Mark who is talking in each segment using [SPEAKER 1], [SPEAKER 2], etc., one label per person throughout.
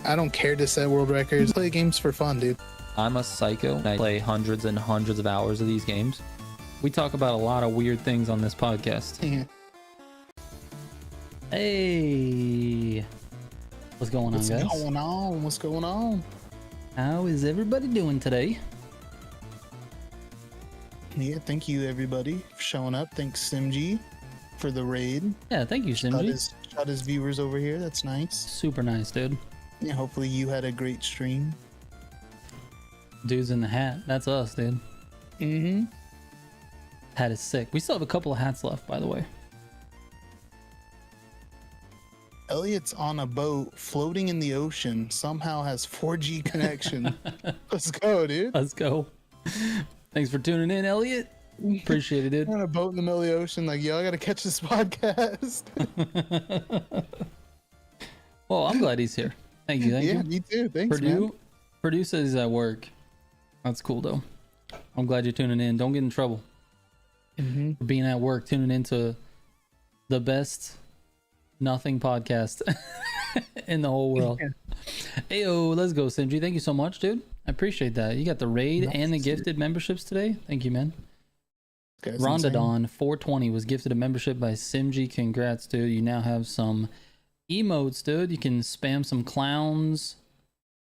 [SPEAKER 1] I don't care to set world records. Play games for fun, dude.
[SPEAKER 2] I'm a psycho. I play hundreds and hundreds of hours of these games. We talk about a lot of weird things on this podcast.
[SPEAKER 1] Yeah.
[SPEAKER 2] Hey, what's going on, guys?
[SPEAKER 1] What's going on?
[SPEAKER 2] How is everybody doing today?
[SPEAKER 1] Yeah, thank you everybody for showing up. Thanks SimG for the raid.
[SPEAKER 2] Yeah, thank you, Simji.
[SPEAKER 1] Shot his viewers over here. That's nice.
[SPEAKER 2] Super nice, dude.
[SPEAKER 1] Yeah, hopefully you had a great stream.
[SPEAKER 2] Dude's in the hat. That's us, dude.
[SPEAKER 1] Mm-hmm.
[SPEAKER 2] Hat is sick. We still have a couple of hats left, by the way.
[SPEAKER 1] Elliot's on a boat floating in the ocean. Somehow has 4G connection. Let's go, dude.
[SPEAKER 2] Let's go. Thanks for tuning in, Elliot. Appreciate it, dude.
[SPEAKER 1] On a boat in the middle of the ocean, like, yo, I gotta catch this podcast.
[SPEAKER 2] Well, I'm glad he's here. Thank you. Thank you.
[SPEAKER 1] Yeah, me too. Thanks, man.
[SPEAKER 2] Purdue says he's at work. That's cool, though. I'm glad you're tuning in. Don't get in trouble. For being at work, tuning into the best nothing podcast in the whole world. Yeah. Ayo, let's go, Simji. Thank you so much, dude. I appreciate that. You got the raid and the gifted memberships today. Thank you, man. Rondadon 420 was gifted a membership by Simji. Congrats, dude. You now have some emotes, dude. You can spam some clowns,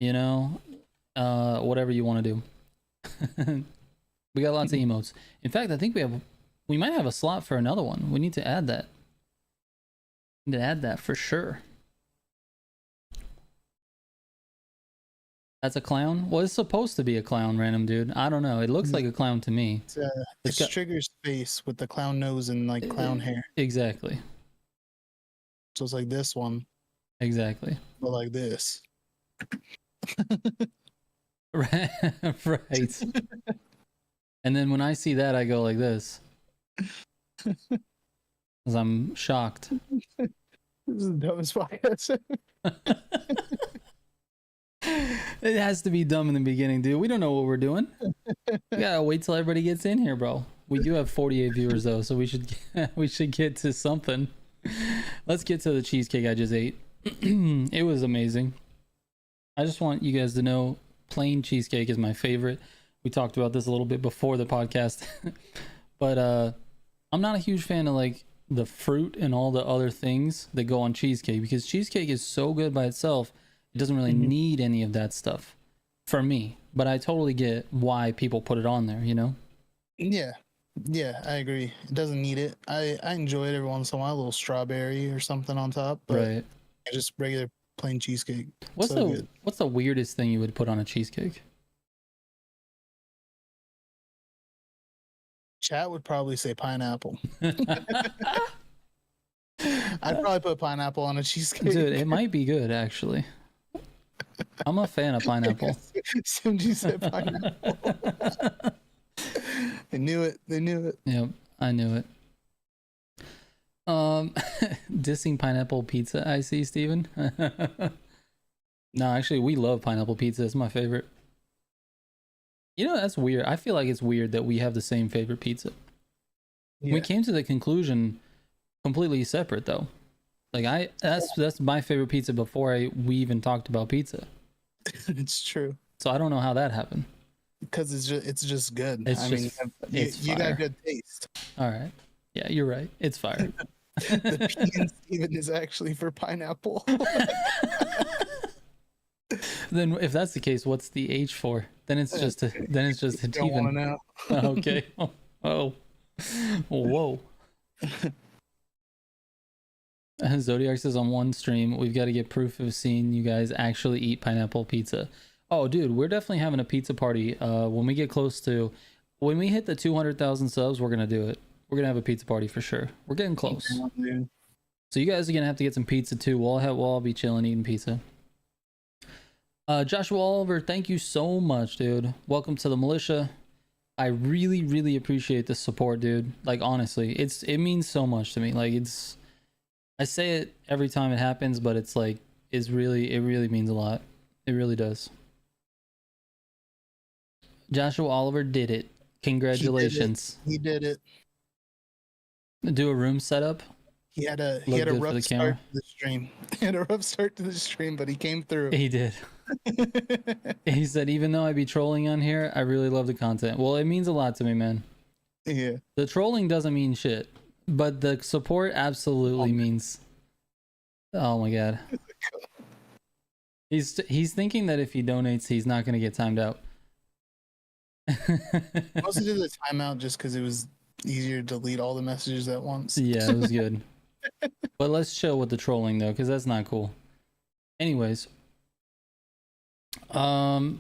[SPEAKER 2] you know, whatever you want to do. We got lots of emotes. In fact, I think we might have a slot for another one. We need to add that. We need to add that for sure. That's a clown? Well, it's supposed to be a clown, random dude. I don't know. It looks like a clown to me.
[SPEAKER 1] It's Trigger's face with the clown nose and like clown hair.
[SPEAKER 2] Exactly.
[SPEAKER 1] So it's like this one.
[SPEAKER 2] Exactly.
[SPEAKER 1] But like this.
[SPEAKER 2] Right. And then when I see that, I go like this. Because I'm shocked.
[SPEAKER 1] This is the dumbest podcast.
[SPEAKER 2] It has to be dumb in the beginning, dude. We don't know what we're doing. We gotta wait till everybody gets in here, bro. We do have 48 viewers though, so we should get to something. Let's get to the cheesecake I just ate. It was amazing. I just want you guys to know plain cheesecake is my favorite. We talked about this a little bit before the podcast. But I'm not a huge fan of like the fruit and all the other things that go on cheesecake, because cheesecake is so good by itself. It doesn't really need any of that stuff for me, but I totally get why people put it on there, you know?
[SPEAKER 1] Yeah, I agree. It doesn't need it. I enjoy it every once in a while, a little strawberry or something on top, but
[SPEAKER 2] right.
[SPEAKER 1] Just regular plain cheesecake.
[SPEAKER 2] What's the weirdest thing you would put on a cheesecake?
[SPEAKER 1] Chat would probably say pineapple. I'd probably put pineapple on a cheesecake.
[SPEAKER 2] Dude, it might be good, actually. I'm a fan of pineapple.
[SPEAKER 1] Simji said pineapple. They knew it.
[SPEAKER 2] Yep, I knew it. Dissing pineapple pizza, I see, Steven. No, actually, we love pineapple pizza. It's my favorite. You know, that's weird. I feel like it's weird that we have the same favorite pizza. Yeah. We came to the conclusion completely separate, though. Like that's my favorite pizza before we even talked about pizza.
[SPEAKER 1] It's true.
[SPEAKER 2] So I don't know how that happened.
[SPEAKER 1] Because it's just good. You got good taste.
[SPEAKER 2] All right. Yeah, you're right. It's fire.
[SPEAKER 1] The P in Steven is actually for pineapple.
[SPEAKER 2] Then if that's the case, what's the H for? Then it's just a Steven.
[SPEAKER 1] Don't want to know.
[SPEAKER 2] Okay. Oh. Whoa. Zodiac says on one stream, we've got to get proof of seeing you guys actually eat pineapple pizza. Oh, dude, we're definitely having a pizza party. When we hit the 200,000 subs, we're gonna do it. We're gonna have a pizza party for sure. We're getting close. So you guys are gonna have to get some pizza too. We'll all be chilling eating pizza. Joshua Oliver, thank you so much, dude. Welcome to the Militia. I really, really appreciate the support, dude. Like honestly, it means so much to me. Like I say it every time it happens, but it's like it really means a lot. It really does. Joshua Oliver did it. Congratulations.
[SPEAKER 1] He did it.
[SPEAKER 2] Do a room setup.
[SPEAKER 1] He had a rough start to the stream. He had a rough start to the stream, but he came through.
[SPEAKER 2] He did. He said, even though I be trolling on here, I really love the content. Well, it means a lot to me, man.
[SPEAKER 1] Yeah.
[SPEAKER 2] The trolling doesn't mean shit, but the support absolutely means. Oh my god. He's thinking that if he donates, he's not going to get timed out.
[SPEAKER 1] I also did the timeout just because it was easier to delete all the messages at once.
[SPEAKER 2] Yeah, it was good. But let's chill with the trolling though, because that's not cool. Anyways, let's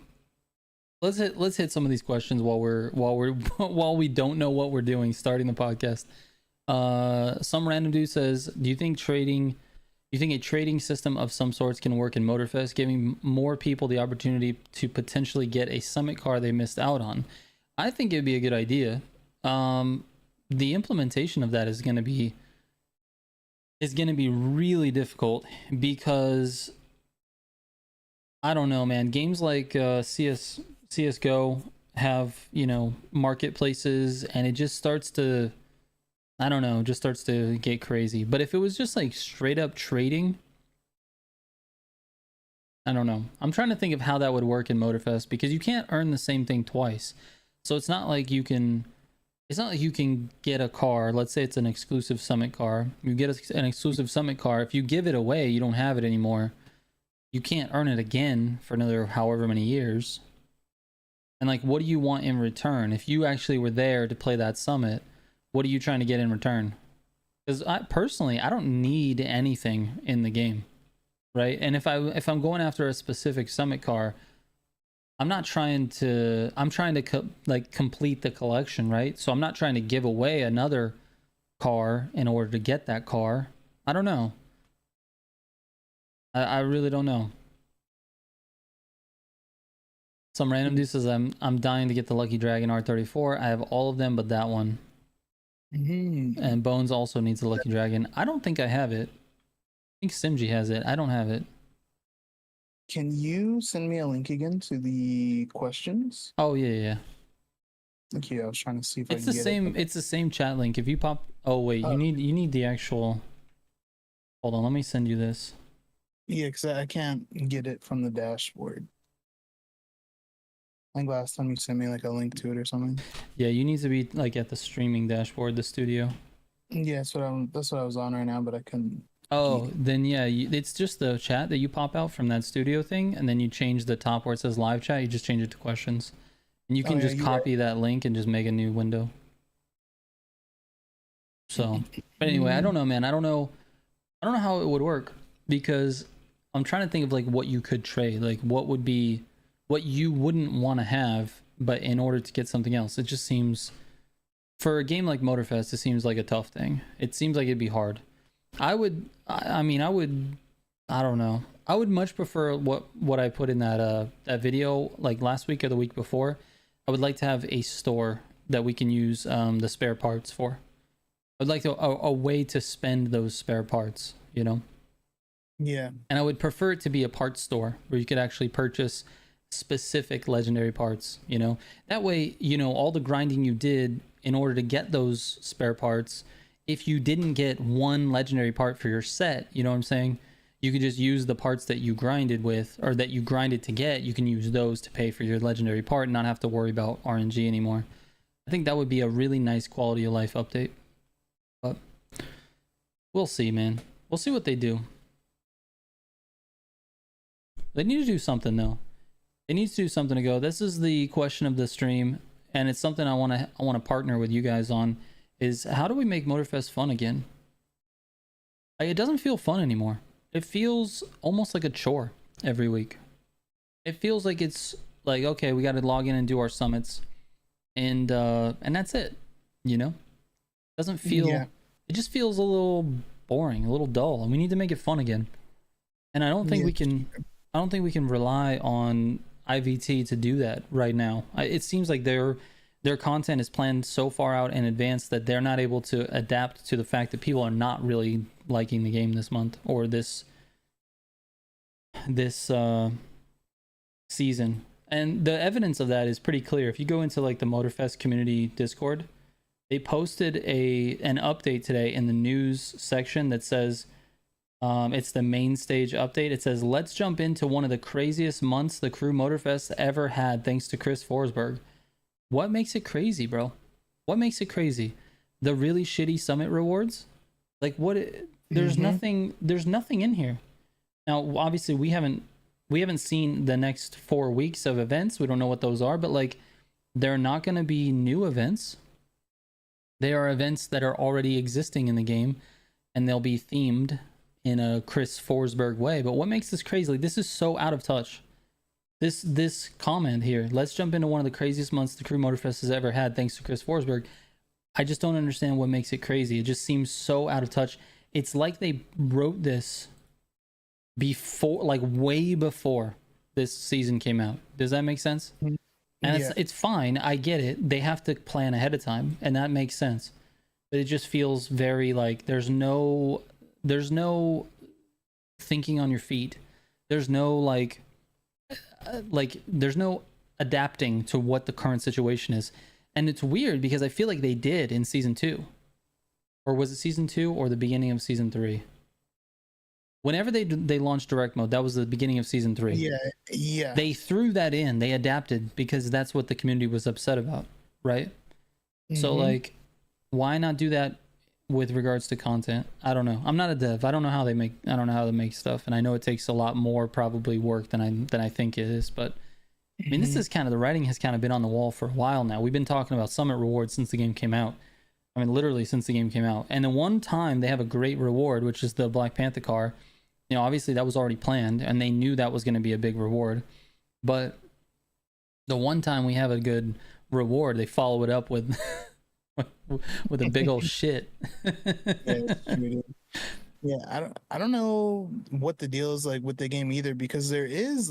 [SPEAKER 2] hit some of these questions while we don't know what we're doing starting the podcast. Some random dude says, do you think a trading system of some sorts can work in Motorfest, giving more people the opportunity to potentially get a summit car they missed out on? I think it'd be a good idea. The implementation of that is going to be really difficult because I don't know, man. Games like CS:GO have, you know, marketplaces, and it just starts to, I don't know, just starts to get crazy. But if it was just like straight up trading, I don't know. I'm trying to think of how that would work in Motorfest, because you can't earn the same thing twice. So it's not like you can get a car. Let's say it's an exclusive summit car. You get an exclusive summit car. If you give it away, you don't have it anymore. You can't earn it again for another however many years. And like, what do you want in return? If you actually were there to play that summit, what are you trying to get in return? Because I don't need anything in the game, right? And if I'm going after a specific summit car, I'm trying to complete the collection, right? So I'm not trying to give away another car in order to get that car. I don't know. I really don't know. Some random dude says, I'm dying to get the Lucky Dragon R34. I have all of them but that one. And Bones also needs the Lucky Dragon. I don't think I have it. I think Simji has it. I don't have it.
[SPEAKER 1] Can you send me a link again to the questions?
[SPEAKER 2] Oh yeah.
[SPEAKER 1] Okay, I was trying to see if I can
[SPEAKER 2] get it. It's the same chat link. If you pop, oh wait, you need the actual. Hold on, let me send you this.
[SPEAKER 1] Yeah, because I can't get it from the dashboard. I think last time you sent me like a link to it or something.
[SPEAKER 2] Yeah, you need to be like at the streaming dashboard, the studio.
[SPEAKER 1] Yeah, that's what I was on right now, but I couldn't.
[SPEAKER 2] Oh, then yeah, it's just the chat that you pop out from that studio thing, and then you change the top where it says live chat. You just change it to questions, and you can just copy that link and just make a new window. So, but anyway, I don't know, man. I don't know how it would work, because I'm trying to think of like what you could trade, like what you wouldn't want to have, but in order to get something else. It just seems, for a game like Motorfest, it seems like a tough thing. It seems like it'd be hard. I don't know. I would much prefer what I put in that video like last week or the week before. I would like to have a store that we can use the spare parts for. I'd like a way to spend those spare parts, you know?
[SPEAKER 1] Yeah.
[SPEAKER 2] And I would prefer it to be a parts store where you could actually purchase specific legendary parts, you know? That way, you know, all the grinding you did in order to get those spare parts, if you didn't get one legendary part for your set, you know what I'm saying? You could just use the parts that you grinded with, or that you grinded to get. You can use those to pay for your legendary part and not have to worry about RNG anymore. I think that would be a really nice quality of life update. But we'll see, man. We'll see what they do. They need to do something, though. They need to do something to go. This is the question of the stream, and it's something I want to partner with you guys on. Is how do we make Motorfest fun again? Like, it doesn't feel fun anymore. It feels almost like a chore every week. It feels like it's like, okay, we got to log in and do our summits, and that's it. You know, it doesn't feel. Yeah. It just feels a little boring, a little dull, and we need to make it fun again. And I don't think we can. I don't think we can rely on IVT to do that right now. It seems like their content is planned so far out in advance that they're not able to adapt to the fact that people are not really liking the game this month or this season. And the evidence of that is pretty clear. If you go into like the Motorfest community Discord, they posted an update today in the news section that says It's the main stage update. It says, let's jump into one of the craziest months the crew Motorfest ever had, thanks to Chris Forsberg. What makes it crazy, bro? What makes it crazy? The really shitty summit rewards? Like, what? There's nothing in here. Now, obviously, we haven't seen the next 4 weeks of events. We don't know what those are, but like, they're not going to be new events. They are events that are already existing in the game, and they'll be themed in a Chris Forsberg way. But what makes this crazy? Like, this is so out of touch. This comment here, let's jump into one of the craziest months the crew Motorfest has ever had, thanks to Chris Forsberg. I just don't understand what makes it crazy. It just seems so out of touch. It's like they wrote this before, like way before this season came out. Does that make sense? And it's fine. I get it. They have to plan ahead of time, and that makes sense. But it just feels very like there's no thinking on your feet. There's no like there's no adapting to what the current situation is. And it's weird because I feel like they did in season 2. Or was it season 2 or the beginning of season 3? Whenever they launched direct mode, that was the beginning of season 3.
[SPEAKER 1] Yeah.
[SPEAKER 2] They threw that in. They adapted because that's what the community was upset about, right? So like, why not do that with regards to content? I don't know. I'm not a dev. I don't know how they make stuff, and I know it takes a lot more probably work than I think it is. But I mean, this is kind of, the writing has kind of been on the wall for a while now. We've been talking about summit rewards since the game came out. I mean, literally since the game came out. And the one time they have a great reward, which is the Black Panther car. You know, obviously that was already planned, and they knew that was going to be a big reward. But the one time we have a good reward, they follow it up with with a big old shit.
[SPEAKER 1] I don't know what the deal is like with the game either, because there's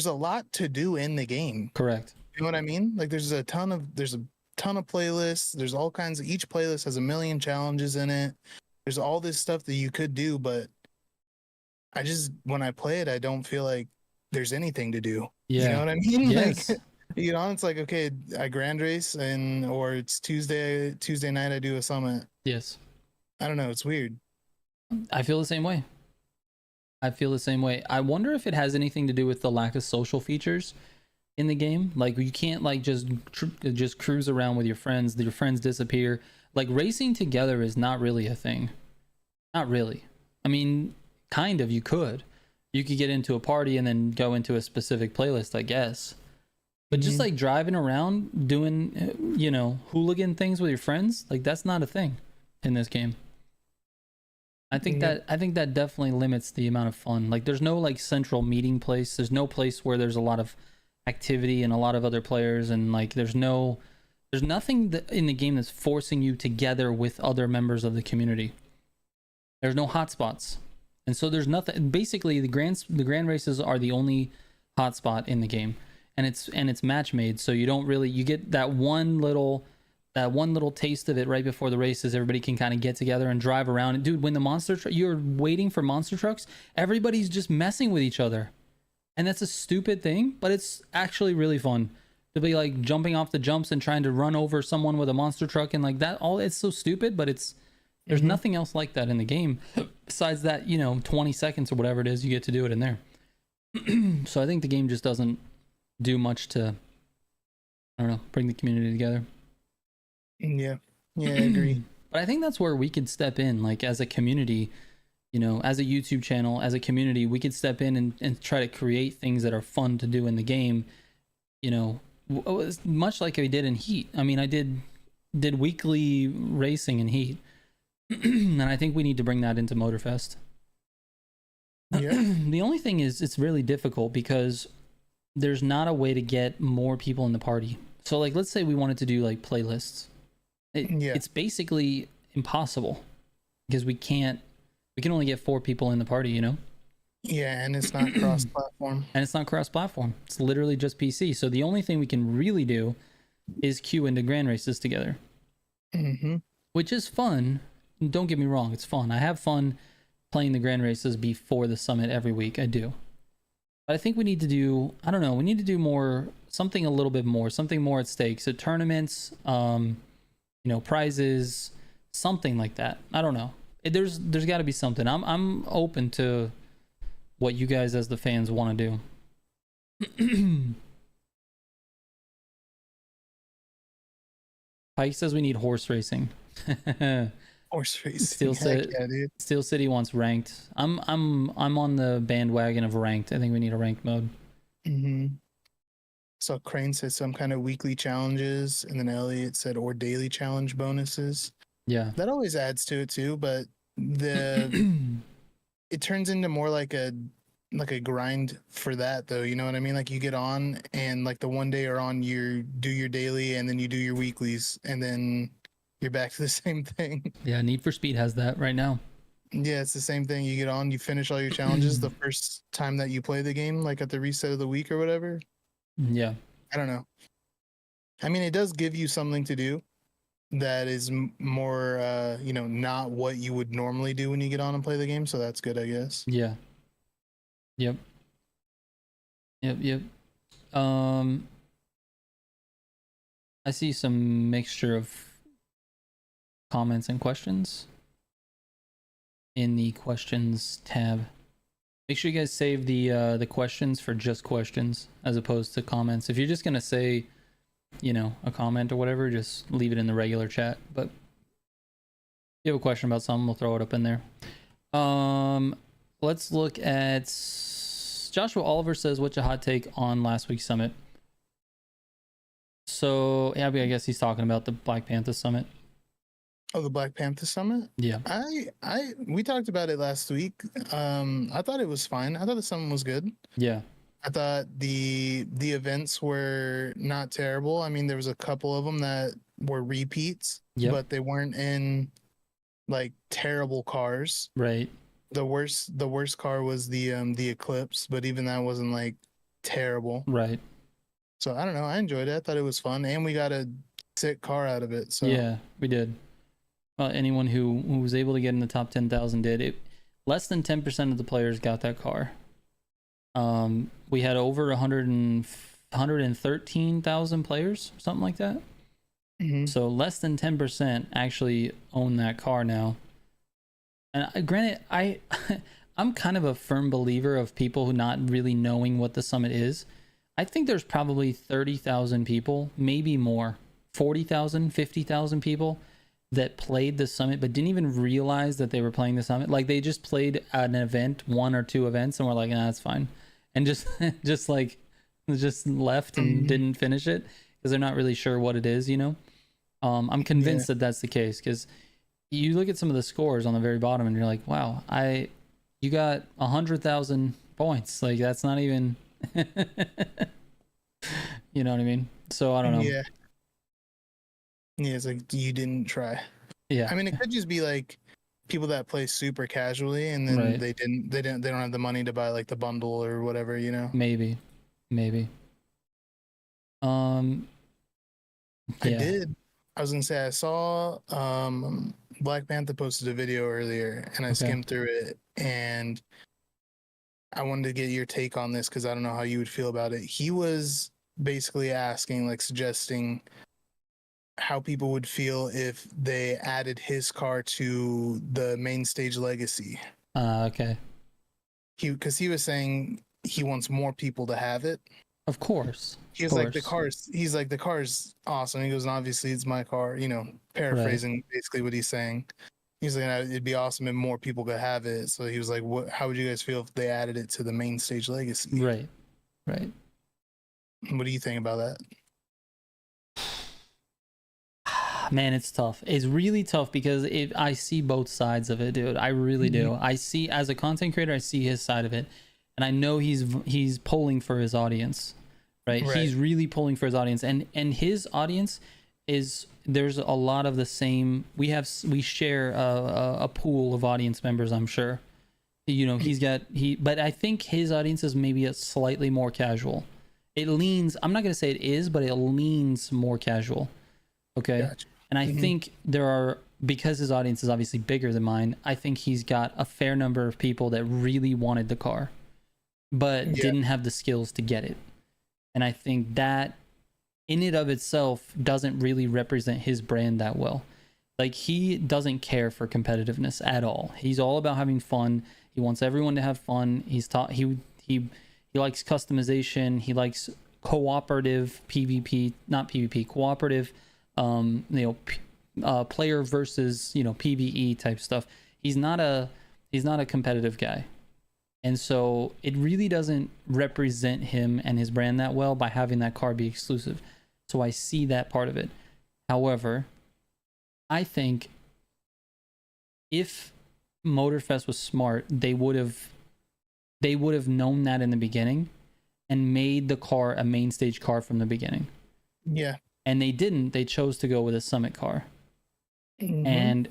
[SPEAKER 1] a lot to do in the game.
[SPEAKER 2] Correct.
[SPEAKER 1] You know what I mean? Like there's a ton of playlists. There's all kinds of, each playlist has a million challenges in it. There's all this stuff that you could do, but when I play it, I don't feel like there's anything to do.
[SPEAKER 2] Yeah.
[SPEAKER 1] You know what I mean?
[SPEAKER 2] Yes.
[SPEAKER 1] Like, you know, it's like, okay, I grand race or it's Tuesday night I do a summit.
[SPEAKER 2] Yes.
[SPEAKER 1] I don't know. It's weird.
[SPEAKER 2] I feel the same way. I wonder if it has anything to do with the lack of social features in the game. Like, you can't like just cruise around with your friends. Your friends disappear. Like, racing together is not really a thing. Not really. I mean, kind of. You could get into a party and then go into a specific playlist, I guess. But just like driving around doing, you know, hooligan things with your friends, like that's not a thing in this game. I think that definitely limits the amount of fun. Like, there's no like central meeting place. There's no place where there's a lot of activity and a lot of other players, and like there's nothing in the game that's forcing you together with other members of the community. There's no hotspots, and so there's nothing. Basically, the grand races are the only hotspot in the game. And it's match made, so you don't really, you get that one little taste of it right before the races. Everybody can kind of get together and drive around. And dude, when you're waiting for monster trucks, everybody's just messing with each other, and that's a stupid thing, but it's actually really fun to be like jumping off the jumps and trying to run over someone with a monster truck and like that. All, it's so stupid, but there's nothing else like that in the game besides that, you know, 20 seconds or whatever it is you get to do it in there. So I think the game just doesn't do much to, I don't know, bring the community together.
[SPEAKER 1] Yeah, I agree.
[SPEAKER 2] But I think that's where we could step in, like as a community, you know, as a YouTube channel, as a community, we could step in and try to create things that are fun to do in the game, you know, much like I did in Heat. I mean, I did weekly racing in Heat, and I think we need to bring that into Motorfest. Yeah. The only thing is, it's really difficult because there's not a way to get more people in the party. So like, let's say we wanted to do like playlists. It's basically impossible because we can only get 4 people in the party, you know?
[SPEAKER 1] Yeah, and it's not cross-platform. It's literally just PC. So the only thing we can really do is queue into grand races together. Which is fun. Don't get me wrong, it's fun. I have fun playing the grand races before the summit every week. I do. But I think we need to do, I don't know, we need to do more, something a little bit more, something more at stake. So tournaments, you know, prizes, something like that. I don't know. there's got to be something. I'm open to what you guys as the fans want to do. Pike says we need horse racing.
[SPEAKER 2] Horse racing.
[SPEAKER 1] Steel City wants ranked. I'm on the bandwagon of ranked. I think we need a ranked mode.
[SPEAKER 2] So Crane said some kind of weekly challenges, and then Elliot said or daily challenge bonuses.
[SPEAKER 1] Yeah,
[SPEAKER 2] that always adds to it too, but it turns into more like a grind for that, though. You know what I mean? Like you get on, and like the one day you're on, you do your daily, and then you do your weeklies, and then you're back to the same thing.
[SPEAKER 1] Yeah, Need for Speed has that right now.
[SPEAKER 2] Yeah, it's the same thing. You get on, you finish all your challenges the first time that you play the game, like at the reset of the week or whatever.
[SPEAKER 1] Yeah.
[SPEAKER 2] I don't know. I mean, it does give you something to do that is more, not what you would normally do when you get on and play the game. So that's good, I guess.
[SPEAKER 1] Yeah. Yep. I see some mixture of comments and questions in the questions tab. Make sure you guys save the questions for just questions as opposed to comments. If you're just gonna say, a comment or whatever, just leave it in the regular chat. But if you have a question about something, we'll throw it up in there. Let's look at Joshua Oliver says, what's your hot take on last week's summit? So yeah, I guess he's talking about the Black Panther summit.
[SPEAKER 2] Oh, the Black Panther summit?
[SPEAKER 1] Yeah.
[SPEAKER 2] We talked about it last week. I thought it was fine. I thought the summit was good.
[SPEAKER 1] Yeah.
[SPEAKER 2] I thought the events were not terrible. I mean, there was a couple of them that were repeats, but they weren't in like terrible cars.
[SPEAKER 1] Right.
[SPEAKER 2] The worst car was the Eclipse, but even that wasn't like terrible.
[SPEAKER 1] Right.
[SPEAKER 2] So I don't know. I enjoyed it. I thought it was fun, and we got a sick car out of it. So
[SPEAKER 1] yeah, we did. Well, anyone who was able to get in the top 10,000 did it. Less than 10% of the players got that car. We had over 113,000 players, something like that. So less than 10% actually own that car now. And granted, I'm kind of a firm believer of people who not really knowing what the summit is. I think there's probably 30,000 people, maybe more, 40,000, 50,000 people that played the summit but didn't even realize that they were playing the summit. Like they just played at an event, 1 or 2 events, and were like, nah, that's fine, and just left and didn't finish it because they're not really sure what it is. I'm convinced that that's the case, because you look at some of the scores on the very bottom and you're like, wow, you got 100,000 points. Like that's not even you know what I mean? So I don't know.
[SPEAKER 2] Yeah, it's like you didn't try.
[SPEAKER 1] Yeah.
[SPEAKER 2] I mean, it could just be like people that play super casually and then they don't have the money to buy like the bundle or whatever,
[SPEAKER 1] Maybe.
[SPEAKER 2] I did. I was gonna say I saw Black Panther posted a video earlier and I skimmed through it, and I wanted to get your take on this because I don't know how you would feel about it. He was basically asking, like suggesting how people would feel if they added his car to the main stage legacy.
[SPEAKER 1] Okay.
[SPEAKER 2] Because he was saying he wants more people to have it.
[SPEAKER 1] Of course.
[SPEAKER 2] He was like, the car's awesome. He goes, and obviously it's my car, paraphrasing basically what he's saying. He's like, it'd be awesome if more people could have it. So he was like, how would you guys feel if they added it to the main stage legacy?
[SPEAKER 1] Right.
[SPEAKER 2] What do you think about that?
[SPEAKER 1] Man, it's tough. It's really tough because I see both sides of it, dude. I really do. I see, as a content creator, I see his side of it, and I know he's pulling for his audience, right? He's really pulling for his audience, and his audience is, there's a lot of the same. We share a pool of audience members, I'm sure. But I think his audience is maybe a slightly more casual. It leans. I'm not gonna say it is, but it leans more casual. Okay. Gotcha. And I think because his audience is obviously bigger than mine, I think he's got a fair number of people that really wanted the car, but didn't have the skills to get it. And I think that in and of itself doesn't really represent his brand that well. Like, he doesn't care for competitiveness at all. He's all about having fun. He wants everyone to have fun. He's taught he likes customization. He likes cooperative PvP, not PvP, cooperative, player versus, PvE type stuff. He's not a competitive guy. And so it really doesn't represent him and his brand that well by having that car be exclusive. So I see that part of it. However, I think if Motorfest was smart, they would have known that in the beginning and made the car a main stage car from the beginning.
[SPEAKER 3] Yeah.
[SPEAKER 1] And they didn't. They chose to go with a summit car. And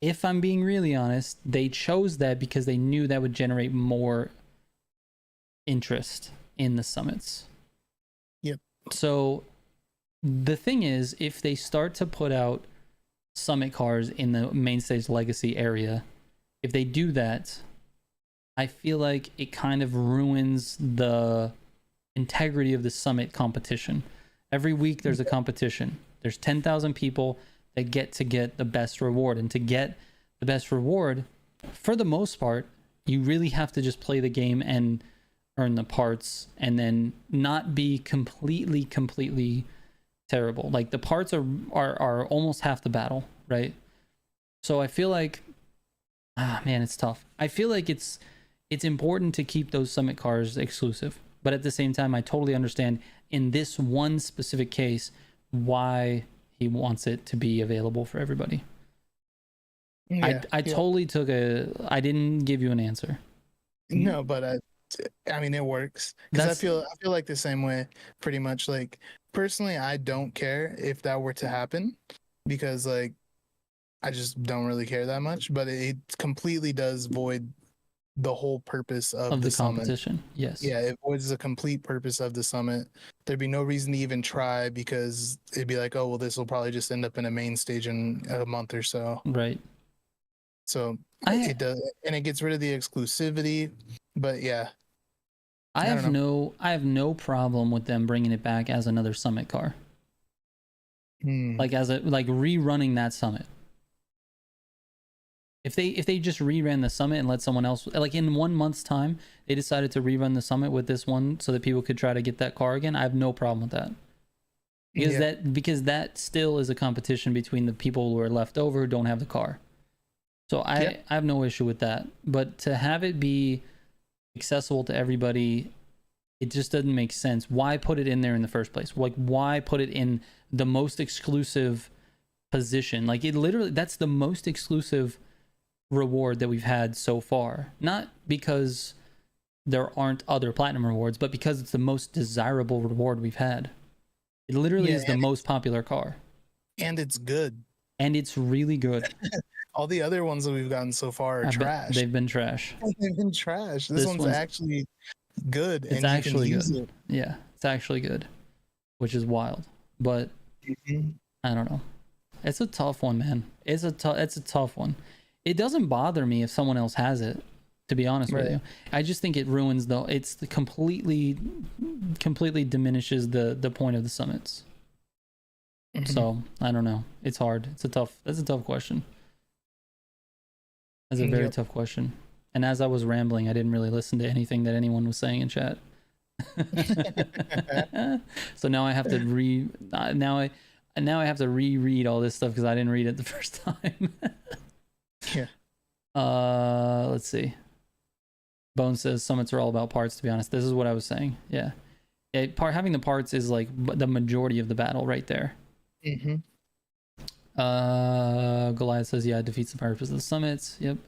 [SPEAKER 1] if I'm being really honest, they chose that because they knew that would generate more interest in the summits.
[SPEAKER 3] Yep.
[SPEAKER 1] So the thing is, if they start to put out summit cars in the main stage legacy area, if they do that, I feel like it kind of ruins the integrity of the summit competition. Every week there's a competition. There's 10,000 people that get the best reward, and to get the best reward, for the most part, you really have to just play the game and earn the parts, and then not be completely terrible. Like, the parts are almost half the battle, right? So I feel like, man, it's tough. I feel like it's important to keep those summit cars exclusive, but at the same time, I totally understand in this one specific case why he wants it to be available for everybody. Yeah, I totally took I didn't give you an answer.
[SPEAKER 3] No, but I mean, it works, because I feel like the same way, pretty much. Like, personally, I don't care if that were to happen, because, like, I just don't really care that much, but it completely does void the whole purpose of the
[SPEAKER 1] competition.
[SPEAKER 3] Summit.
[SPEAKER 1] Yes.
[SPEAKER 3] Yeah, it voids the complete purpose of the summit. There'd be no reason to even try, because it'd be like, oh, well, this will probably just end up in a main stage in a month or so.
[SPEAKER 1] Right.
[SPEAKER 3] So it does, and it gets rid of the exclusivity. But yeah,
[SPEAKER 1] I have no problem with them bringing it back as another summit car. Like, rerunning that summit. If they just reran the summit and let someone else, like, in 1 month's time, they decided to rerun the summit with this one so that people could try to get that car again, I have no problem with that. Because that still is a competition between the people who are left over who don't have the car. So I have no issue with that. But to have it be accessible to everybody, it just doesn't make sense. Why put it in there in the first place? Like, why put it in the most exclusive position? Like, it literally, that's the most exclusive reward that we've had so far. Not because there aren't other platinum rewards, but because it's the most desirable reward we've had. It literally is the most popular car.
[SPEAKER 3] And it's good.
[SPEAKER 1] And it's really good.
[SPEAKER 3] All the other ones that we've gotten so far are trash.
[SPEAKER 1] They've been trash.
[SPEAKER 3] They've been trash. This one's actually good.
[SPEAKER 1] It's actually good. Yeah, it's actually good, which is wild. But I don't know. It's a tough one, man. It's a tough one. It doesn't bother me if someone else has it, to be honest with you. I just think it ruins completely diminishes the point of the summits. So I don't know. It's hard. That's a tough question. That's a very tough question. And as I was rambling, I didn't really listen to anything that anyone was saying in chat. So now I have to reread all this stuff because I didn't read it the first time. Let's see. Bone says summits are all about parts, to be honest. This is what I was saying. Yeah. Having the parts is like the majority of the battle right there. Goliath says, yeah, it defeats the purpose of the summits. Yep.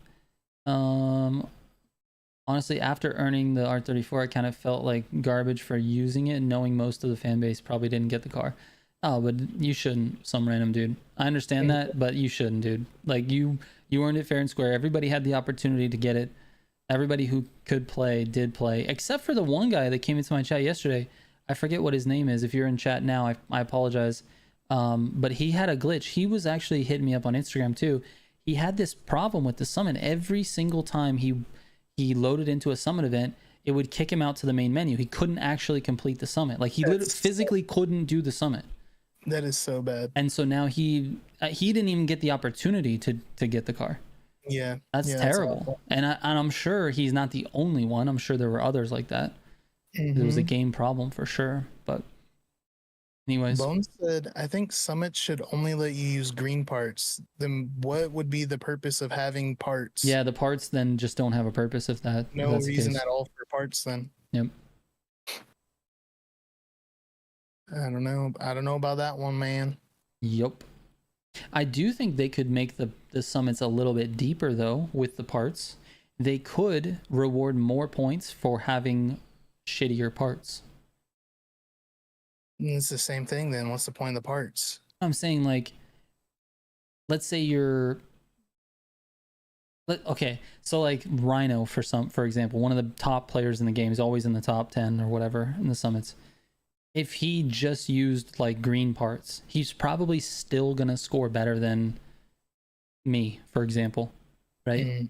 [SPEAKER 1] Honestly, after earning the R34, I kind of felt like garbage for using it, knowing most of the fan base probably didn't get the car. Oh, but you shouldn't, some random dude. I understand that, but you shouldn't, dude. Like, you earned it fair and square. Everybody had the opportunity to get it. Everybody who could play did play, except for the one guy that came into my chat yesterday. I forget what his name is. If you're in chat now, I apologize. But he had a glitch. He was actually hitting me up on Instagram too. He had this problem with the summit. Every single time he loaded into a summit event, it would kick him out to the main menu. He couldn't actually complete the summit. Like, he literally physically couldn't do the summit.
[SPEAKER 3] That is so bad.
[SPEAKER 2] And so now he didn't even get the opportunity to get the car.
[SPEAKER 3] Yeah,
[SPEAKER 2] that's terrible. And I'm sure he's not the only one. I'm sure there were others like that. It was a game problem for sure. But anyways,
[SPEAKER 3] Bones said, I think Summit should only let you use green parts. Then what would be the purpose of having parts?
[SPEAKER 2] Yeah, the parts then just don't have a purpose if that's
[SPEAKER 3] reason at all for parts then.
[SPEAKER 2] Yep.
[SPEAKER 3] I don't know about that one, man.
[SPEAKER 2] Yep. I do think they could make the summits a little bit deeper though with the parts. They could reward more points for having shittier parts.
[SPEAKER 3] It's the same thing then. What's the point of the parts?
[SPEAKER 2] I'm saying, like, let's say okay, so like Rhino for example, one of the top players in the game is always in the top 10 or whatever in the summits. If he just used like green parts, he's probably still gonna score better than me, for example, right?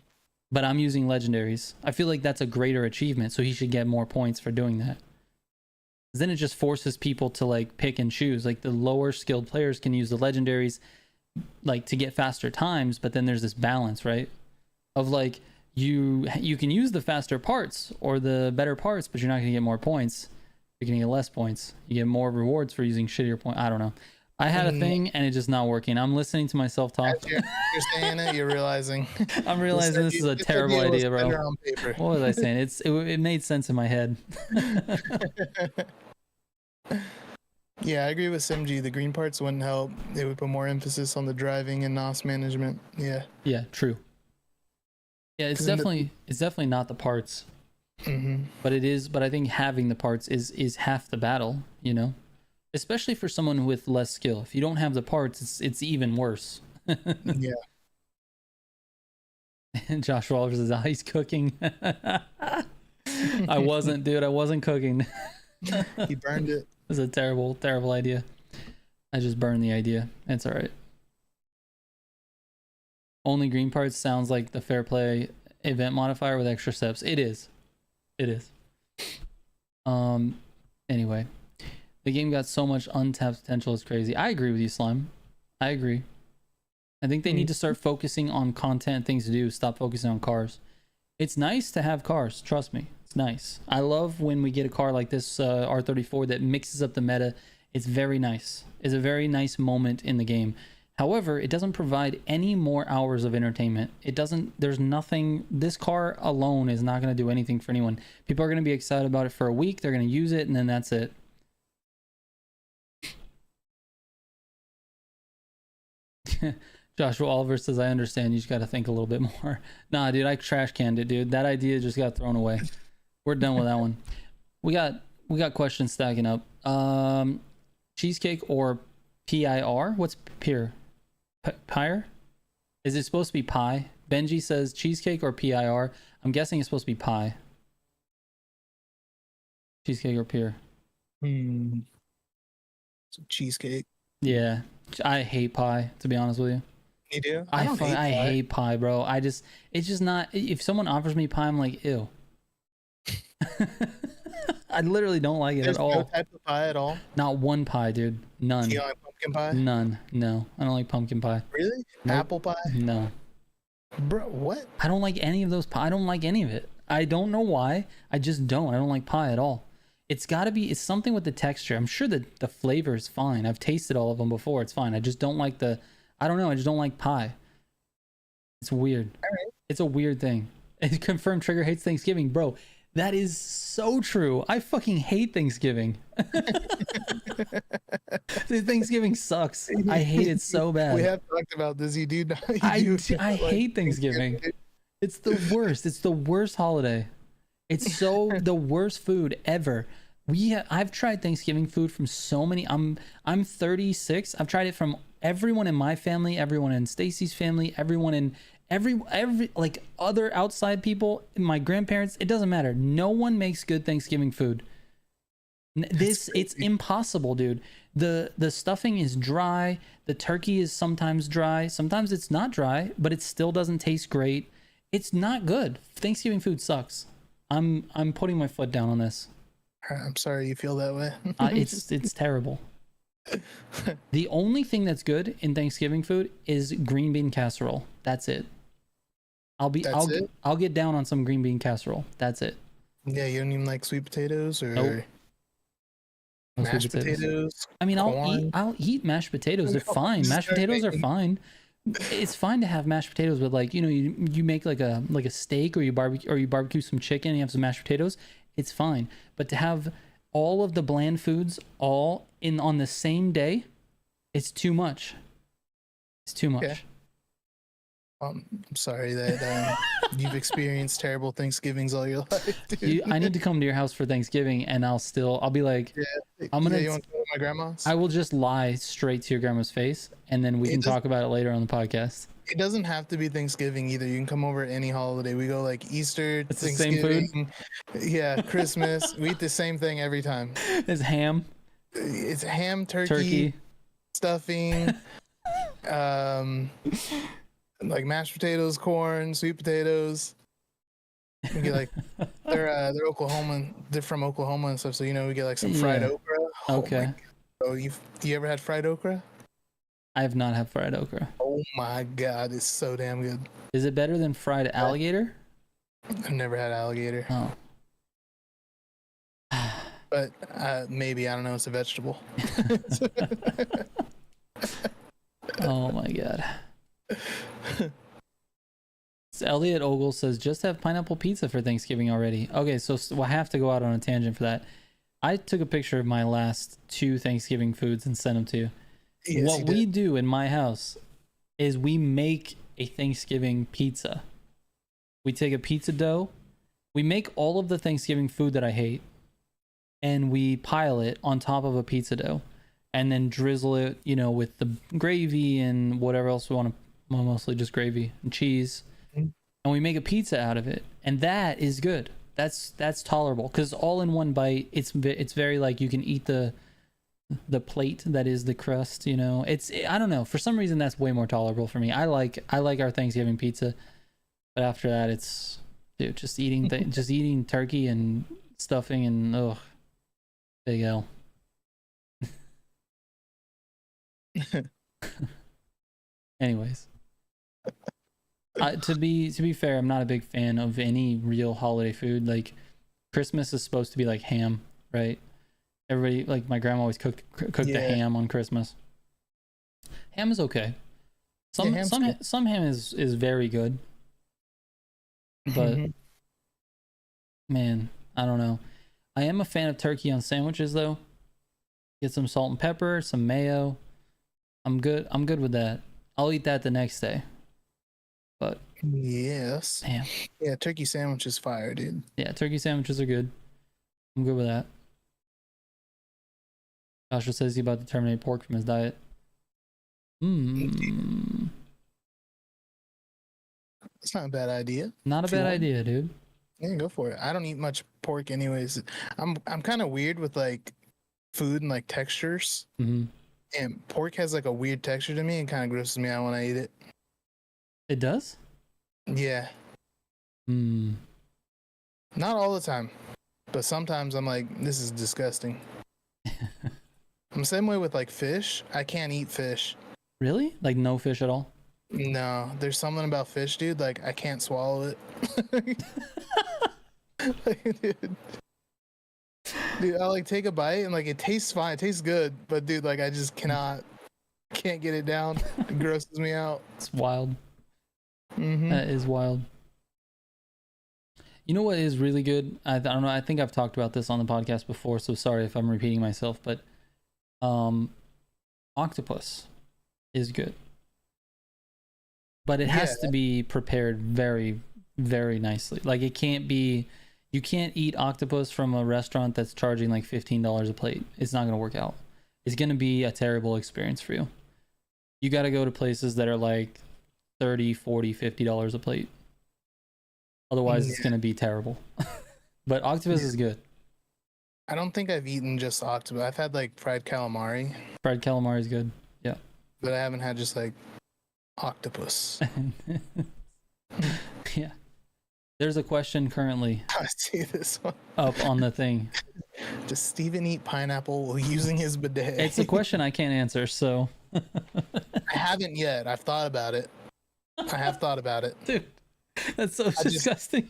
[SPEAKER 2] But I'm using legendaries. I feel like that's a greater achievement, so he should get more points for doing that. Then it just forces people to like pick and choose. Like the lower skilled players can use the legendaries like to get faster times, but then there's this balance, right? Of like you can use the faster parts or the better parts, but you're not gonna get more points. You're gonna get less points. You get more rewards for using shittier points. I don't know. I had a thing and it's just not working. I'm listening to myself talk.
[SPEAKER 3] You're saying it, you're realizing.
[SPEAKER 2] I'm realizing this is a terrible idea, bro. What was I saying? It made sense in my head.
[SPEAKER 3] Yeah, I agree with Simji. The green parts wouldn't help. They would put more emphasis on the driving and NOS management. Yeah.
[SPEAKER 2] Yeah, true. Yeah, it's definitely not the parts. But it is. But I think having the parts is half the battle. You know, especially for someone with less skill. If you don't have the parts, it's even worse.
[SPEAKER 3] Yeah.
[SPEAKER 2] And Josh Waller says, "Ah, he's cooking." I wasn't, dude. I wasn't cooking.
[SPEAKER 3] He burned it.
[SPEAKER 2] It was a terrible, terrible idea. I just burned the idea. It's all right. Only green parts sounds like the fair play event modifier with extra steps. It is. It is. Anyway, the game got so much untapped potential. It's crazy. I agree with you, Slime. I agree. I think they need to start focusing on content, things to do. Stop focusing on cars. It's nice to have cars. Trust me. It's nice. I love when we get a car like this R34 that mixes up the meta. It's very nice. It's a very nice moment in the game. However, it doesn't provide any more hours of entertainment. It doesn't, there's nothing, this car alone is not going to do anything for anyone. People are going to be excited about it for a week. They're going to use it and then that's it. Joshua Oliver says, I understand. You just got to think a little bit more. Nah, dude, I trash canned it, dude. That idea just got thrown away. We're done with that one. We got questions stacking up. Cheesecake or PIR? What's PIR? Pyre? Is it supposed to be pie? Benji says cheesecake or PIR. I'm guessing it's supposed to be pie. Cheesecake or PIR?
[SPEAKER 3] So cheesecake.
[SPEAKER 2] Yeah. I hate pie, to be honest with you.
[SPEAKER 3] You do?
[SPEAKER 2] I hate pie, bro. It's just not, if someone offers me pie, I'm like, ew. I literally don't like it at all.
[SPEAKER 3] No type of pie at all?
[SPEAKER 2] Not one pie, dude. None.
[SPEAKER 3] You don't like pumpkin pie?
[SPEAKER 2] None. No. I don't like pumpkin pie.
[SPEAKER 3] Really?
[SPEAKER 2] Nope.
[SPEAKER 3] Apple pie?
[SPEAKER 2] No.
[SPEAKER 3] Bro, what?
[SPEAKER 2] I don't like any of those pie. I don't like any of it. I don't know why. I just don't. I don't like pie at all. It's got to be, it's something with the texture. I'm sure that the flavor is fine. I've tasted all of them before. It's fine. I just don't like I don't know. I just don't like pie. It's weird.
[SPEAKER 3] All right.
[SPEAKER 2] It's a weird thing. It confirmed Trigger hates Thanksgiving. Bro, that is so true. I fucking hate Thanksgiving. Thanksgiving sucks. I hate it so bad.
[SPEAKER 3] We have talked about this. You do.
[SPEAKER 2] I hate Thanksgiving. It's the worst. It's the worst holiday. It's so the worst food ever. I've tried Thanksgiving food from so many. I'm 36. I've tried it from everyone in my family, everyone in Stacy's family, everyone in every like other outside people, my grandparents. It doesn't matter. No one makes good Thanksgiving food. It's impossible, dude. The stuffing is dry. The turkey is sometimes dry. Sometimes it's not dry, but it still doesn't taste great. It's not good. Thanksgiving food sucks. I'm putting my foot down on this.
[SPEAKER 3] I'm sorry you feel that way.
[SPEAKER 2] It's terrible.
[SPEAKER 1] The only thing that's good in Thanksgiving food is green bean casserole. That's it. I'll get down on some green bean casserole. That's it.
[SPEAKER 3] Yeah, you don't even like sweet potatoes or
[SPEAKER 1] nope.
[SPEAKER 3] mashed potatoes.
[SPEAKER 1] I mean, I'll eat mashed potatoes. They're fine. Mashed potatoes are fine. It's fine to have mashed potatoes with, like, you know, you make like a steak, or you barbecue some chicken and you have some mashed potatoes. It's fine. But to have all of the bland foods all in on the same day, it's too much. It's too much.
[SPEAKER 3] Okay. I'm sorry that you've experienced terrible Thanksgivings all your life, dude.
[SPEAKER 1] I need to come to your house for Thanksgiving, and I'll be like, I'm gonna.
[SPEAKER 3] You want to go to my grandma's?
[SPEAKER 1] I will just lie straight to your grandma's face, and then we can talk about it later on the podcast.
[SPEAKER 3] It doesn't have to be Thanksgiving either. You can come over any holiday. We go like Easter,
[SPEAKER 1] it's
[SPEAKER 3] Thanksgiving,
[SPEAKER 1] the same food.
[SPEAKER 3] Yeah, Christmas. We eat the same thing every time.
[SPEAKER 1] It's ham.
[SPEAKER 3] It's ham, turkey. Stuffing, like mashed potatoes, corn, sweet potatoes. We get like they're Oklahoman. They're from Oklahoma and stuff. So, you know, we get like some fried okra.
[SPEAKER 1] Okay.
[SPEAKER 3] Oh, you ever had fried okra?
[SPEAKER 1] I have not had fried okra.
[SPEAKER 3] Oh my god, it's so damn good.
[SPEAKER 1] Is it better than fried alligator?
[SPEAKER 3] I've never had alligator.
[SPEAKER 1] Oh.
[SPEAKER 3] But maybe, I don't know. It's a vegetable.
[SPEAKER 1] Oh my god. Elliot Ogle says, just have pineapple pizza for Thanksgiving already. Okay, so I have to go out on a tangent for that. I took a picture of my last 2 Thanksgiving foods and sent them to you. Yes, what we do in my house is we make a Thanksgiving pizza. We take a pizza dough. We make all of the Thanksgiving food that I hate, and we pile it on top of a pizza dough, and then drizzle it, you know, with the gravy and whatever else we want to. Well, mostly just gravy and cheese, and we make a pizza out of it, and that is good. That's tolerable because all in one bite. It's very, like, you can eat the plate that is the crust. You know, I don't know, for some reason that's way more tolerable for me. I like our Thanksgiving pizza, but after that it's, dude, just eating turkey and stuffing and big L. Anyways. To be fair, I'm not a big fan of any real holiday food. Like, Christmas is supposed to be like ham, right? Everybody, like, my grandma always cooked the ham on Christmas. Ham is okay. Some ham is very good, but man, I don't know. I am a fan of turkey on sandwiches though. Get some salt and pepper, some mayo. I'm good with that. I'll eat that the next day. But
[SPEAKER 3] yes,
[SPEAKER 1] damn.
[SPEAKER 3] Yeah, turkey sandwich is fire, dude.
[SPEAKER 1] Yeah, turkey sandwiches are good. I'm good with that. Joshua says he's about to terminate pork from his diet.
[SPEAKER 3] It's not a bad idea.
[SPEAKER 1] Not a bad idea, dude.
[SPEAKER 3] Yeah, go for it. I don't eat much pork anyways. I'm kind of weird with, like, food and, like, textures. And pork has, like, a weird texture to me and kind of grosses me out when I eat it.
[SPEAKER 1] It does?
[SPEAKER 3] Yeah. Not all the time, but sometimes I'm like, this is disgusting. I'm the same way with, like, fish. I can't eat fish.
[SPEAKER 1] Really? Like, no fish at all?
[SPEAKER 3] No, there's something about fish, dude. Like, I can't swallow it. Like, dude, I'll, like, take a bite and, like, it tastes fine. It tastes good, but, dude, like, I just can't get it down. It grosses me out.
[SPEAKER 1] It's wild. That is wild. You know what is really good? I don't know. I think I've talked about this on the podcast before, so sorry if I'm repeating myself, but octopus is good. But it has to be prepared very, very nicely. Like, it can't be, you can't eat octopus from a restaurant that's charging like $15 a plate. It's not going to work out. It's going to be a terrible experience for you. You got to go to places that are like $30, $40, $50 a plate. Otherwise, it's going to be terrible. But octopus is good.
[SPEAKER 3] I don't think I've eaten just octopus. I've had, like, fried calamari.
[SPEAKER 1] Fried calamari is good. Yeah.
[SPEAKER 3] But I haven't had just, like, octopus.
[SPEAKER 1] Yeah. There's a question currently
[SPEAKER 3] I see this one
[SPEAKER 1] up on the thing.
[SPEAKER 3] Does Steven eat pineapple while using his bidet?
[SPEAKER 1] It's a question I can't answer, so.
[SPEAKER 3] I haven't yet. I've thought about it. I have thought about it.
[SPEAKER 1] Dude, that's so disgusting.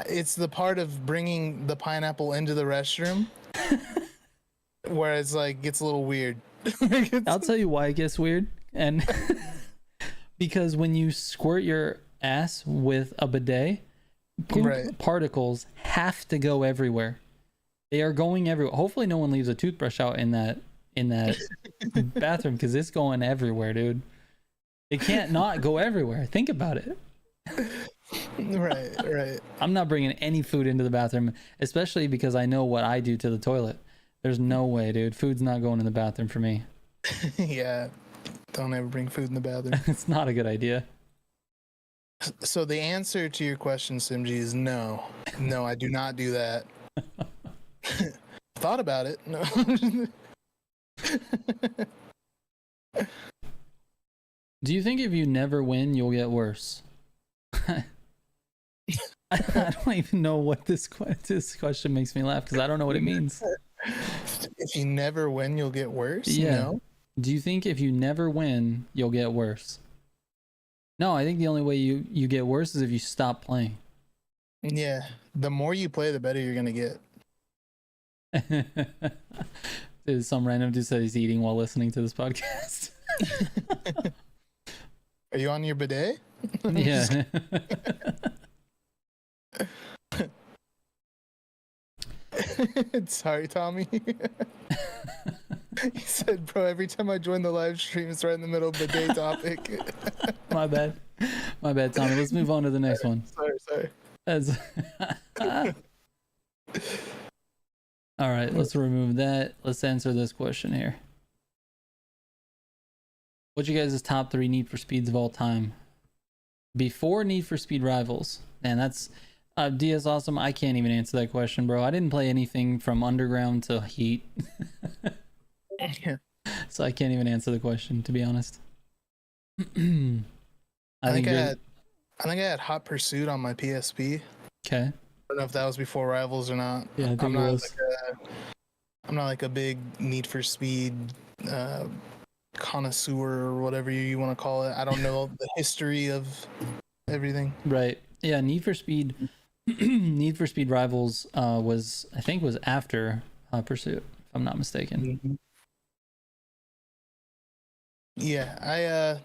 [SPEAKER 3] It's the part of bringing the pineapple into the restroom where it's like gets a little weird.
[SPEAKER 1] I'll tell you why it gets weird. And because when you squirt your ass with a bidet, poop particles have to go everywhere. They are going everywhere. Hopefully no one leaves a toothbrush out in that bathroom, because it's going everywhere, dude. It can't not go everywhere. Think about it.
[SPEAKER 3] Right.
[SPEAKER 1] I'm not bringing any food into the bathroom, especially because I know what I do to the toilet. There's no way, dude. Food's not going in the bathroom for me.
[SPEAKER 3] Yeah. Don't ever bring food in the bathroom.
[SPEAKER 1] It's not a good idea.
[SPEAKER 3] So the answer to your question, Simji, is no. No, I do not do that. Thought about it. No.
[SPEAKER 1] Do you think if you never win, you'll get worse? I don't even know what this question makes me laugh, because I don't know what it means.
[SPEAKER 3] If you never win, you'll get worse?
[SPEAKER 1] Yeah.
[SPEAKER 3] No?
[SPEAKER 1] Do you think if you never win, you'll get worse? No, I think the only way you get worse is if you stop playing.
[SPEAKER 3] Yeah. The more you play, the better you're going to get.
[SPEAKER 1] Dude, some random dude said he's eating while listening to this podcast.
[SPEAKER 3] Are you on your bidet?
[SPEAKER 1] Yeah.
[SPEAKER 3] Sorry, Tommy. He said, bro, every time I join the live stream, it's right in the middle of bidet topic.
[SPEAKER 1] My bad, Tommy. Let's move on to the next one.
[SPEAKER 3] Sorry.
[SPEAKER 1] All right, let's remove that. Let's answer this question here. What's you guys' top 3 Need for Speeds of all time? Before Need for Speed Rivals. Man, that's... DS Awesome, I can't even answer that question, bro. I didn't play anything from Underground to Heat. So I can't even answer the question, to be honest.
[SPEAKER 3] I think I had Hot Pursuit on my PSP.
[SPEAKER 1] Okay.
[SPEAKER 3] I don't know if that was before Rivals or not.
[SPEAKER 1] Yeah, I think it was.
[SPEAKER 3] I'm not like a big Need for Speed connoisseur or whatever you want to call it. I don't know the history of everything.
[SPEAKER 1] Right. Yeah, Need for Speed Rivals was after Hot Pursuit, if I'm not mistaken.
[SPEAKER 3] Mm-hmm. Yeah,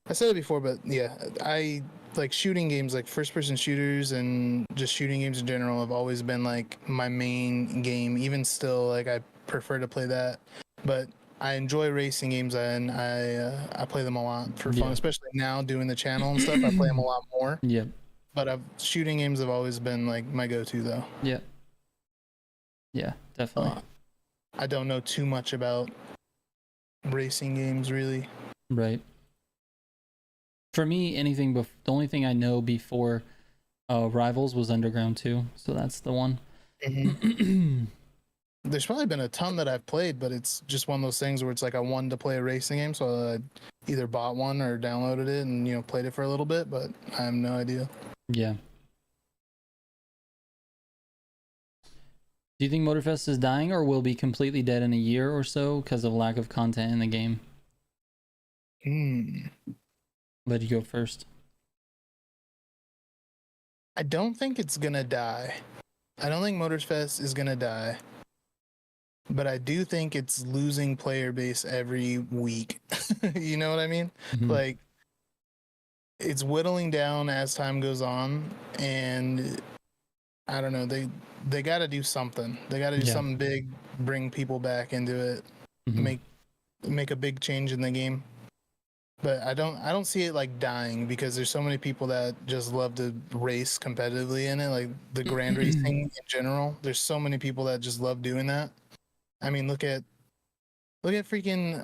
[SPEAKER 3] I said it before, but yeah, I like shooting games, like first-person shooters and just shooting games in general have always been like my main game. Even still, like I prefer to play that, but I enjoy racing games and I play them a lot for fun, especially now doing the channel and stuff. I play them a lot more.
[SPEAKER 1] Yeah.
[SPEAKER 3] But shooting games have always been like my go-to though.
[SPEAKER 1] Yeah. Yeah, definitely.
[SPEAKER 3] I don't know too much about racing games really.
[SPEAKER 1] Right. For me, the only thing I know before Rivals was Underground 2, so that's the one.
[SPEAKER 3] Mm-hmm. There's probably been a ton that I've played, but it's just one of those things where it's like I wanted to play a racing game, so I either bought one or downloaded it and played it for a little bit, but I have no idea.
[SPEAKER 1] Yeah. Do you think Motorfest is dying or will be completely dead in a year or so because of lack of content in the game? Let you go first.
[SPEAKER 3] I don't think it's gonna die. I don't think Motorfest is gonna die. But I do think it's losing player base every week. You know what I mean? Mm-hmm. Like, it's whittling down as time goes on, and I don't know, they got to do something. They got to do something big, bring people back into it, make a big change in the game. But I don't see it like dying, because there's so many people that just love to race competitively in it, like the grand racing in general. There's so many people that just love doing that. I mean, look at freaking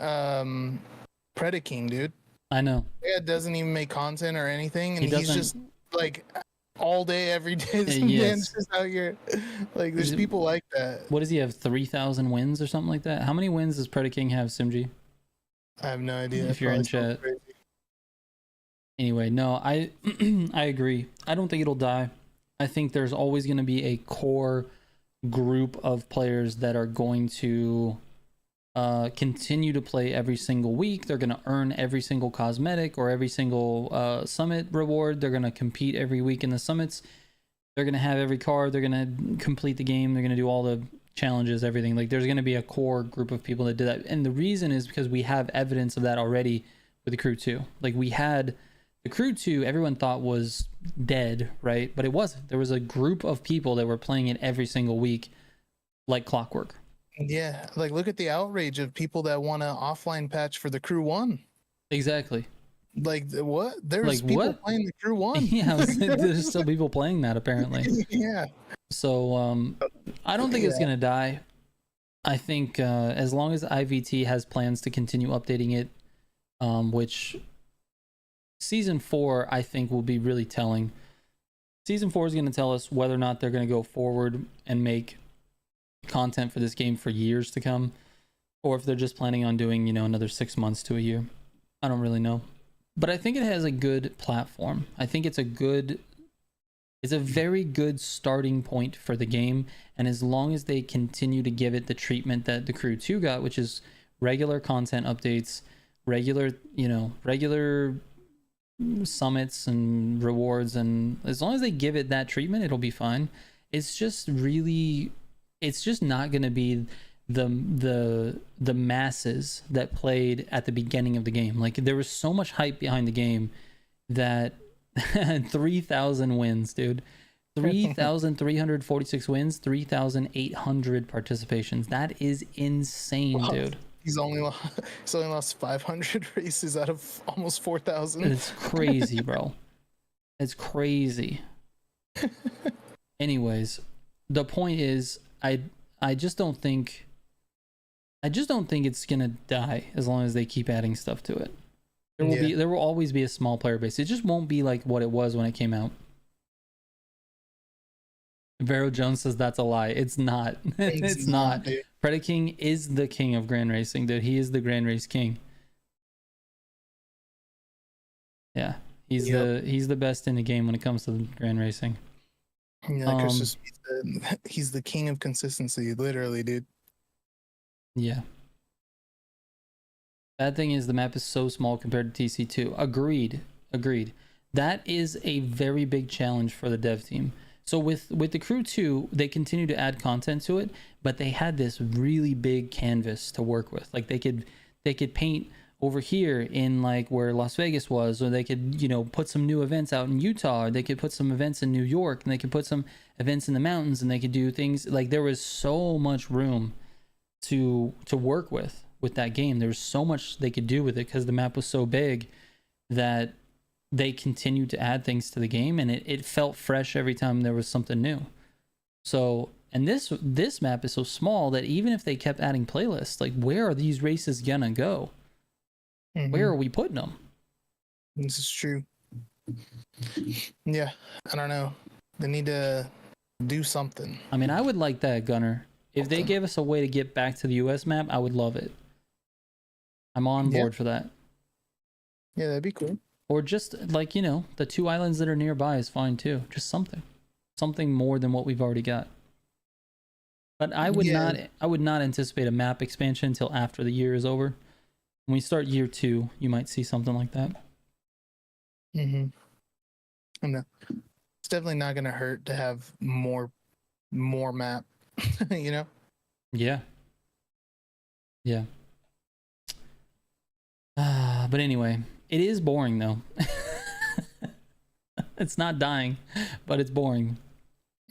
[SPEAKER 3] Predaking, dude.
[SPEAKER 1] I know.
[SPEAKER 3] Yeah, doesn't even make content or anything, and he's just like all day, every day. Yes. Just out here. Like, there's people like that.
[SPEAKER 1] What does he have? 3,000 wins or something like that? How many wins does Predaking have, Simji?
[SPEAKER 3] I have no idea.
[SPEAKER 1] If you're in chat. Anyway, no, I I agree. I don't think it'll die. I think there's always going to be a core group of players that are going to continue to play every single week. They're going to earn every single cosmetic or every single summit reward. They're going to compete every week in the summits. They're going to have every card. They're going to complete the game. They're going to do all the challenges, everything. Like, there's going to be a core group of people that do that. And the reason is because we have evidence of that already with the Crew 2. Like, we had the Crew 2, everyone thought was dead, right? But it wasn't. There was a group of people that were playing it every single week like clockwork.
[SPEAKER 3] Yeah, like look at the outrage of people that want an offline patch for the Crew 1.
[SPEAKER 1] Exactly.
[SPEAKER 3] Like, what? There's
[SPEAKER 1] like,
[SPEAKER 3] people
[SPEAKER 1] what?
[SPEAKER 3] playing the Crew 1.
[SPEAKER 1] Yeah, there's still people playing that apparently.
[SPEAKER 3] Yeah.
[SPEAKER 1] So I don't think it's gonna die. I think as long as IVT has plans to continue updating it, which season 4 I think will be really telling. Season 4 is going to tell us whether or not they're going to go forward and make content for this game for years to come, or if they're just planning on doing, you know, another 6 months to a year. I don't really know, but I think it has a good platform. I think it's a very good starting point for the game, and as long as they continue to give it the treatment that the Crew 2 got, which is regular content updates, regular summits and rewards, and as long as they give it that treatment, it'll be fine. It's just not going to be the masses that played at the beginning of the game. Like, there was so much hype behind the game that 3,000 wins, dude. 3,346 wins, 3,800 participations. That is insane, wow, dude.
[SPEAKER 3] He's only lost 500 races out of almost 4,000.
[SPEAKER 1] It's crazy, bro. It's crazy. Anyways, the point is, I just don't think it's gonna die as long as they keep adding stuff to it. There will always be a small player base. It just won't be like what it was when it came out. Vero Jones says that's a lie. It's not. It's not. Predaking is the king of Grand Racing, dude. He is the Grand Race king. Yeah, he's the best in the game when it comes to Grand Racing.
[SPEAKER 3] Yeah, he's the king of consistency, literally, dude.
[SPEAKER 1] Yeah. Bad thing is the map is so small compared to TC2. Agreed. That is a very big challenge for the dev team. So with the Crew 2, they continue to add content to it, but they had this really big canvas to work with. Like, they could paint over here in like where Las Vegas was, or they could, you know, put some new events out in Utah, or they could put some events in New York, and they could put some events in the mountains, and they could do things like, there was so much room to work with that game. There was so much they could do with it because the map was so big that they continued to add things to the game, and it felt fresh every time there was something new. So, and this map is so small that even if they kept adding playlists, like, where are these races gonna go? Mm-hmm. Where are we putting them?
[SPEAKER 3] This is true. Yeah, I don't know. They need to do something.
[SPEAKER 1] I mean, I would like that, Gunner. If they gave us a way to get back to the US map, I would love it. I'm on board for that.
[SPEAKER 3] Yeah, that'd be cool.
[SPEAKER 1] Or just, like, you know, the 2 islands that are nearby is fine too. Just something more than what we've already got. But I would not anticipate a map expansion until after the year is over. When we start year 2, you might see something like that.
[SPEAKER 3] Mm-hmm. No, it's definitely not gonna hurt to have more map. You know?
[SPEAKER 1] Yeah. But anyway, it is boring though. It's not dying, but it's boring.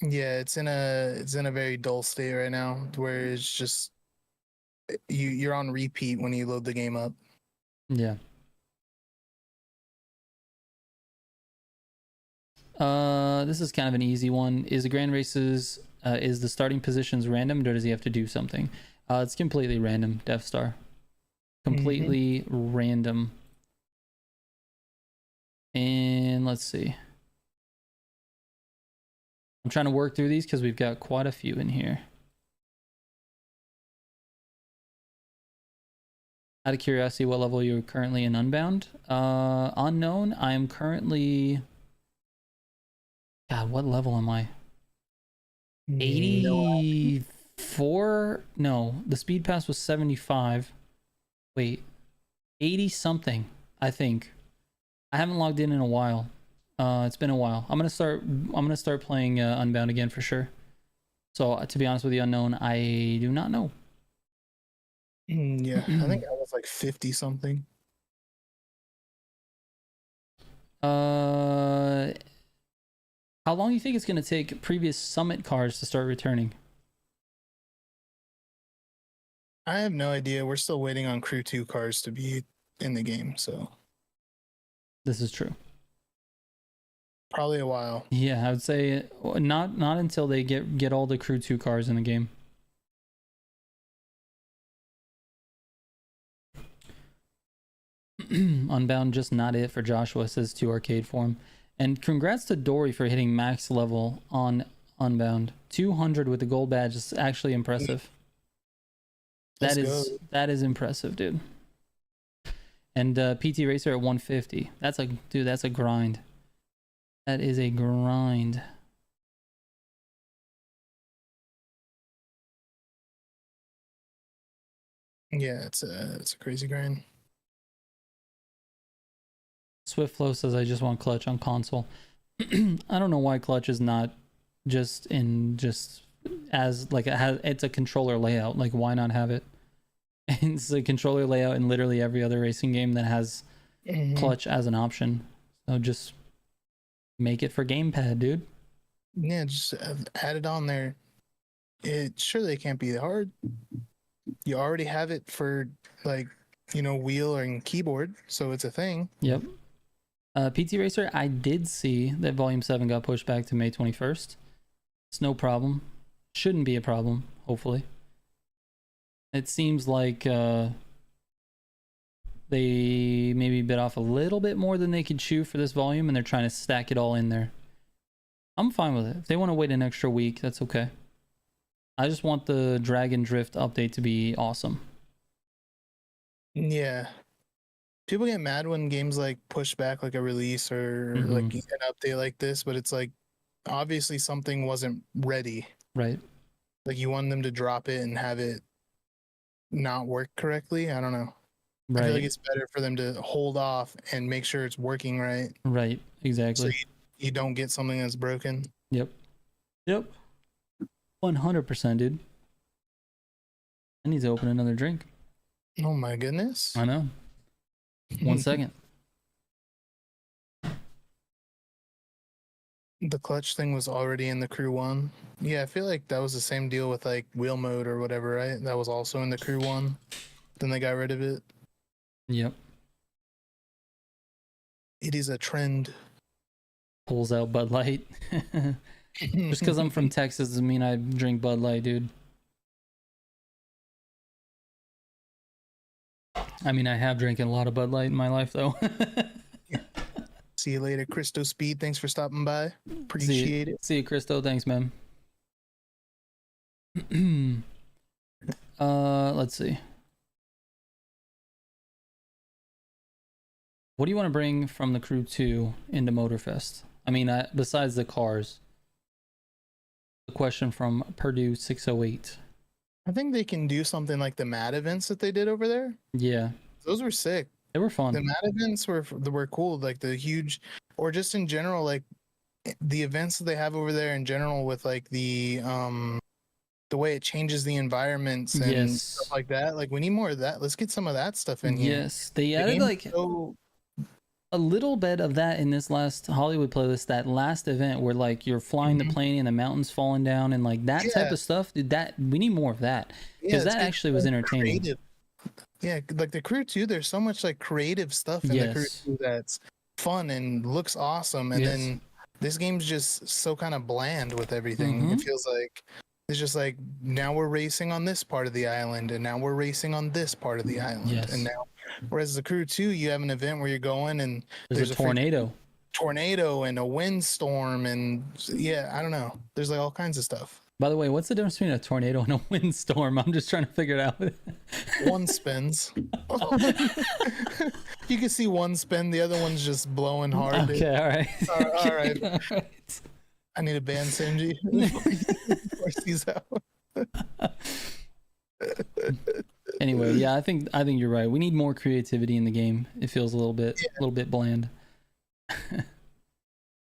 [SPEAKER 3] Yeah, it's in a very dull state right now, where it's just you're on repeat when you load the game up.
[SPEAKER 1] Yeah. This is kind of an easy one. Is the Grand Races is the starting positions random, or does he have to do something? It's completely random, Death Star. Completely random. And let's see. I'm trying to work through these because we've got quite a few in here. Out of curiosity, what level are you currently in Unbound? Unknown. I am currently. God, what level am I? 84? No, the speed pass was 75. Wait, 80 something, I think. I haven't logged in a while. It's been a while. I'm gonna start playing Unbound again for sure. So to be honest with you, Unknown, I do not know.
[SPEAKER 3] Yeah, I think I was like 50 something.
[SPEAKER 1] How long do you think it's gonna take previous Summit cars to start returning?
[SPEAKER 3] I have no idea. We're still waiting on Crew 2 cars to be in the game, so
[SPEAKER 1] This is true.
[SPEAKER 3] probably a while.
[SPEAKER 1] Yeah, I would say not until they get all the Crew 2 cars in the game. Unbound just not it for Joshua, says to Arcade Form. And congrats to Dory for hitting max level on Unbound. 200 with the gold badge is actually impressive. That is impressive, dude. And PT Racer at 150. That's a grind. That is a grind.
[SPEAKER 3] Yeah, it's a crazy grind.
[SPEAKER 1] Swift Flow says I just want clutch on console. I don't know why clutch is not just as like it's a controller layout. Like, why not have it? It's a controller layout in literally every other racing game that has clutch as an option. So just make it for gamepad, dude.
[SPEAKER 3] Yeah, just add it on there. It surely can't be hard. You already have it for like, wheel and keyboard, so it's a thing.
[SPEAKER 1] Yep. PT Racer, I did see that Volume 7 got pushed back to May 21st. It's no problem. Shouldn't be a problem, hopefully. It seems like they maybe bit off a little bit more than they could chew for this volume, and they're trying to stack it all in there. I'm fine with it. If they want to wait an extra week, that's okay. I just want the Dragon Drift update to be awesome.
[SPEAKER 3] Yeah. People get mad when games like push back like a release or like an update like this, but it's like obviously something wasn't ready.
[SPEAKER 1] Right.
[SPEAKER 3] Like you want them to drop it and have it not work correctly. I don't know. Right. I feel like it's better for them to hold off and make sure it's working right.
[SPEAKER 1] Right. Exactly.
[SPEAKER 3] So you don't get something that's broken.
[SPEAKER 1] Yep. 100%, dude. I need to open another drink.
[SPEAKER 3] Oh my goodness.
[SPEAKER 1] I know. 1 second.
[SPEAKER 3] The clutch thing was already in the Crew 1. Yeah, I feel like that was the same deal with like wheel mode or whatever, right? That was also in the Crew 1. Then they got rid of it.
[SPEAKER 1] Yep.
[SPEAKER 3] It is a trend.
[SPEAKER 1] Pulls out Bud Light. Just because I'm from Texas doesn't mean I drink Bud Light, dude. I mean, I have drinking a lot of Bud Light in my life, though.
[SPEAKER 3] See you later, Christo Speed. Thanks for stopping by. Appreciate it.
[SPEAKER 1] See you, Christo. Thanks, man. Let's see. What do you want to bring from the Crew 2 into Motorfest? I mean, besides the cars. The question from Purdue 608.
[SPEAKER 3] I think they can do something like the MAD events that they did over there.
[SPEAKER 1] Yeah.
[SPEAKER 3] Those were sick.
[SPEAKER 1] They were fun.
[SPEAKER 3] The MAD events were cool. Like the huge, or just in general, like the events that they have over there in general with like the way it changes the environments and stuff like that. Like we need more of that. Let's get some of that stuff in here.
[SPEAKER 1] Yes. They added like a little bit of that in this last Hollywood playlist, that last event where like you're flying the plane and the mountains falling down and like that type of stuff. Dude, that we need more of that because that actually was entertaining.
[SPEAKER 3] Creative. Yeah, like the Crew 2, there's so much like creative stuff in the Crew 2 that's fun and looks awesome, and then this game's just so kind of bland with everything. It feels like it's just like now we're racing on this part of the island, and now we're racing on this part of the island, and now. Whereas the Crew 2, you have an event where you're going and there's a tornado and a windstorm and I don't know. There's like all kinds of stuff.
[SPEAKER 1] By the way, what's the difference between a tornado and a windstorm? I'm just trying to figure it out.
[SPEAKER 3] One spins. You can see one spin, the other one's just blowing hard.
[SPEAKER 1] Okay, dude. All right.
[SPEAKER 3] All right. All right. I need a ban Sanji before he's out.
[SPEAKER 1] Anyway, yeah, I think you're right. We need more creativity in the game. It feels a little bit bland.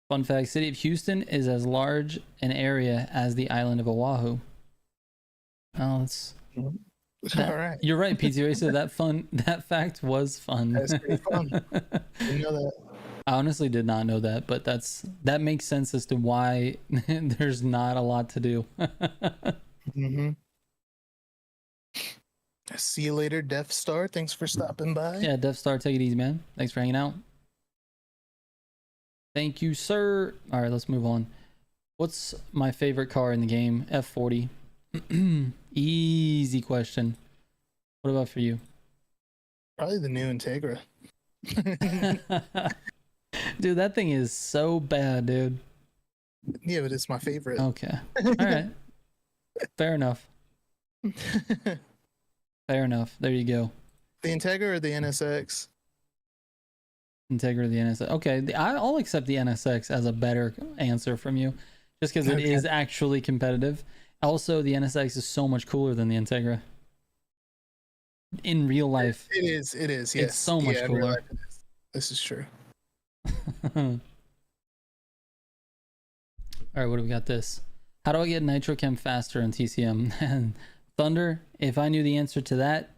[SPEAKER 1] Fun fact, city of Houston is as large an area as the island of Oahu. Oh, that's
[SPEAKER 3] all right.
[SPEAKER 1] You're right, PTO said that fact was fun.
[SPEAKER 3] That's pretty fun. You know that.
[SPEAKER 1] I honestly did not know that, but that makes sense as to why there's not a lot to do.
[SPEAKER 3] Mm-hmm. See you later, Death Star. Thanks for stopping by.
[SPEAKER 1] Yeah, Death Star, take it easy, man. Thanks for hanging out. Thank you, sir. All right, let's move on. What's my favorite car in the game? F40. Easy question. What about for you?
[SPEAKER 3] Probably the new Integra.
[SPEAKER 1] Dude, that thing is so bad, dude.
[SPEAKER 3] Yeah, but it's my favorite.
[SPEAKER 1] Okay. All right. Fair enough. Fair enough. There you go.
[SPEAKER 3] The Integra or the NSX?
[SPEAKER 1] Integra or the NSX. Okay, I'll accept the NSX as a better answer from you, just because it is actually competitive. Also, the NSX is so much cooler than the Integra. In real life.
[SPEAKER 3] It is, yes.
[SPEAKER 1] It's so much cooler.
[SPEAKER 3] This is true.
[SPEAKER 1] All right, what do we got this? How do I get Nitrochem faster in TCM? And Thunder, if I knew the answer to that,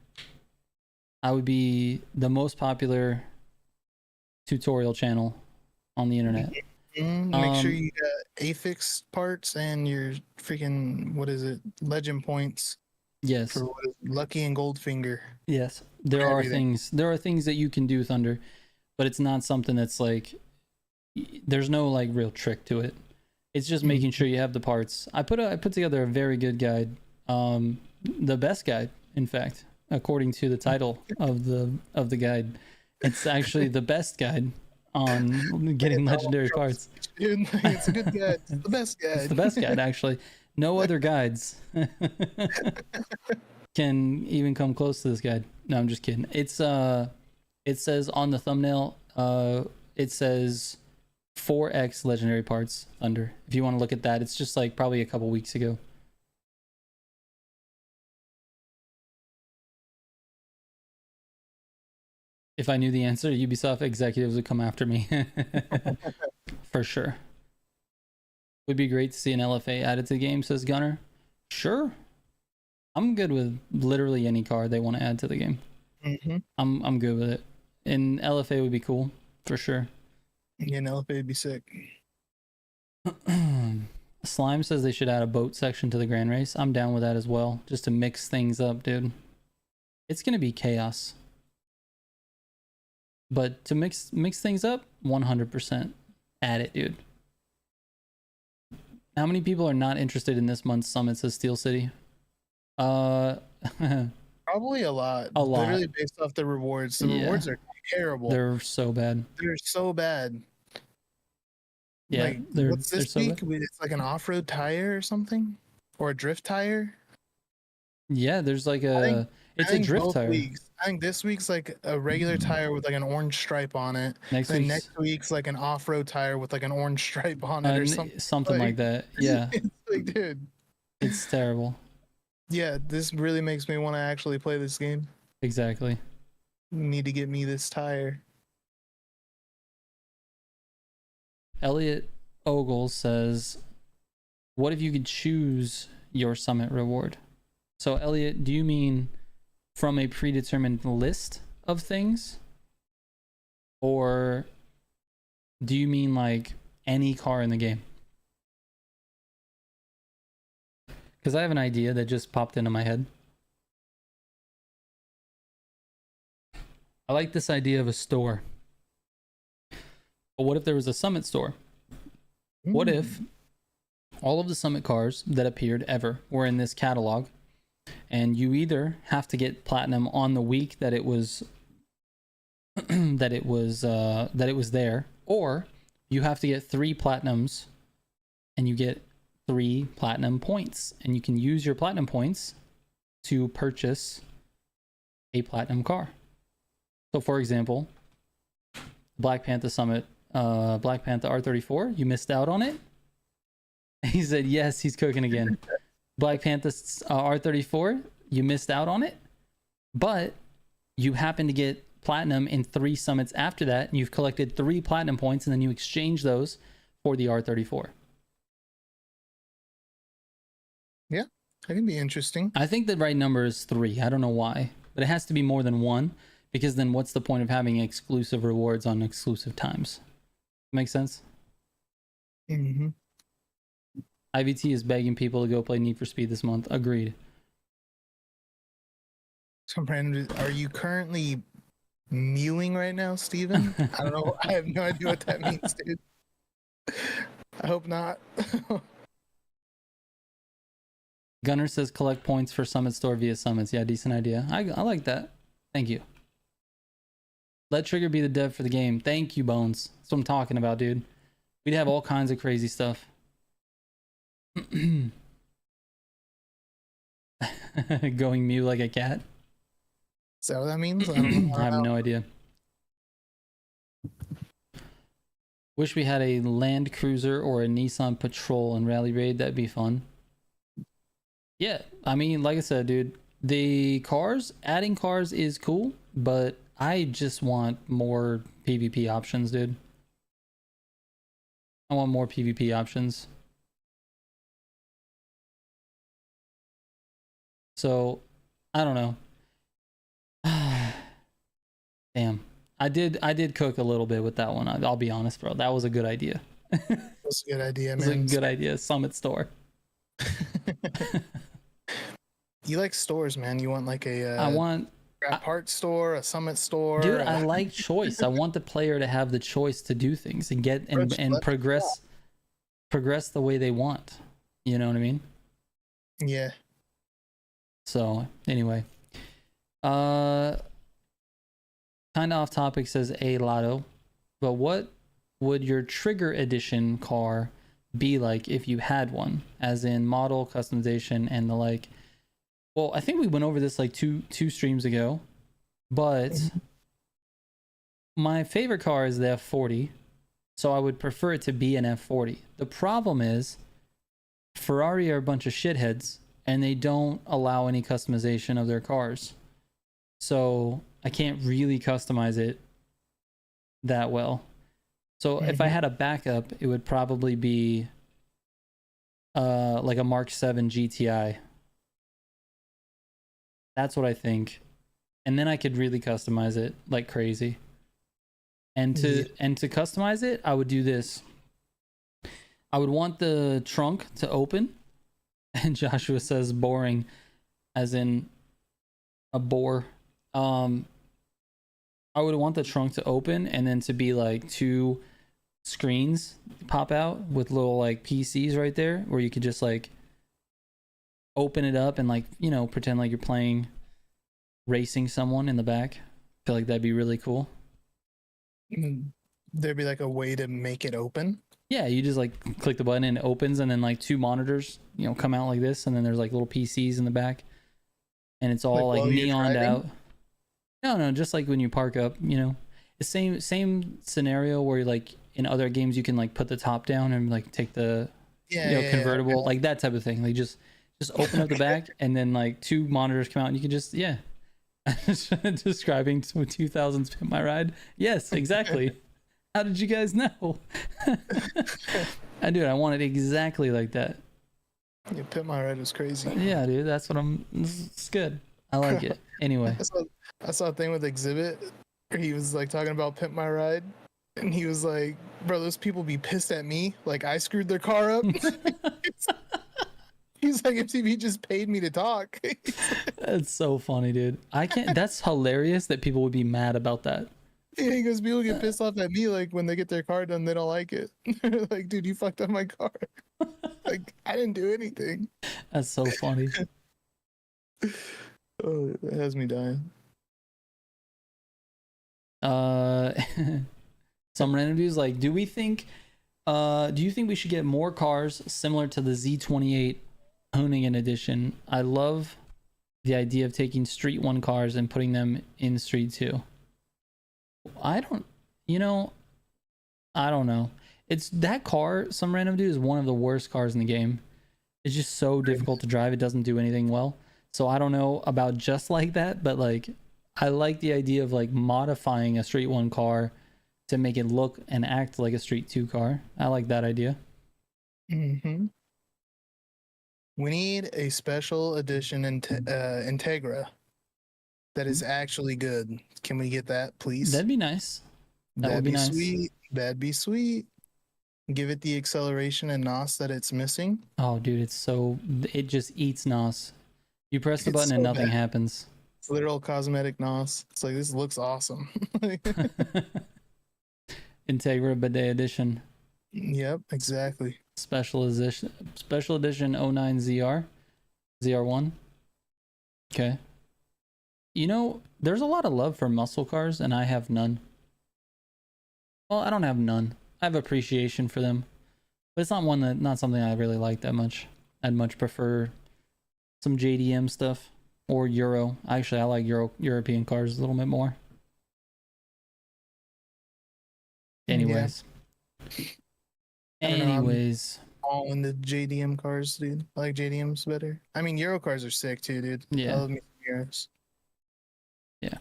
[SPEAKER 1] I would be the most popular tutorial channel on the internet.
[SPEAKER 3] Make sure you got affix parts and your freaking, what is it, legend points.
[SPEAKER 1] Yes.
[SPEAKER 3] For Lucky and Goldfinger.
[SPEAKER 1] Yes. There are things that you can do, Thunder, but it's not something that's like, there's no like real trick to it. It's just making sure you have the parts. I put together a very good guide. The best guide, in fact, according to the title of the guide. It's actually the best guide on getting legendary parts.
[SPEAKER 3] It's a good guide. It's the best guide.
[SPEAKER 1] It's the best guide, actually. No other guides can even come close to this guide. No, I'm just kidding. It's it says on the thumbnail, it says 4x legendary parts under. If you want to look at that, it's just like probably a couple weeks ago. If I knew the answer, Ubisoft executives would come after me. For sure. Would be great to see an LFA added to the game, says Gunner. Sure. I'm good with literally any car they want to add to the game. I'm good with it. And LFA would be cool, for sure.
[SPEAKER 3] Yeah, an LFA would be sick.
[SPEAKER 1] Slime says they should add a boat section to the Grand Race. I'm down with that as well, just to mix things up, dude. It's going to be chaos. But to mix things up, 100%. Add it, dude. How many people are not interested in this month's summit, says Steel City?
[SPEAKER 3] Probably a lot.
[SPEAKER 1] A lot.
[SPEAKER 3] Literally based off the rewards. The rewards are terrible.
[SPEAKER 1] They're so bad.
[SPEAKER 3] They're so bad.
[SPEAKER 1] Yeah.
[SPEAKER 3] Like, what's this week? It's like an off-road tire or something? Or a drift tire?
[SPEAKER 1] Yeah, there's like it's a drift tire.
[SPEAKER 3] I think this week's like a regular tire with like an orange stripe on it. Next week's like an off-road tire with like an orange stripe on it or something.
[SPEAKER 1] Something like that. Yeah.
[SPEAKER 3] It's like, dude.
[SPEAKER 1] It's terrible.
[SPEAKER 3] Yeah, this really makes me want to actually play this game.
[SPEAKER 1] Exactly.
[SPEAKER 3] Need to get me this tire.
[SPEAKER 1] Elliot Ogle says, what if you could choose your summit reward? So Elliot, do you mean from a predetermined list of things? Or do you mean like any car in the game? Because I have an idea that just popped into my head. I like this idea of a store. But what if there was a Summit store? What if all of the Summit cars that appeared ever were in this catalog, and you either have to get platinum on the week that it was that it was there, or you have to get 3 platinums and you get 3 platinum points, and you can use your platinum points to purchase a platinum car. So for example, Black Panther Summit, Black Panther R34, you missed out on it. He said yes, he's cooking again. Black Panther R34, you missed out on it, but you happen to get platinum in 3 summits after that, and you've collected 3 platinum points, and then you exchange those for the R34.
[SPEAKER 3] Yeah, that can be interesting.
[SPEAKER 1] I think the right number is 3. I don't know why, but it has to be more than 1, because then what's the point of having exclusive rewards on exclusive times? Make sense?
[SPEAKER 3] Mm-hmm.
[SPEAKER 1] IVT is begging people to go play Need for Speed this month. Agreed.
[SPEAKER 3] Some random. Are you currently mewing right now, Steven? I don't know. I have no idea what that means, dude. I hope not.
[SPEAKER 1] Gunner says collect points for Summit Store via Summits. Yeah, decent idea. I like that. Thank you. Let Trigger be the dev for the game. Thank you, Bones. That's what I'm talking about, dude. We'd have all kinds of crazy stuff. Going mew like a cat.
[SPEAKER 3] Is that what that means? I don't know.
[SPEAKER 1] I have no idea. Wish we had a Land Cruiser or a Nissan Patrol in Rally Raid. That'd be fun. Yeah, I mean, like I said, dude, the cars, adding cars is cool, but I just want more PvP options, dude. I want more PvP options. So, I don't know. Damn. I did cook a little bit with that one. I'll be honest, bro. That was a good idea.
[SPEAKER 3] That's a good idea, man.
[SPEAKER 1] It was a good idea. Summit Store.
[SPEAKER 3] You like stores, man. You want like a
[SPEAKER 1] I want
[SPEAKER 3] a part store, a Summit store.
[SPEAKER 1] Dude, I like choice. I want the player to have the choice to do things and get and progress the way they want. You know what I mean?
[SPEAKER 3] Yeah.
[SPEAKER 1] So anyway, kind of off topic, says a Lotto, but what would your Trigger Edition car be like if you had one, as in model, customization, and the like? Well, I think we went over this like two streams ago, but my favorite car is the F40, so I would prefer it to be an F40. The problem is Ferrari are a bunch of shitheads, and they don't allow any customization of their cars. So I can't really customize it that well. So if I had a backup, it would probably be like a Mark 7 GTI. That's what I think. And then I could really customize it like crazy. And to customize it, I would do this. I would want the trunk to open. And Joshua says boring, as in a bore. I would want the trunk to open and then to be like 2 screens pop out with little like PCs right there, where you could just like open it up and like, you know, pretend like you're playing racing someone in the back. I feel like that'd be really cool.
[SPEAKER 3] There'd be like a way to make it open.
[SPEAKER 1] Yeah, you just like click the button and it opens, and then like 2 monitors, you know, come out like this, and then there's like little PCs in the back, and it's all like neoned out. No, just like when you park up, you know, the same scenario where like in other games you can like put the top down and like take the convertible, like that type of thing. Like just open up the back, and then like 2 monitors come out, and you can just describing 2000's Pimp My Ride. Yes, exactly. How did you guys know? I want it exactly like that.
[SPEAKER 3] Yeah, Pimp My Ride was crazy.
[SPEAKER 1] Yeah, dude, that's what it's good. I like it. Anyway.
[SPEAKER 3] I saw a thing with Exhibit where he was like talking about Pimp My Ride, and he was like, bro, those people be pissed at me like I screwed their car up. He's like, MTV just paid me to talk.
[SPEAKER 1] That's so funny, dude. That's hilarious that people would be mad about that.
[SPEAKER 3] Yeah, he goes, people get pissed off at me like when they get their car done, they don't like it. Like, dude, you fucked up my car. Like, I didn't do anything.
[SPEAKER 1] That's so funny.
[SPEAKER 3] Oh, it has me dying.
[SPEAKER 1] Some random dudes like, do we think Do you think we should get more cars similar to the Z28 Hoonigan edition? I love the idea of taking Street 1 cars and putting them in Street 2. I don't know. It's that car, some random dude, is one of the worst cars in the game. It's just so difficult to drive. It doesn't do anything well. So I don't know about just like that, but like I like the idea of like modifying a Street 1 car to make it look and act like a Street 2 car. I like that idea.
[SPEAKER 3] Mm-hmm. We need a special edition Integra that is actually good. Can we get that, please?
[SPEAKER 1] That'd be nice. That would be nice.
[SPEAKER 3] Sweet. That'd be sweet. Give it the acceleration and NOS that it's missing.
[SPEAKER 1] Oh, dude, it just eats NOS. You press the button and nothing happens.
[SPEAKER 3] It's literal cosmetic NOS. It's like, this looks awesome.
[SPEAKER 1] Integra Bidet Edition.
[SPEAKER 3] Yep, exactly.
[SPEAKER 1] Special edition 09 ZR1. Okay. There's a lot of love for muscle cars, and I have none. Well, I don't have none. I have appreciation for them, but it's not something I really like that much. I'd much prefer some JDM stuff or Euro. Actually, I like European cars a little bit more. Anyways.
[SPEAKER 3] I'm all in the JDM cars, dude. I like JDMs better. I mean, Euro cars are sick too, dude.
[SPEAKER 1] Yeah.
[SPEAKER 3] I love me some Euros.
[SPEAKER 1] Yeah.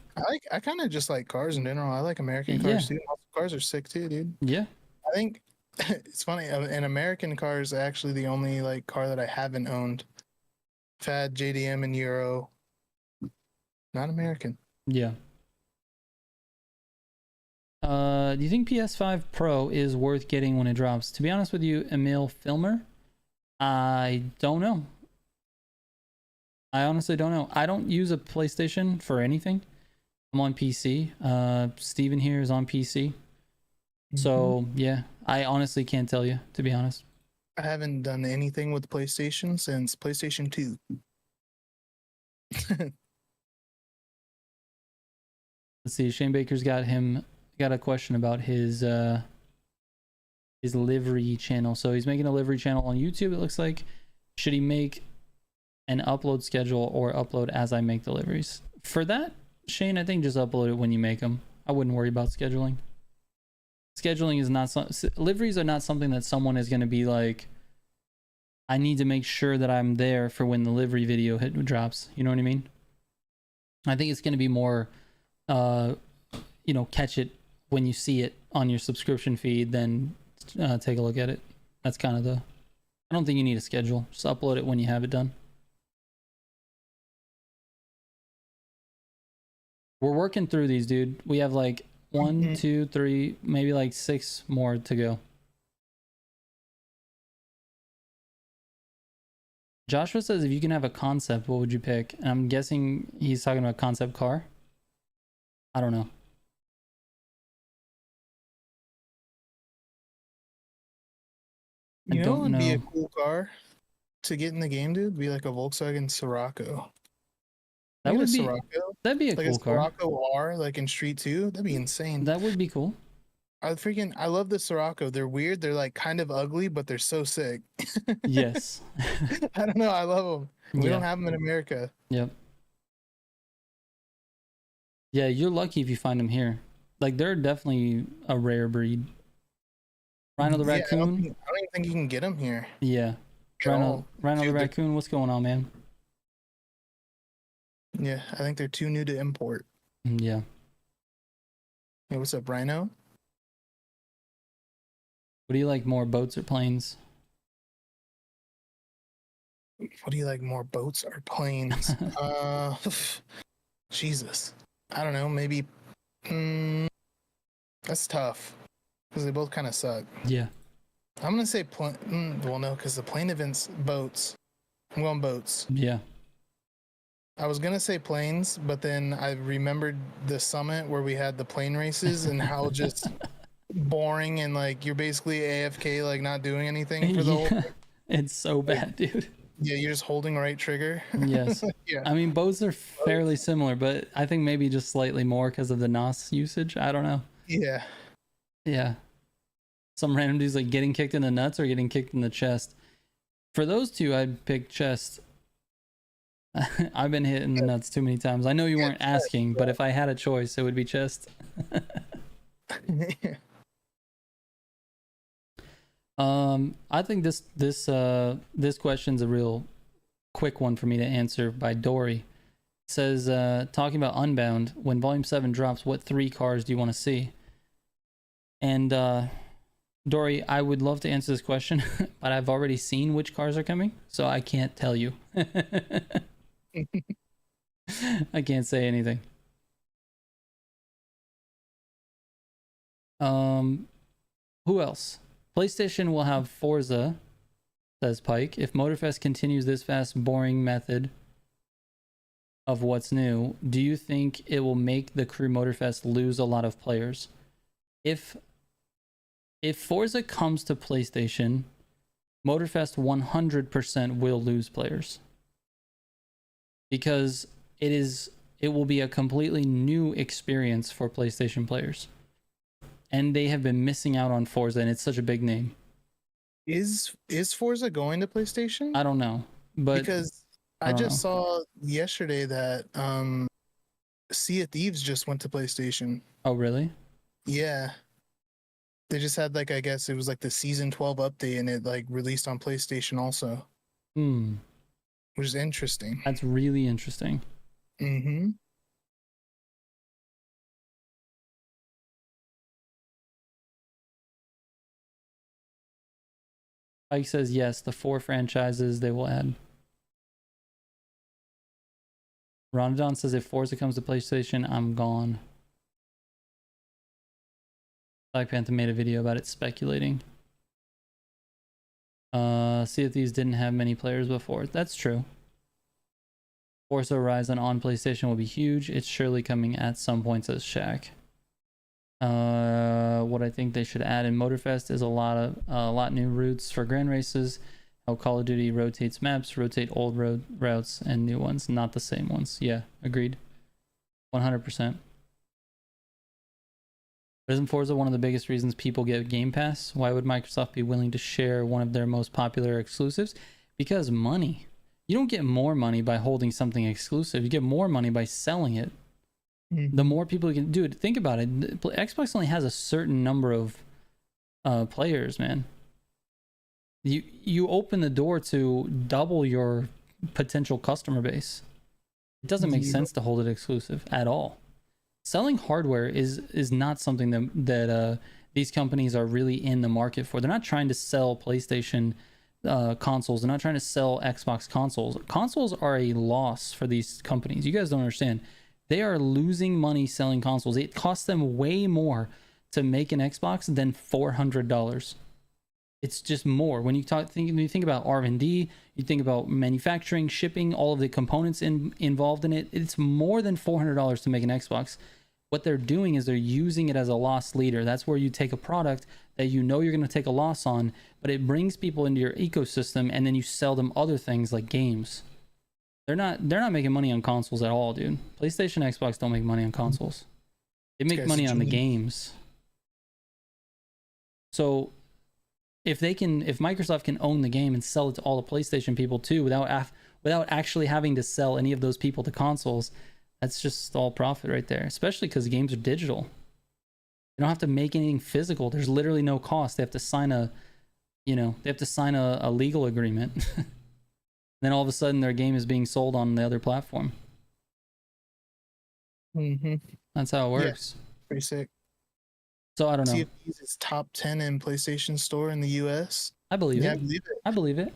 [SPEAKER 3] I kind of just like cars in general. I like American cars too. Cars are sick too, dude.
[SPEAKER 1] Yeah.
[SPEAKER 3] I think it's funny. An American car is actually the only like car that I haven't owned. I've had JDM and Euro. Not American.
[SPEAKER 1] Yeah. Do you think PS5 Pro is worth getting when it drops? To be honest with you, Emil Filmer, I don't know. I honestly don't know. I don't use a PlayStation for anything. I'm on PC. Steven here is on PC. So, yeah, I honestly can't tell you, to be honest.
[SPEAKER 3] I haven't done anything with PlayStation since PlayStation 2.
[SPEAKER 1] Let's see. Shane Baker's got a question about his livery channel. So he's making a livery channel on YouTube, it looks like. Should he make an upload schedule or upload as I make deliveries? For that, Shane, I think just upload it when you make them. I wouldn't worry about scheduling. Scheduling is not liveries are not something that someone is going to be like, I need to make sure that I'm there for when the livery video drops. You know what I mean? I think it's going to be more, catch it when you see it on your subscription feed, then take a look at it. That's kind of I don't think you need a schedule. Just upload it when you have it done. We're working through these, dude. We have like 1, 2, 3, maybe like 6 more to go. Joshua says, if you can have a concept, what would you pick? And I'm guessing he's talking about concept car. I don't know.
[SPEAKER 3] You know what would be a cool car to get in the game, dude? Would be like a Volkswagen Scirocco.
[SPEAKER 1] That'd be a
[SPEAKER 3] like
[SPEAKER 1] cool car.
[SPEAKER 3] Scirocco R, like in Street 2. That'd be insane.
[SPEAKER 1] That would be cool.
[SPEAKER 3] I love the Scirocco. They're weird. They're like kind of ugly, but they're so sick.
[SPEAKER 1] Yes.
[SPEAKER 3] I don't know. I love them. We don't have them in America.
[SPEAKER 1] Yep. Yeah, you're lucky if you find them here. Like, they're definitely a rare breed. Rhino the Raccoon.
[SPEAKER 3] I don't even think you can get them here.
[SPEAKER 1] Yeah. Rhino the Raccoon, what's going on, man?
[SPEAKER 3] Yeah, I think they're too new to import.
[SPEAKER 1] Yeah.
[SPEAKER 3] Hey, what's up, Rhino?
[SPEAKER 1] What do you like more, boats or planes?
[SPEAKER 3] What do you like more, boats or planes? Jesus. I don't know, maybe... that's tough. Because they both kind of suck.
[SPEAKER 1] Yeah.
[SPEAKER 3] I'm going to say well, no, because the plane event's boats. I'm going boats.
[SPEAKER 1] Yeah.
[SPEAKER 3] I was going to say planes, but then I remembered the summit where we had the plane races and how just boring and like you're basically AFK, like not doing anything for the whole thing.
[SPEAKER 1] It's so bad, dude.
[SPEAKER 3] Yeah, you're just holding right trigger.
[SPEAKER 1] Yes.
[SPEAKER 3] Yeah.
[SPEAKER 1] I mean, boats are fairly similar, but I think maybe just slightly more because of the NOS usage. I don't know.
[SPEAKER 3] Yeah.
[SPEAKER 1] Yeah. Some random dude's like getting kicked in the nuts or getting kicked in the chest. For those two, I'd pick chest. I've been hit in the nuts too many times. I know you weren't asking, but if I had a choice, it would be chest. I think this question's a real quick one for me to answer by Dory. It says, talking about Unbound, when Volume 7 drops, what 3 cars do you want to see? And Dory, I would love to answer this question, but I've already seen which cars are coming, so I can't tell you. I can't say anything. Who else? PlayStation will have Forza, says Pike. If Motorfest continues this fast, boring method of what's new, do you think it will make the Crew Motorfest lose a lot of players? If Forza comes to PlayStation, Motorfest 100% will lose players. Because it will be a completely new experience for PlayStation players. And they have been missing out on Forza, and it's such a big name.
[SPEAKER 3] Is Forza going to PlayStation?
[SPEAKER 1] I don't know, but
[SPEAKER 3] because I just saw yesterday that Sea of Thieves just went to PlayStation.
[SPEAKER 1] Oh, really?
[SPEAKER 3] Yeah. They just had I guess it was the season 12 update, and it released on PlayStation also. Which is interesting.
[SPEAKER 1] That's really interesting.
[SPEAKER 3] Mm-hmm.
[SPEAKER 1] Ike says yes, the 4 franchises they will add. Ronadon says if Forza comes to PlayStation, I'm gone. Black Panther made a video about it speculating. See if these didn't have many players before. That's true. Forza Horizon on PlayStation will be huge. It's surely coming at some point, says Shaq. What I think they should add in Motorfest is a lot new routes for grand races. How Call of Duty rotates maps, rotate old road routes and new ones, not the same ones. Yeah, agreed. 100%. Isn't Forza one of the biggest reasons people get Game Pass? Why would Microsoft be willing to share one of their most popular exclusives? Because money. You don't get more money by holding something exclusive. You get more money by selling it. The more people you can do it, think about it. Xbox only has a certain number of players, man. You open the door to double your potential customer base. It doesn't make sense to hold it exclusive at all. Selling hardware is not something that these companies are really in the market for. They're not trying to sell PlayStation consoles. They're not trying to sell Xbox consoles. Consoles are a loss for these companies. You guys don't understand. They are losing money selling consoles. It costs them way more to make an Xbox than $400. It's just more. When you think about R&D, you think about manufacturing, shipping, all of the components involved in it. It's more than $400 to make an Xbox. What they're doing is they're using it as a loss leader. That's where you take a product that you know you're going to take a loss on, but it brings people into your ecosystem, and then you sell them other things like games. They're not making money on consoles at all, dude. PlayStation, Xbox don't make money on consoles. They make money on the games. So if Microsoft can own the game and sell it to all the PlayStation people too, without actually having to sell any of those people to consoles, that's just all profit right there. Especially because games are digital. They don't have to make anything physical. There's literally no cost. They have to sign a legal agreement. Then all of a sudden their game is being sold on the other platform. That's how it works.
[SPEAKER 3] Yeah, pretty sick.
[SPEAKER 1] So I don't know.
[SPEAKER 3] See if it's top 10 in PlayStation Store in the US.
[SPEAKER 1] I believe it. I believe it.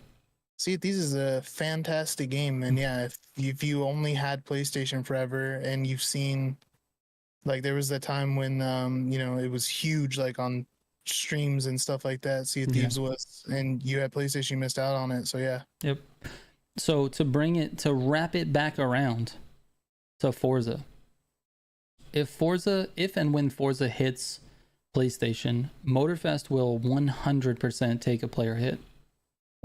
[SPEAKER 3] See, this is a fantastic game, and yeah, if you only had PlayStation forever and you've seen, there was that time when it was huge, on streams and stuff like that. Sea of Thieves was, and you had PlayStation, you missed out on it. So yeah.
[SPEAKER 1] Yep. So to wrap it back around to Forza. If and when Forza hits PlayStation, Motorfest will 100% take a player hit.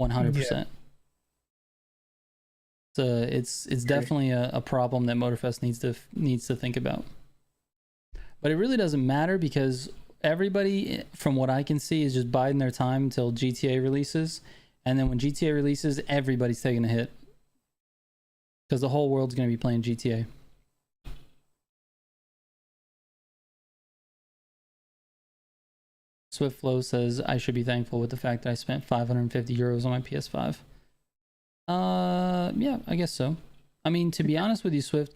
[SPEAKER 1] 100%. Yeah. So it's definitely a problem that Motorfest needs to think about. But it really doesn't matter, because everybody, from what I can see, is just biding their time until GTA releases, and then when GTA releases, everybody's taking a hit because the whole world's going to be playing GTA. Swift Flow says I should be thankful with the fact that I spent 550 euros on my PS5. Yeah, I guess so. I mean, to be honest with you, Swift,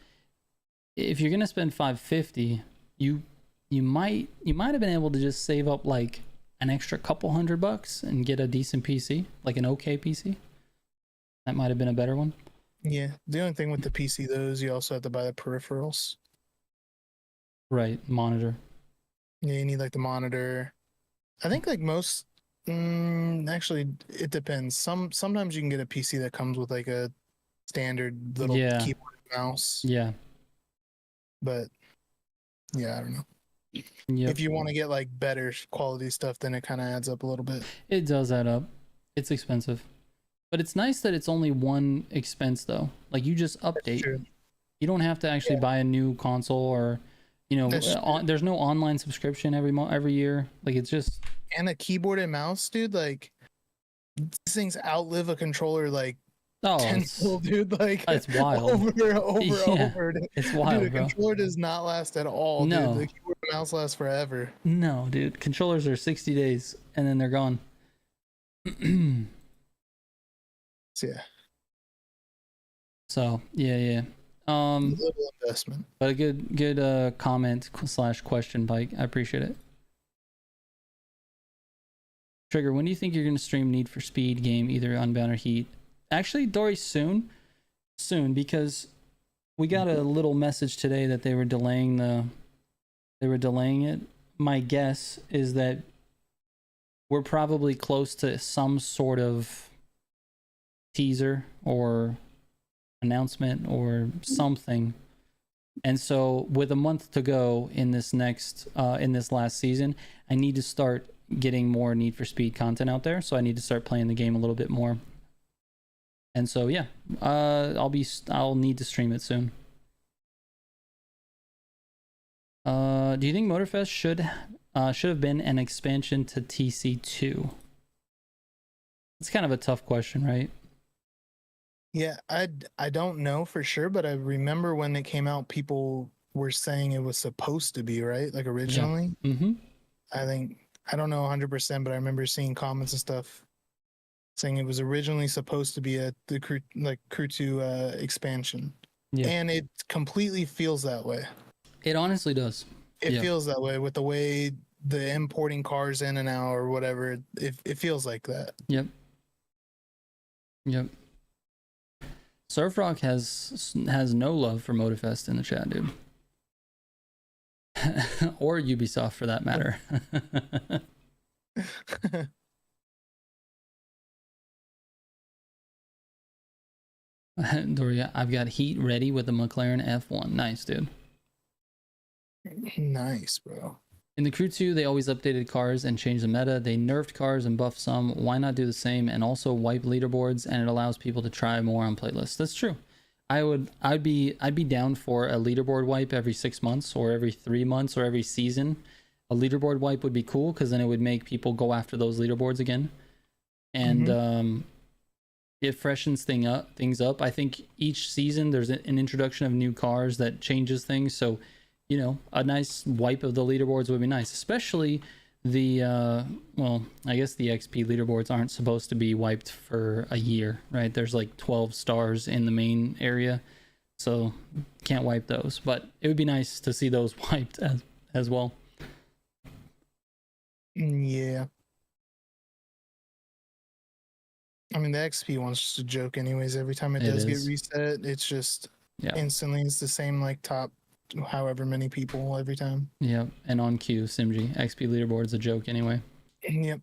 [SPEAKER 1] if you're gonna spend 550, you might have been able to just save up like an extra couple $100 and get a decent PC, like an okay PC. That might have been a better one.
[SPEAKER 3] Yeah, the only thing with the PC though is you also have to buy the peripherals.
[SPEAKER 1] Right, monitor.
[SPEAKER 3] Yeah, you need like the monitor. I think like most, actually, it depends. Sometimes you can get a PC that comes with like a standard little keyboard and mouse.
[SPEAKER 1] Yeah.
[SPEAKER 3] But yeah, I don't know.
[SPEAKER 1] Yep.
[SPEAKER 3] If you want to get like better quality stuff, then it kind of adds up a little bit.
[SPEAKER 1] It does add up. It's expensive. But it's nice that it's only one expense though. Like you just update. You don't have to actually buy a new console or, you know, there's no online subscription every year. Like it's just.
[SPEAKER 3] And a keyboard and mouse, dude. Like these things outlive a controller like tenfold, dude. Like
[SPEAKER 1] it's wild.
[SPEAKER 3] Over.
[SPEAKER 1] It's wild,
[SPEAKER 3] dude. The
[SPEAKER 1] bro.
[SPEAKER 3] controller does not last at all.
[SPEAKER 1] No.
[SPEAKER 3] Dude. The keyboard and mouse lasts forever.
[SPEAKER 1] No, dude. Controllers are 60 days and then they're gone.
[SPEAKER 3] So, yeah.
[SPEAKER 1] So yeah.
[SPEAKER 3] A little investment.
[SPEAKER 1] But a good comment / question, Pike. I appreciate it. Trigger, when do you think you're going to stream Need for Speed game, either Unbound or Heat? Actually, Dory, soon, because we got a little message today that they were delaying it. My guess is that we're probably close to some sort of teaser or announcement or something. And so with a month to go in this last season, I need to start getting more Need for Speed content out there. So I need to start playing the game a little bit more. And so yeah, I'll need to stream it soon. Do you think Motorfest should have been an expansion to TC2? It's kind of a tough question, right?
[SPEAKER 3] Yeah, I don't know for sure, but I remember when it came out, people were saying it was supposed to be, right? Like originally.
[SPEAKER 1] Yeah. Mm-hmm.
[SPEAKER 3] I don't know 100%, but I remember seeing comments and stuff saying it was originally supposed to be the Crew 2 expansion. Yeah. And it completely feels that way.
[SPEAKER 1] It honestly does.
[SPEAKER 3] It feels that way with the way the importing cars in and out or whatever. It feels like that.
[SPEAKER 1] Yep. Surf Rock has no love for Motorfest in the chat, dude. Or Ubisoft for that matter. Doria, I've got Heat ready with the McLaren F1. Nice, dude.
[SPEAKER 3] Nice, bro.
[SPEAKER 1] In the Crew 2, they always updated cars and changed the meta. They nerfed cars and buffed some. Why not do the same and also wipe leaderboards, and it allows people to try more on playlists? That's true. I'd be down for a leaderboard wipe every 6 months or every 3 months or every season. A leaderboard wipe would be cool because then it would make people go after those leaderboards again. And it freshens things up. I think each season there's an introduction of new cars that changes things. So, you know, a nice wipe of the leaderboards would be nice, especially the I guess the XP leaderboards aren't supposed to be wiped for a year, right? There's like 12 stars in the main area, so can't wipe those, but it would be nice to see those wiped as well.
[SPEAKER 3] Yeah, I mean the XP one's just a joke anyways. Every time it does get reset, it's just instantly it's the same like top however many people every time.
[SPEAKER 1] Yep. And on cue, Simji, XP leaderboard's a joke anyway.
[SPEAKER 3] Yep.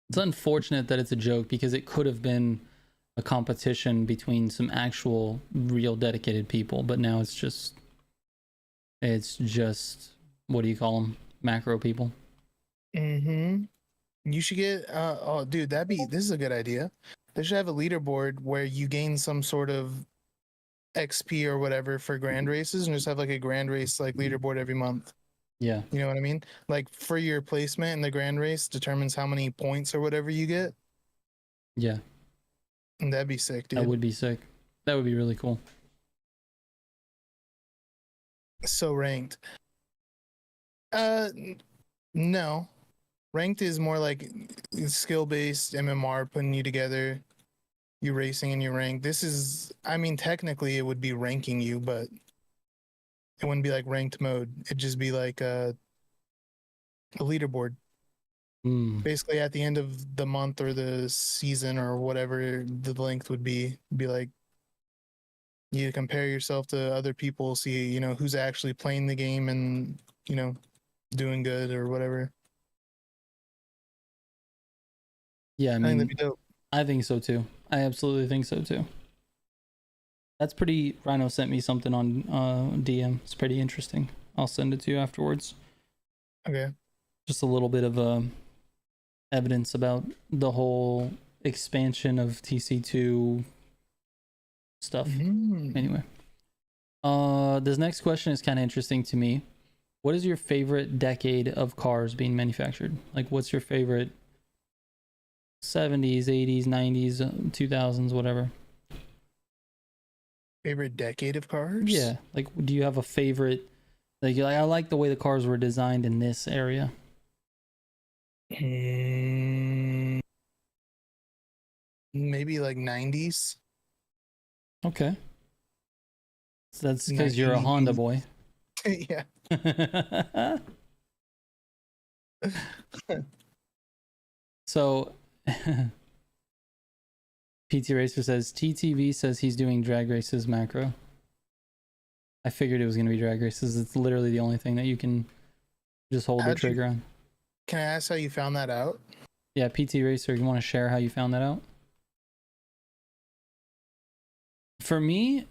[SPEAKER 1] It's unfortunate that it's a joke because it could have been a competition between some actual real dedicated people, but now it's just what do you call them, macro people.
[SPEAKER 3] You should get oh dude, this is a good idea. They should have a leaderboard where you gain some sort of XP or whatever for grand races and just have like a grand race like leaderboard every month.
[SPEAKER 1] Yeah.
[SPEAKER 3] You know what I mean? Like for your placement in the grand race determines how many points or whatever you get.
[SPEAKER 1] Yeah.
[SPEAKER 3] And that'd be sick, dude.
[SPEAKER 1] That would be sick. That would be really cool.
[SPEAKER 3] So ranked. No. Ranked is more like skill-based MMR, putting you together, you racing in your rank. This is, I mean, technically it would be ranking you, but it wouldn't be like ranked mode. It'd just be like a leaderboard. Basically, at the end of the month or the season or whatever the length would be like you compare yourself to other people, see, you know, who's actually playing the game and, you know, doing good or whatever.
[SPEAKER 1] Yeah,
[SPEAKER 3] I think that'd be dope.
[SPEAKER 1] I think so too. I absolutely think so too. That's pretty. Rhino sent me something on DM. It's pretty interesting. I'll send it to you afterwards.
[SPEAKER 3] Okay.
[SPEAKER 1] Just a little bit of evidence about the whole expansion of TC2 stuff. Anyway, this next question is kind of interesting to me. What is your favorite decade of cars being manufactured? Like, what's your favorite 70s, 80s, 90s, 2000s, whatever?
[SPEAKER 3] Favorite decade of cars?
[SPEAKER 1] Yeah. Like, do you have a favorite? Like, I like the way the cars were designed in this area.
[SPEAKER 3] Maybe like 90s.
[SPEAKER 1] Okay. So that's because you're a Honda boy.
[SPEAKER 3] Yeah.
[SPEAKER 1] So PT Racer says TTV says he's doing drag races macro. I figured it was going to be drag races. It's literally the only thing that you can just hold the trigger on.
[SPEAKER 3] Can I ask how you found that out?
[SPEAKER 1] Yeah, PT Racer, you want to share how you found that out? For me,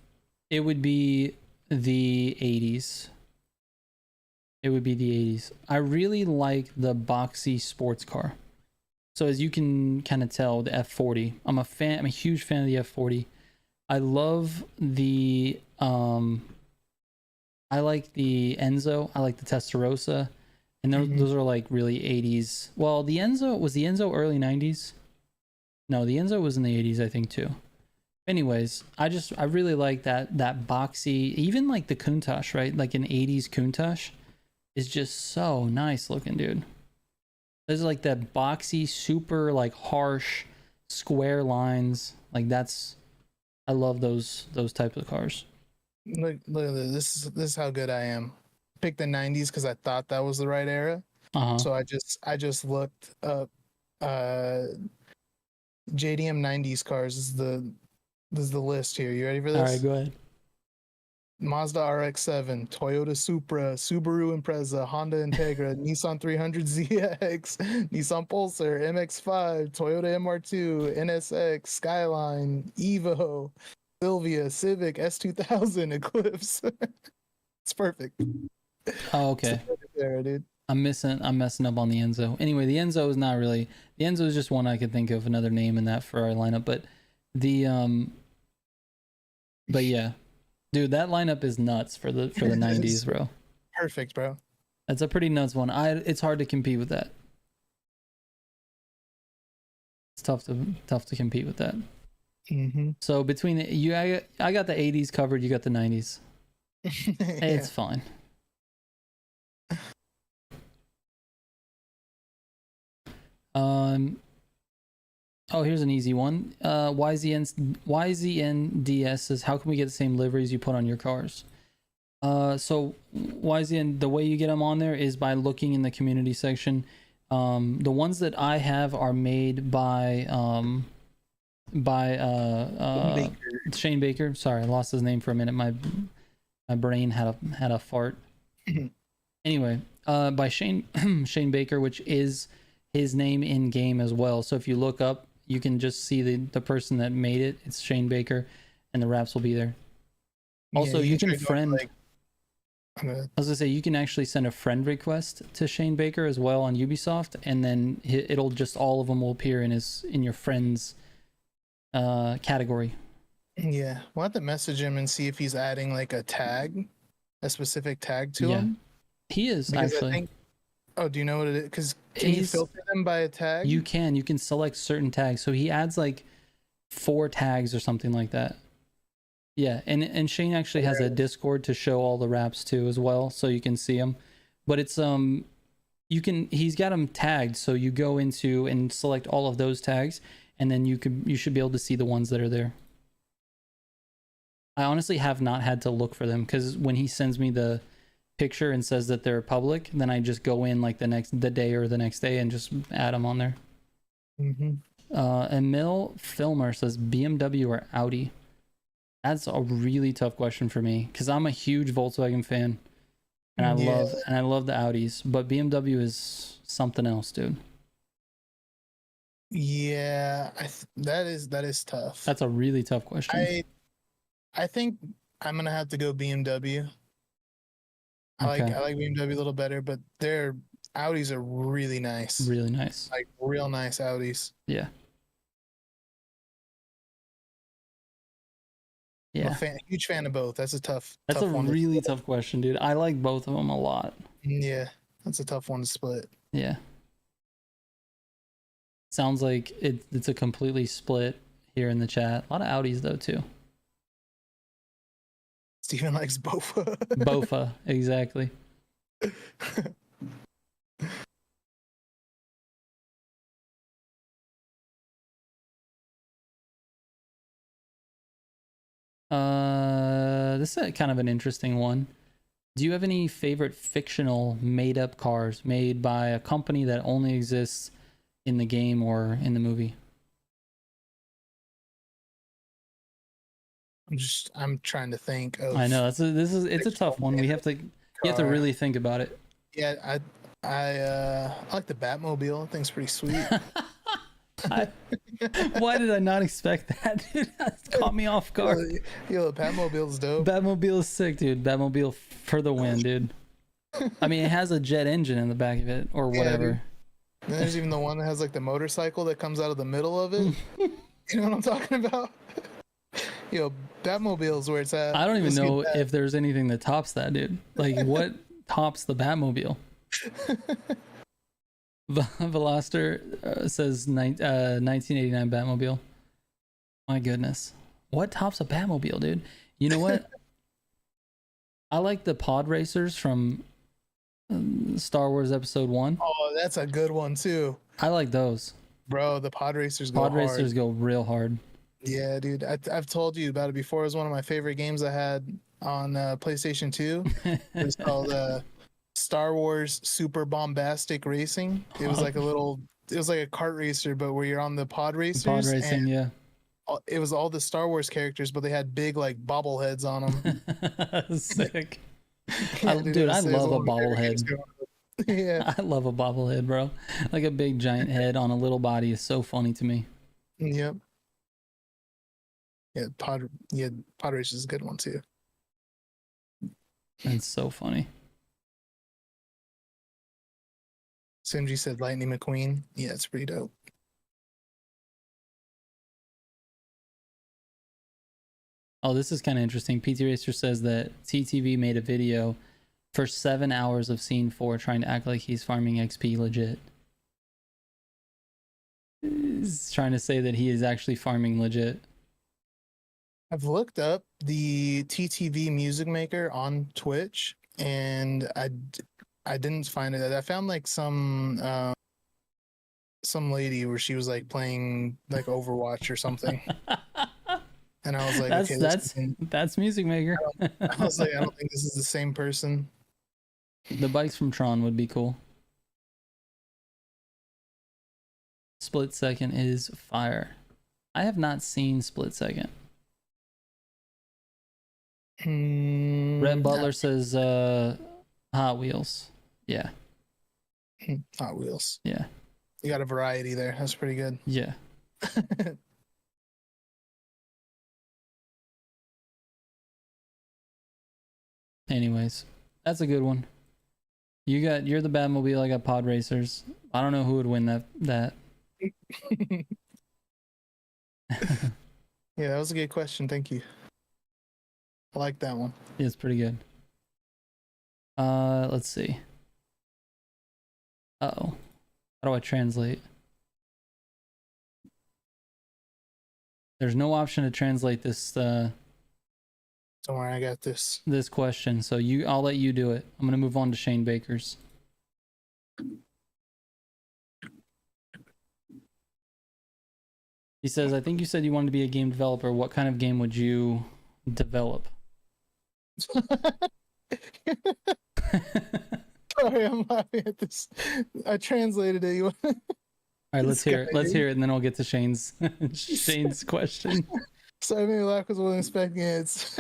[SPEAKER 1] it would be the 80s. It would be the 80s. I really like the boxy sports car. So as you can kind of tell, the F40. I'm a huge fan of the F40. I love the I like the Enzo. I like the Testarossa. And those are like really 80s. Well, the Enzo early 90s? No, the Enzo was in the 80s, I think, too. Anyways, I really like that boxy, even like the Countach, right? Like an 80s Countach is just so nice looking, dude. There's like that boxy, super like harsh square lines. Like I love those types of cars.
[SPEAKER 3] Look at this. This is how good I am. Picked the 90s because I thought that was the right era. So I just looked up JDM 90s cars. This is the list here. You ready for this?
[SPEAKER 1] All right, go ahead.
[SPEAKER 3] Mazda RX-7, Toyota Supra, Subaru Impreza, Honda Integra, Nissan 300ZX, Nissan Pulsar, MX-5, Toyota MR2, NSX, Skyline, Evo, Sylvia, Civic, S2000, Eclipse. It's perfect.
[SPEAKER 1] Oh, okay.
[SPEAKER 3] There, dude.
[SPEAKER 1] I'm messing up on the Enzo. Anyway, the Enzo is not really. The Enzo is just one I could think of another name in that for our lineup, but but yeah. Dude, that lineup is nuts for the 90s, bro.
[SPEAKER 3] Perfect, bro.
[SPEAKER 1] That's a pretty nuts one. It's hard to compete with that. It's tough to compete with that. So between I got the 80s covered, you got the 90s. Yeah. It's fine. Oh, here's an easy one. YZNDS says, how can we get the same liveries you put on your cars? So YZN, the way you get them on there is by looking in the community section. The ones that I have are made by Shane Baker. Sorry, I lost his name for a minute. My brain had a fart. Anyway, by Shane Baker, which is his name in game as well. So if you look up, you can just see the person that made it. It's Shane Baker, and the wraps will be there. Also, you can friend. I was gonna say, you can actually send a friend request to Shane Baker as well on Ubisoft, and then it'll just, all of them will appear in your friends category.
[SPEAKER 3] Yeah, we'll have to message him and see if he's adding like a specific tag to him.
[SPEAKER 1] He is
[SPEAKER 3] because
[SPEAKER 1] actually.
[SPEAKER 3] I think, oh, do you know what it is? Because can you filter them by a tag?
[SPEAKER 1] You can select certain tags. So he adds like 4 tags or something like that. Yeah, and Shane actually has a Discord to show all the raps too as well, so you can see them. But it's he's got them tagged, so you go into and select all of those tags, and then you should be able to see the ones that are there. I honestly have not had to look for them, because when he sends me the picture and says that they're public, then I just go in like the day or the next day and just add them on there. Emil Filmer says BMW or Audi. That's a really tough question for me, because I'm a huge Volkswagen fan, and I love the Audis, but BMW is something else, dude.
[SPEAKER 3] Yeah, that is tough.
[SPEAKER 1] That's a really tough question.
[SPEAKER 3] I think I'm gonna have to go BMW. I like BMW a little better, but their Audis are really nice.
[SPEAKER 1] Really nice.
[SPEAKER 3] Like real nice Audis.
[SPEAKER 1] Yeah. Yeah.
[SPEAKER 3] Huge fan of both. That's a tough.
[SPEAKER 1] That's a really tough question, dude. I like both of them a lot.
[SPEAKER 3] Yeah, that's a tough one to split.
[SPEAKER 1] Yeah. Sounds like it's a completely split here in the chat. A lot of Audis though too.
[SPEAKER 3] Steven likes Bofa.
[SPEAKER 1] Bofa, exactly. This is kind of an interesting one. Do you have any favorite fictional made-up cars made by a company that only exists in the game or in the movie?
[SPEAKER 3] I'm trying to think of.
[SPEAKER 1] I know it's a tough one. You have to really think about it.
[SPEAKER 3] Yeah, I like the Batmobile. I think it's pretty sweet.
[SPEAKER 1] Why did I not expect that, dude? That caught me off guard.
[SPEAKER 3] Yo, the Batmobile's dope.
[SPEAKER 1] Batmobile is sick, dude. Batmobile for the win, dude. I mean, it has a jet engine in the back of it, or whatever.
[SPEAKER 3] Yeah, and there's even the one that has like the motorcycle that comes out of the middle of it. You know what I'm talking about? Yo, Batmobile's where it's at.
[SPEAKER 1] I don't even know if there's anything that tops that, dude. Like, what tops the Batmobile? Veloster says 1989 Batmobile. My goodness. What tops a Batmobile, dude? You know what? I like the pod racers from Star Wars Episode 1.
[SPEAKER 3] Oh, that's a good one too.
[SPEAKER 1] I like those.
[SPEAKER 3] Bro, the pod racers go hard.
[SPEAKER 1] Pod racers go real hard.
[SPEAKER 3] Yeah, dude. I've told you about it before. It was one of my favorite games I had on PlayStation 2. It was called Star Wars Super Bombastic Racing. It was like it was like a kart racer, but where you're on the pod racers.
[SPEAKER 1] Pod racing, yeah.
[SPEAKER 3] It was all the Star Wars characters, but they had big like bobbleheads on them.
[SPEAKER 1] Sick. Dude, I love a bobblehead.
[SPEAKER 3] Yeah.
[SPEAKER 1] I love a bobblehead, bro. Like a big giant head on a little body is so funny to me.
[SPEAKER 3] Yep. Yeah, pod race is a good one too.
[SPEAKER 1] That's so funny.
[SPEAKER 3] Simji said Lightning McQueen. Yeah, it's pretty dope.
[SPEAKER 1] Oh, this is kind of interesting. PT Racer says that TTV made a video for 7 hours of scene 4 trying to act like he's farming XP legit. He's trying to say that he is actually farming legit.
[SPEAKER 3] I've looked up the TTV music maker on Twitch, and I didn't find it. I found like some lady where she was like playing like Overwatch or something. And I was like,
[SPEAKER 1] that's music maker.
[SPEAKER 3] I was like, I don't think this is the same person.
[SPEAKER 1] The bikes from Tron would be cool. Split Second is fire. I have not seen Split Second. Red Butler says Hot Wheels. Yeah.
[SPEAKER 3] Hot Wheels.
[SPEAKER 1] Yeah.
[SPEAKER 3] You got a variety there. That's pretty good.
[SPEAKER 1] Yeah. Anyways, that's a good one. You're the Batmobile, I got Pod Racers. I don't know who would win that.
[SPEAKER 3] Yeah, that was a good question. Thank you. I like that one.
[SPEAKER 1] Yeah, it's pretty good. Let's see. Uh-oh. How do I translate? There's no option to translate this
[SPEAKER 3] Don't worry, I got this.
[SPEAKER 1] This question. So I'll let you do it. I'm gonna move on to Shane Baker's. He says, I think you said you wanted to be a game developer. What kind of game would you develop?
[SPEAKER 3] Sorry, I'm laughing at this. I translated it.
[SPEAKER 1] All right, let's hear it. Let's hear it, and then I'll get to Shane's question.
[SPEAKER 3] Sorry, I made me laugh because I wasn't expecting it. It's,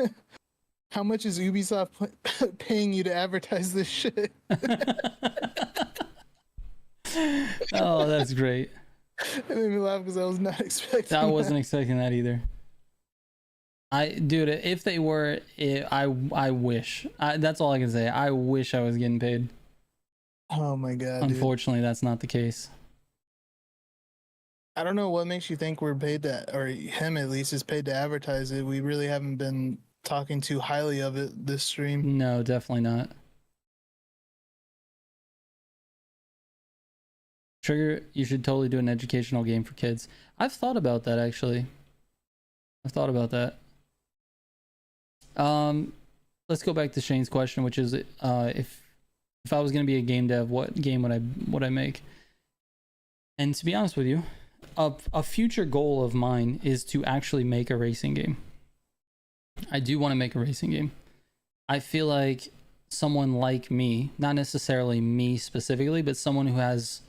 [SPEAKER 3] how much is Ubisoft paying you to advertise this shit?
[SPEAKER 1] Oh, that's great.
[SPEAKER 3] It made me laugh because I was not expecting.
[SPEAKER 1] I wasn't expecting that either. Dude, if they were, I wish. That's all I can say. I wish I was getting paid.
[SPEAKER 3] Oh my god.
[SPEAKER 1] Unfortunately, dude. That's not the case.
[SPEAKER 3] I don't know what makes you think we're paid to, or him at least is paid to advertise it. We really haven't been talking too highly of it this stream.
[SPEAKER 1] No, definitely not. Trigger, you should totally do an educational game for kids. I've thought about that, actually. I've thought about that. Let's go back to Shane's question, which is, if I was going to be a game dev, what game would I make? And to be honest with you, a future goal of mine is to actually make a racing game. I do want to make a racing game. I feel like someone like me, not necessarily me specifically, but someone who has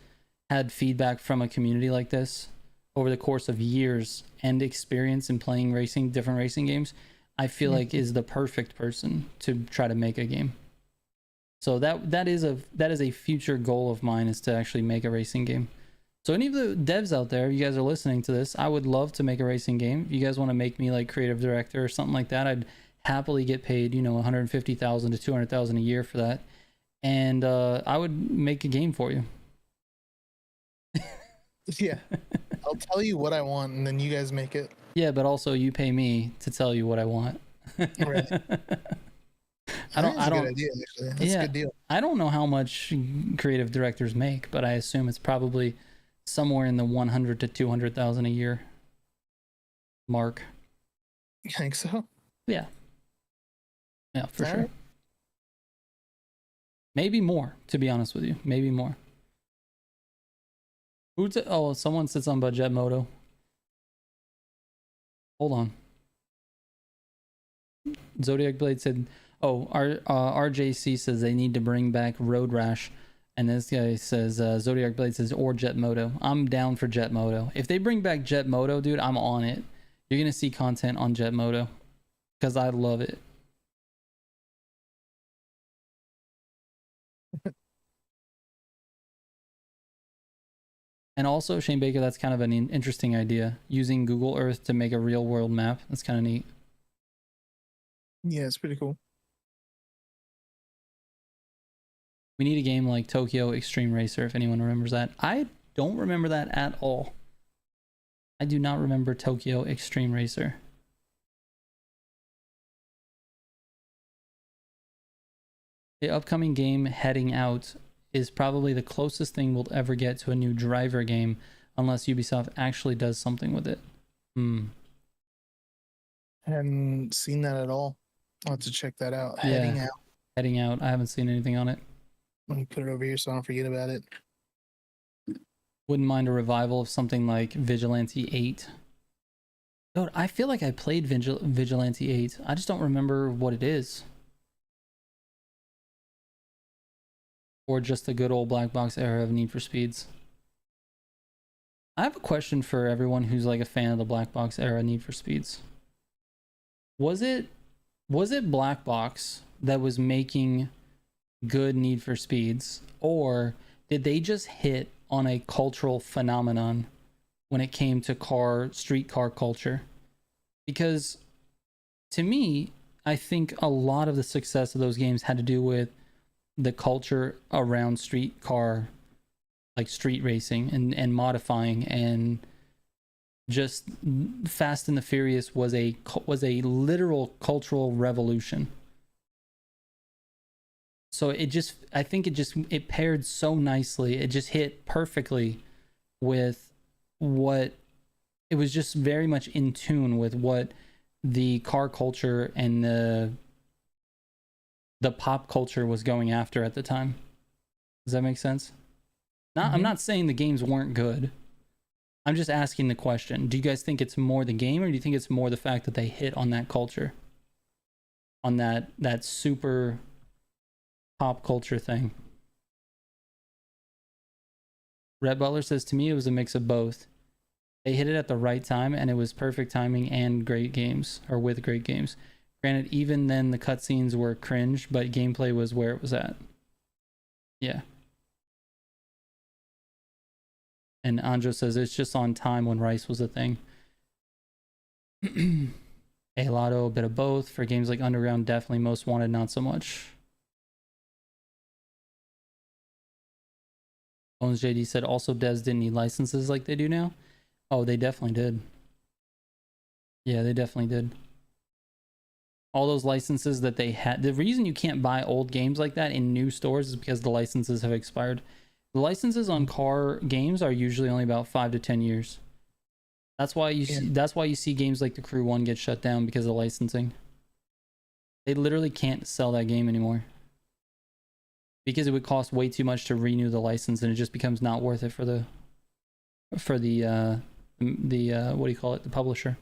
[SPEAKER 1] had feedback from a community like this over the course of years and experience in playing different racing games, I feel like is the perfect person to try to make a game. So that is a future goal of mine, is to actually make a racing game. So any of the devs out there, you guys are listening to this, I would love to make a racing game. If you guys want to make me like creative director or something like that, I'd happily get paid, $150,000 to $200,000 a year for that. And I would make a game for you.
[SPEAKER 3] Yeah. I'll tell you what I want and then you guys make it.
[SPEAKER 1] Yeah, but also you pay me to tell you what I want.
[SPEAKER 3] Right. I don't. That's a good idea, actually. That's a good deal.
[SPEAKER 1] I don't know how much creative directors make, but I assume it's probably somewhere in the 100 to 200,000 a year mark.
[SPEAKER 3] You think so?
[SPEAKER 1] Yeah. Yeah, for sure. Right. Maybe more, to be honest with you. Maybe more. Someone sits on Budget Moto. Hold on. Zodiac Blade said, RJC says they need to bring back Road Rash. And this guy says, Zodiac Blade says, or Jet Moto. I'm down for Jet Moto. If they bring back Jet Moto, dude, I'm on it. You're going to see content on Jet Moto. Because I love it. And also, Shane Baker, that's kind of an interesting idea. Using Google Earth to make a real world map. That's kind of neat.
[SPEAKER 3] Yeah, it's pretty cool.
[SPEAKER 1] We need a game like Tokyo Extreme Racer, if anyone remembers that. I don't remember that at all. I do not remember Tokyo Extreme Racer. The upcoming game heading out is probably the closest thing we'll ever get to a new driver game, unless Ubisoft actually does something with it.
[SPEAKER 3] I haven't seen that at all. I'll have to check that out.
[SPEAKER 1] Yeah. Heading out. I haven't seen anything on it.
[SPEAKER 3] Let me put it over here so I don't forget about it.
[SPEAKER 1] Wouldn't mind a revival of something like Vigilante 8. Dude, I feel like I played Vigilante 8. I just don't remember what it is. Or just the good old black box era of Need for Speeds. I have a question for everyone who's like a fan of the black box era Need for Speeds. Was it black box that was making good Need for Speeds, or did they just hit on a cultural phenomenon when it came to street car culture? Because to me, I think a lot of the success of those games had to do with the culture around street car, like street racing and modifying, and just Fast and the Furious was a literal cultural revolution. So I think it paired so nicely. It just hit perfectly with what it was, just very much in tune with what the car culture and the pop culture was going after at the time. Does that make sense? I'm not saying the games weren't good. I'm just asking the question. Do you guys think it's more the game, or do you think it's more the fact that they hit on that culture? On that super pop culture thing? Red Butler says, to me, it was a mix of both. They hit it at the right time, and it was perfect timing and great games, or with great games. Granted, even then, the cutscenes were cringe, but gameplay was where it was at. Yeah. And Anjo says, it's just on time when Rice was a thing. A Lotto, a bit of both. For games like Underground, definitely Most Wanted, not so much. Bones JD said, also devs didn't need licenses like they do now. Oh, they definitely did. Yeah, they definitely did. All those licenses that they had. The reason you can't buy old games like that in new stores is because the licenses have expired. The licenses on car games are usually only about 5 to 10 years. That's why you see games like The Crew 1 get shut down, because of licensing. They literally can't sell that game anymore, because it would cost way too much to renew the license, and it just becomes not worth it for the what do you call it, the publisher.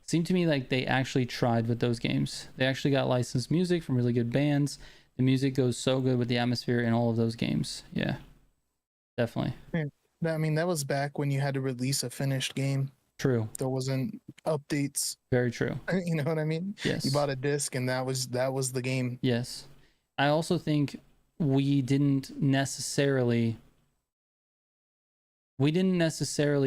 [SPEAKER 1] Seemed to me like they actually tried with those games. They actually got licensed music from really good bands. The music goes so good with the atmosphere in all of those games. Yeah, definitely.
[SPEAKER 3] I mean, that was back when you had to release a finished game.
[SPEAKER 1] True.
[SPEAKER 3] There wasn't updates.
[SPEAKER 1] Very true.
[SPEAKER 3] You know what I mean?
[SPEAKER 1] Yes.
[SPEAKER 3] You bought a disc, and that was the game.
[SPEAKER 1] Yes. I also think we didn't necessarily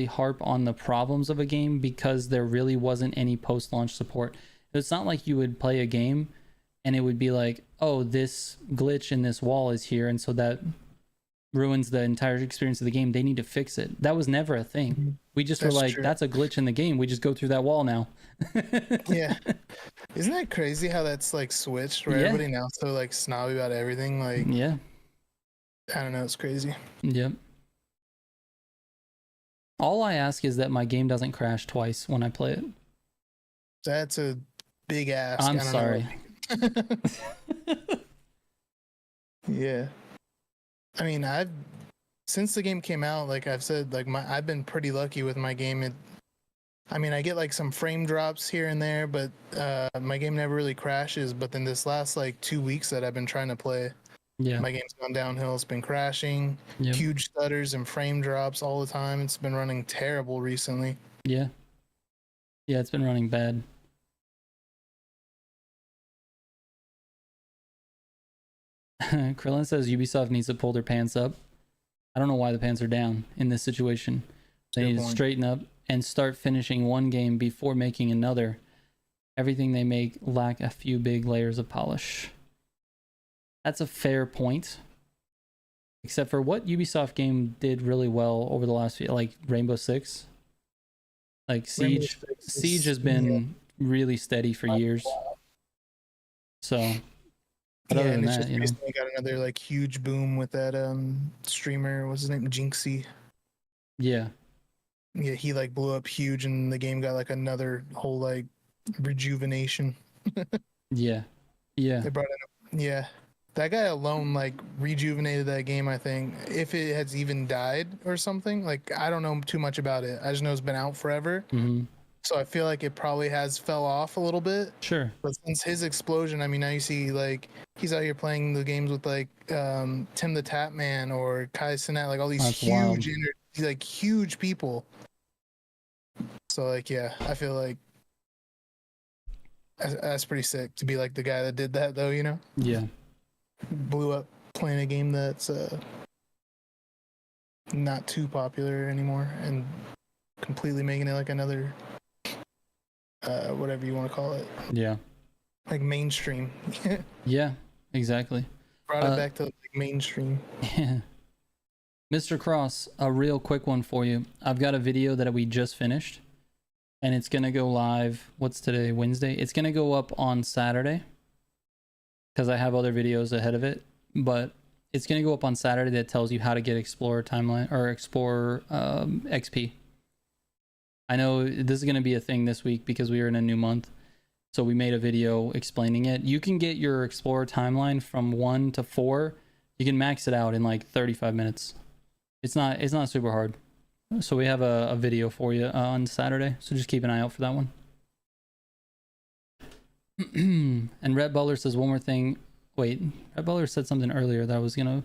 [SPEAKER 1] harp on the problems of a game, because there really wasn't any post-launch support. It's not like you would play a game and it would be like, oh, this glitch in this wall is here, and so that ruins the entire experience of the game. They need to fix it. That was never a thing. We just were like, that's a glitch in the game. We just go through that wall now.
[SPEAKER 3] Yeah. Isn't that crazy how that's like switched, where everybody now so like snobby about everything? Like,
[SPEAKER 1] yeah.
[SPEAKER 3] I don't know. It's crazy.
[SPEAKER 1] Yep. All I ask is that my game doesn't crash twice when I play it.
[SPEAKER 3] That's a big ask.
[SPEAKER 1] I'm sorry.
[SPEAKER 3] Yeah. I mean, since the game came out, like I've said, like I've been pretty lucky with my game. I mean, I get like some frame drops here and there, but my game never really crashes. But then this last like 2 weeks that I've been trying to play, my game's gone downhill. It's been crashing, huge stutters and frame drops all the time. It's been running terrible recently.
[SPEAKER 1] Yeah, it's been running bad. Krillin says Ubisoft needs to pull their pants up. I don't know why the pants are down in this situation. They need to straighten up and start finishing one game before making another. Everything they make lack a few big layers of polish. That's a fair point. Except for what Ubisoft game did really well over the last few, like Rainbow Six. Like Siege. Siege has been really steady for years. So, but other than that, you know,
[SPEAKER 3] recently got another like huge boom with that streamer. What's his name? Jinxie.
[SPEAKER 1] Yeah.
[SPEAKER 3] Yeah, he like blew up huge, and the game got like another whole like rejuvenation.
[SPEAKER 1] Yeah.
[SPEAKER 3] They brought in that guy alone like rejuvenated that game. I think if it has even died or something, like I don't know too much about it. I just know it's been out forever. So I feel like it probably has fell off a little bit.
[SPEAKER 1] Sure.
[SPEAKER 3] But since his explosion, I mean, now you see like he's out here playing the games with like Tim the Tap Man or Kai Cenat, like all these huge people. So like, yeah, I feel like that's pretty sick to be like the guy that did that, though, you know?
[SPEAKER 1] Yeah.
[SPEAKER 3] Blew up playing a game that's not too popular anymore, and completely making it like another whatever you want to call it.
[SPEAKER 1] Yeah.
[SPEAKER 3] Like mainstream.
[SPEAKER 1] Yeah, exactly.
[SPEAKER 3] Brought it back to like mainstream.
[SPEAKER 1] Yeah. Mr. Cross, a real quick one for you. I've got a video that we just finished, and it's going to go live. What's today? Wednesday? It's going to go up on Saturday. because I have other videos ahead of it, but it's going to go up on Saturday that tells you how to get Explorer timeline or Explorer XP. I know this is going to be a thing this week because we are in a new month. So we made a video explaining it. You can get your Explorer timeline from 1 to 4. You can max it out in like 35 minutes. It's not super hard. So we have a video for you on Saturday. So just keep an eye out for that one. And Rhett Butler says one more thing. Wait, Rhett Butler said something earlier that I was gonna...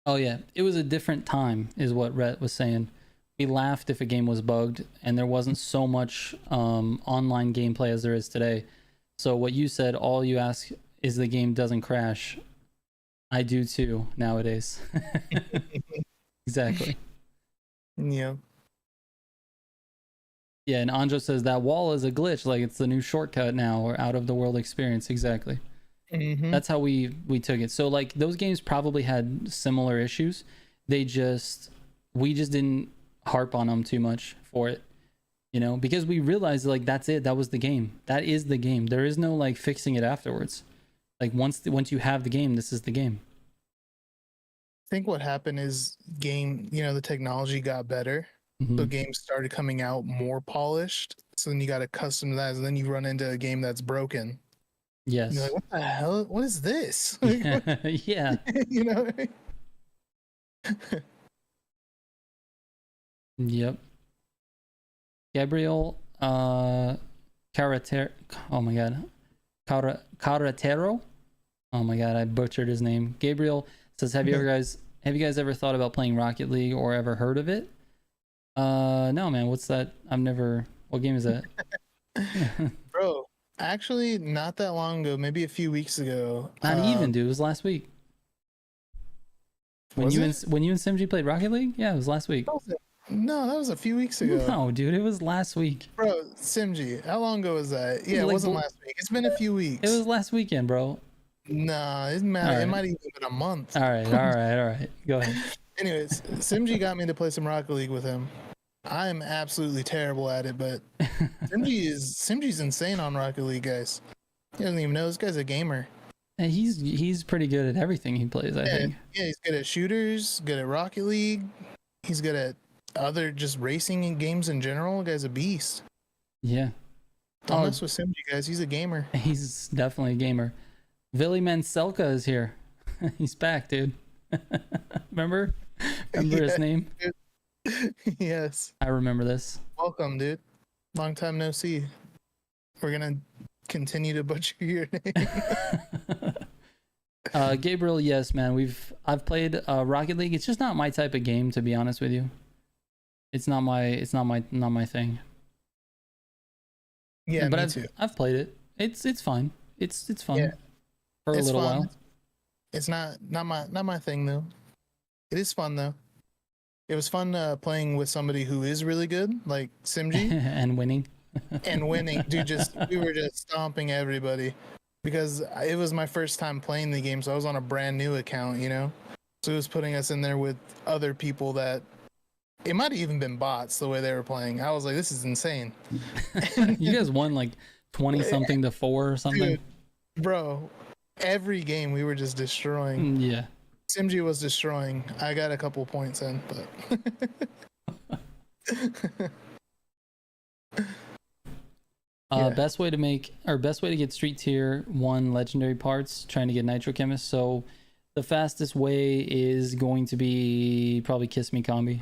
[SPEAKER 1] Oh yeah, it was a different time is what Rhett was saying. We laughed if a game was bugged and there wasn't so much online gameplay as there is today. So what you said, all you ask is the game doesn't crash. I do too nowadays. Exactly.
[SPEAKER 3] Yeah.
[SPEAKER 1] Yeah, and Anjo says that wall is a glitch, like it's the new shortcut now or out of the world experience. Exactly. That's how we took it. So like those games probably had similar issues. We just didn't harp on them too much for it, you know, because we realized like that's it, that was the game, that is the game. There is no like fixing it afterwards. Like once you have the game, this is the game.
[SPEAKER 3] I think what happened is the technology got better. So games started coming out more polished. So then you got accustomed to that. And then you run into a game that's broken.
[SPEAKER 1] Yes.
[SPEAKER 3] And you're like, what the hell? What is this?
[SPEAKER 1] Yeah.
[SPEAKER 3] You know?
[SPEAKER 1] Yep. Gabriel Caratero. Oh my god. Caratero. Oh my god, I butchered his name. Gabriel says, have you guys ever thought about playing Rocket League or ever heard of it? No man, what's that? What game is that?
[SPEAKER 3] Bro, actually not that long ago, maybe a few weeks ago.
[SPEAKER 1] Not even, dude. It was last week. When you and Simji played Rocket League? Yeah, it was last week.
[SPEAKER 3] No, that was a few weeks ago.
[SPEAKER 1] No, dude, it was last week.
[SPEAKER 3] Bro, Simji, how long ago was that? Yeah, it wasn't last week. It's been a few weeks.
[SPEAKER 1] It was last weekend, bro.
[SPEAKER 3] Nah, it might even been a month.
[SPEAKER 1] All right. Go ahead.
[SPEAKER 3] Anyways, Simji got me to play some Rocket League with him. I am absolutely terrible at it, but Simji's insane on Rocket League, guys. He doesn't even know this guy's a gamer.
[SPEAKER 1] And he's pretty good at everything he plays, I think.
[SPEAKER 3] Yeah, he's good at shooters, good at Rocket League. He's good at other just racing games in general. The guy's a beast.
[SPEAKER 1] Yeah.
[SPEAKER 3] Don't mess with Simji, guys. He's a gamer.
[SPEAKER 1] He's definitely a gamer. Vili Manselka is here. He's back, dude. Remember his name?
[SPEAKER 3] Yes.
[SPEAKER 1] I remember this.
[SPEAKER 3] Welcome, dude. Long time no see. We're gonna continue to butcher your name.
[SPEAKER 1] Gabriel, yes, man. I've played Rocket League. It's just not my type of game, to be honest with you. It's not my thing.
[SPEAKER 3] Yeah,
[SPEAKER 1] but
[SPEAKER 3] me too.
[SPEAKER 1] I've played it. It's fine. It's fun.
[SPEAKER 3] Yeah.
[SPEAKER 1] For a little while.
[SPEAKER 3] It's not my thing though. It is fun though. It was fun playing with somebody who is really good, like Simji.
[SPEAKER 1] And winning.
[SPEAKER 3] Dude. We were just stomping everybody because it was my first time playing the game, so I was on a brand new account, you know. So it was putting us in there with other people that it might have even been bots the way they were playing. I was like, this is insane.
[SPEAKER 1] You guys won like 20 something to 4 or something.
[SPEAKER 3] Dude, bro, every game we were just destroying.
[SPEAKER 1] Yeah.
[SPEAKER 3] Simji was destroying. I got a couple points in, but
[SPEAKER 1] best way to get street tier 1 legendary parts, trying to get nitro chemist. So the fastest way is going to be probably Kiss Me Combi.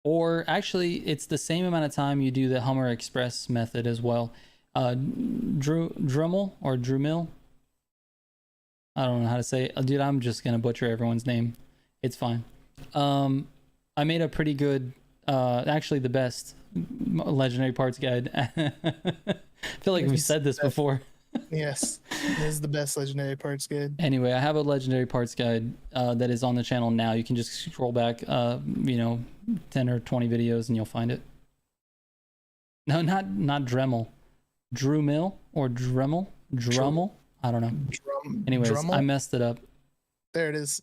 [SPEAKER 1] Or actually it's the same amount of time you do the Hummer Express method as well. Drumel or Drumil. I don't know how to say it. Dude, I'm just gonna butcher everyone's name. It's fine. I made a pretty good, actually the best legendary parts guide. I feel like we've said this before.
[SPEAKER 3] Yes, this is the best legendary parts guide.
[SPEAKER 1] Anyway, I have a legendary parts guide that is on the channel now. You can just scroll back, 10 or 20 videos and you'll find it. No, not Dremel. Drumil or Dremel? Drummel? I don't know. Anyways, Drummel? I messed it up.
[SPEAKER 3] There it is.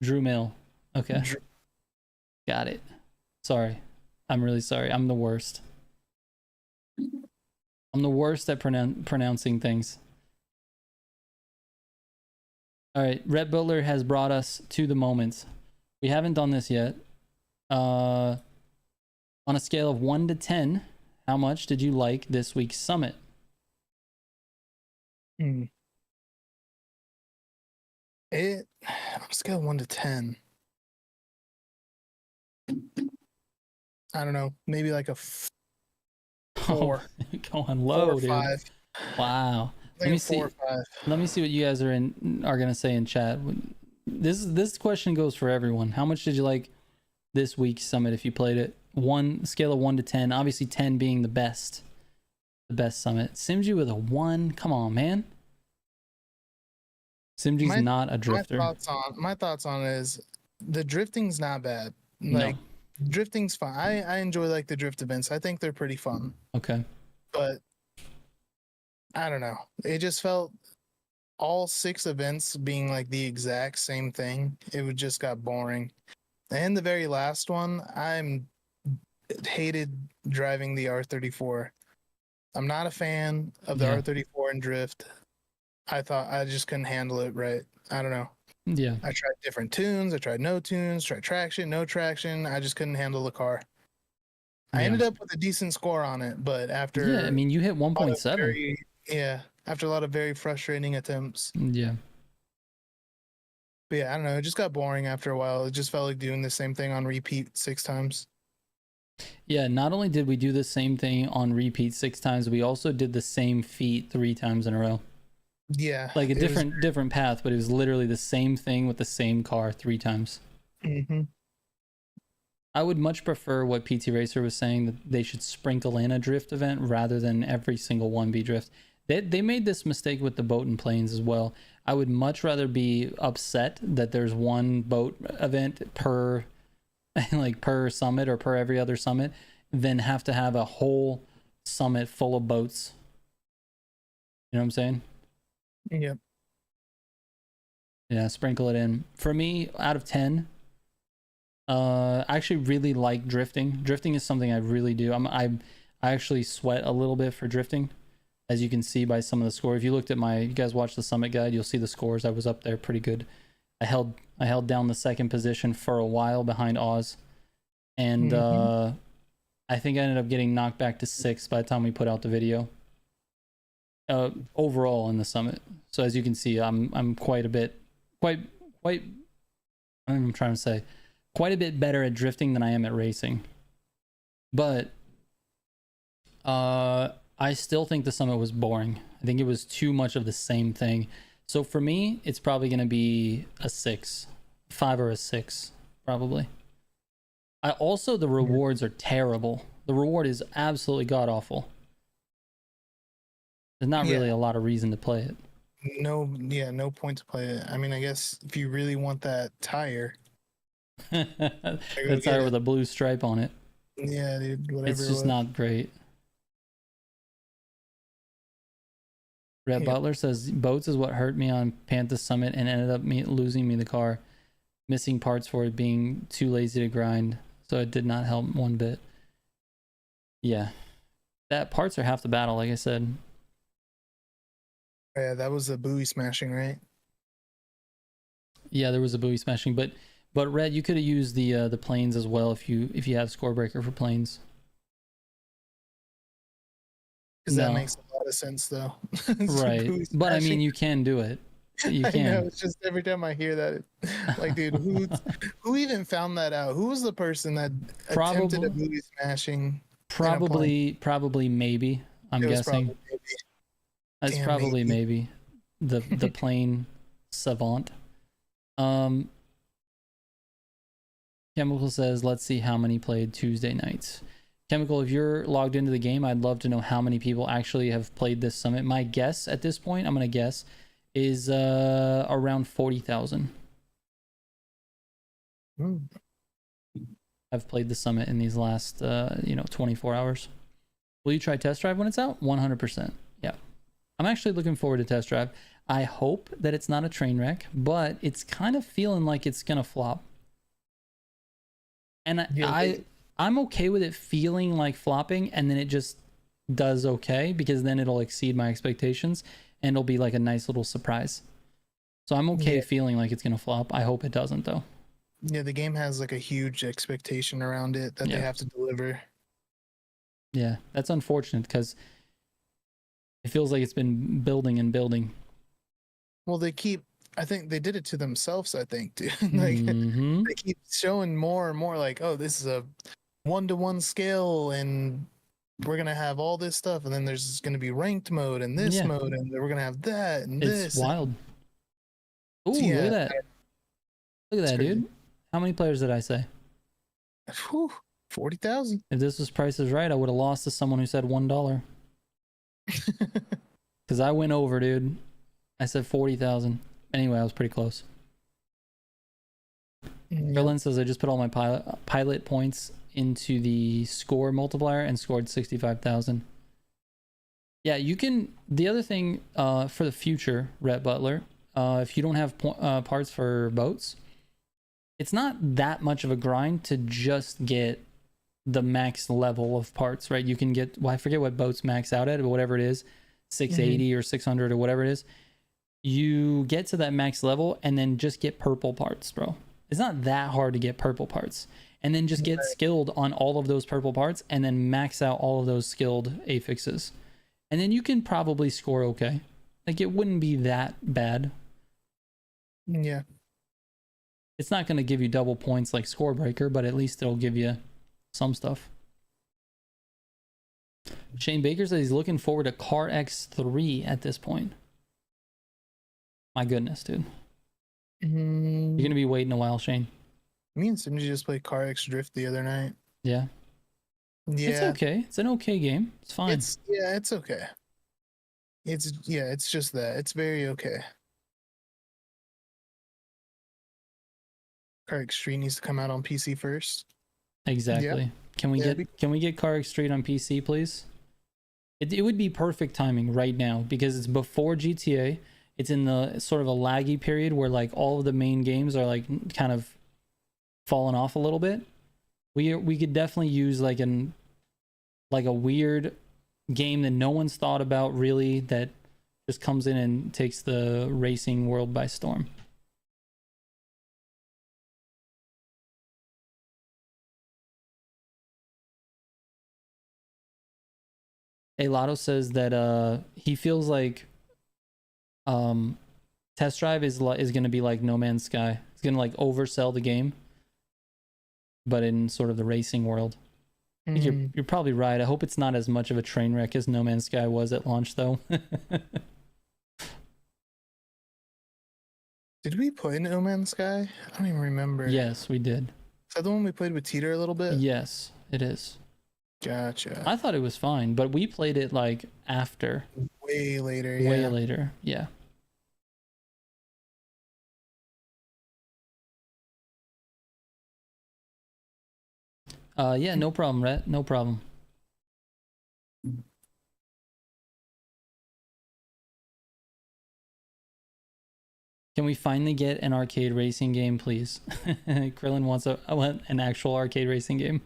[SPEAKER 1] Drumil. Okay. Got it. Sorry. I'm really sorry. I'm the worst. I'm the worst at pronouncing things. All right, Rhett Butler has brought us to the moment. We haven't done this yet. On a scale of 1 to 10, how much did you like this week's summit?
[SPEAKER 3] On a scale of 1 to 10. I don't know, maybe like a 4.
[SPEAKER 1] Going low,
[SPEAKER 3] 4 or
[SPEAKER 1] dude.
[SPEAKER 3] 5.
[SPEAKER 1] Wow.
[SPEAKER 3] Like a 4 or 5.
[SPEAKER 1] Let me see what you guys are gonna say in chat. This question goes for everyone. How much did you like this week's summit if you played it? Scale of 1 to 10. Obviously 10 being the best summit. Simju with a 1. Come on, man. Simju's not a drifter.
[SPEAKER 3] My thoughts on it is the drifting's not bad. Like drifting's fun. I enjoy like the drift events. I think they're pretty fun.
[SPEAKER 1] Okay.
[SPEAKER 3] But I don't know. It just felt all 6 events being like the exact same thing. It would just got boring. And the very last one, hated driving the R34. I'm not a fan of the R34 and drift. I thought I just couldn't handle it right. I don't know.
[SPEAKER 1] Yeah.
[SPEAKER 3] I tried different tunes. I tried no tunes, tried traction, no traction. I just couldn't handle the car. I ended up with a decent score on it, but after...
[SPEAKER 1] Yeah, I mean, you hit 1.7.
[SPEAKER 3] Yeah, after a lot of very frustrating attempts.
[SPEAKER 1] Yeah.
[SPEAKER 3] But yeah, I don't know. It just got boring after a while. It just felt like doing the same thing on repeat 6 times.
[SPEAKER 1] Yeah, not only did we do the same thing on repeat 6 times, we also did the same feat 3 times in a row.
[SPEAKER 3] Yeah.
[SPEAKER 1] Like a different path, but it was literally the same thing with the same car 3 times.
[SPEAKER 3] Mm-hmm.
[SPEAKER 1] I would much prefer what PT Racer was saying, that they should sprinkle in a drift event rather than every single one be drift. They made this mistake with the boat and planes as well. I would much rather be upset that there's one boat event per summit or per every other summit than have to have a whole summit full of boats. You know what I'm saying?
[SPEAKER 3] Yep.
[SPEAKER 1] Yeah, sprinkle it in. For me, out of 10, I actually really like drifting. Drifting is something I really do. I actually sweat a little bit for drifting, as you can see by some of the score. If you looked at you guys watched the summit guide, you'll see the scores. I was up there pretty good. I held down the 2nd position for a while behind Oz, and I think I ended up getting knocked back to 6th by the time we put out the video. Overall in the summit. So as you can see, I'm quite a bit better at drifting than I am at racing. But I still think the summit was boring. I think it was too much of the same thing. So for me, it's probably going to be a 6, 5 or a 6, probably. The rewards are terrible. The reward is absolutely god awful. There's not really a lot of reason to play it.
[SPEAKER 3] No point to play it. I mean, I guess if you really want that tire.
[SPEAKER 1] That tire with a blue stripe on it.
[SPEAKER 3] Yeah, dude, whatever.
[SPEAKER 1] It's just not great. Rhett Butler says, boats is what hurt me on Panther Summit and ended up losing me the car. Missing parts for it, being too lazy to grind. So it did not help one bit. Yeah. That parts are half the battle, like I said.
[SPEAKER 3] Yeah, that was a buoy smashing, right?
[SPEAKER 1] Yeah, there was a buoy smashing, but Red, you could have used the planes as well if you have score breaker for planes.
[SPEAKER 3] Because that makes a lot of sense, though.
[SPEAKER 1] Right, but I mean, you can do it. You can.
[SPEAKER 3] I know, it's just every time I hear that, like, dude, who even found that out? Who was the person that attempted a buoy smashing?
[SPEAKER 1] Probably maybe. I'm guessing. That's probably maybe the plane savant. Chemical says, let's see how many played Tuesday nights. Chemical, if you're logged into the game, I'd love to know how many people actually have played this summit. My guess at this point, I'm going to guess, is around 40,000. I've played the summit in these last 24 hours. Will you try test drive when it's out? 100%. Yeah. I'm actually looking forward to test drive. I hope that it's not a train wreck, but it's kind of feeling like it's going to flop. And I'm okay with it feeling like flopping, and then it just does okay, because then it'll exceed my expectations and it'll be like a nice little surprise. So I'm okay feeling like it's gonna flop. I hope it doesn't though.
[SPEAKER 3] Yeah, the game has like a huge expectation around it that they have to deliver.
[SPEAKER 1] Yeah, that's unfortunate because it feels like it's been building and building.
[SPEAKER 3] Well, I think they did it to themselves, I think, dude. Like they keep showing more and more like, oh, this is a 1-to-1 scale and we're gonna have all this stuff, and then there's gonna be ranked mode and this mode, and we're gonna have that and
[SPEAKER 1] it's
[SPEAKER 3] this.
[SPEAKER 1] It's wild. Ooh, look at that. Look at that, dude. How many players did I say?
[SPEAKER 3] 40,000.
[SPEAKER 1] If this was Price is Right, I would have lost to someone who said $1. Because I went over, dude. I said 40,000. Anyway, I was pretty close. Berlin says I just put all my pilot points into the score multiplier and scored 65,000. Yeah, you can. The other thing for the future, Rhett Butler, if you don't have parts for boats, it's not that much of a grind to just get the max level of parts, right? You can get, well, I forget what boats max out at, but whatever it is, 680 or 600 or whatever it is. You get to that max level and then just get purple parts, bro. It's not that hard to get purple parts. And then just get skilled on all of those purple parts and then max out all of those skilled affixes. And then you can probably score okay. Like, it wouldn't be that bad.
[SPEAKER 3] Yeah.
[SPEAKER 1] It's not going to give you double points like Scorebreaker, but at least it'll give you some stuff. Shane Baker says he's looking forward to Car X3 at this point. My goodness, dude. You're going to be waiting a while, Shane.
[SPEAKER 3] Me and Simji just played Car X Drift the other night.
[SPEAKER 1] Yeah.
[SPEAKER 3] Yeah.
[SPEAKER 1] It's okay. It's an okay game. It's fine.
[SPEAKER 3] It's okay. It's just that. It's very okay. Car X Street needs to come out on PC first.
[SPEAKER 1] Exactly. Yeah. Can we get Car X Street on PC, please? It would be perfect timing right now because it's before GTA. It's in the sort of a laggy period where like all of the main games are like kind of falling off a little bit. We could definitely use like a weird game that no one's thought about really, that just comes in and takes the racing world by storm. Elato says that he feels like Test Drive is going to be like No Man's Sky. It's going to like oversell the game, but in sort of the racing world. I think you're probably right. I hope it's not as much of a train wreck as No Man's Sky was at launch, though.
[SPEAKER 3] Did we play No Man's Sky? I don't even remember.
[SPEAKER 1] Yes, we did.
[SPEAKER 3] Is that the one we played with Teeter a little bit?
[SPEAKER 1] Yes, it is.
[SPEAKER 3] Gotcha.
[SPEAKER 1] I thought it was fine, but we played it like after.
[SPEAKER 3] Way later,
[SPEAKER 1] Way later, yeah. Yeah, no problem, Rhett. No problem. Can we finally get an arcade racing game, please? Krillin wants an actual arcade racing game.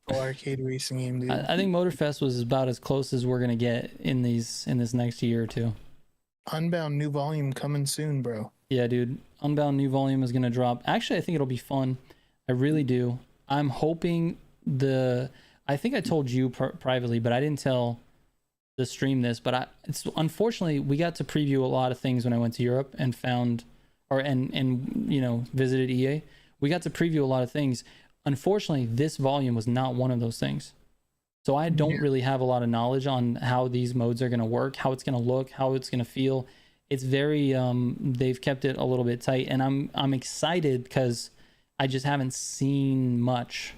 [SPEAKER 3] Arcade racing game, dude.
[SPEAKER 1] I think Motorfest was about as close as we're gonna get in this next year or two.
[SPEAKER 3] Unbound new volume coming soon, bro.
[SPEAKER 1] Yeah, dude. Unbound new volume is gonna drop. Actually, I think it'll be fun. I really do. I'm hoping I think I told you privately, but I didn't tell the stream this. But unfortunately we got to preview a lot of things when I went to Europe and visited EA. We got to preview a lot of things. Unfortunately, this volume was not one of those things. So I don't really have a lot of knowledge on how these modes are going to work, how it's going to look, how it's going to feel. It's very they've kept it a little bit tight, and I'm excited because I just haven't seen much,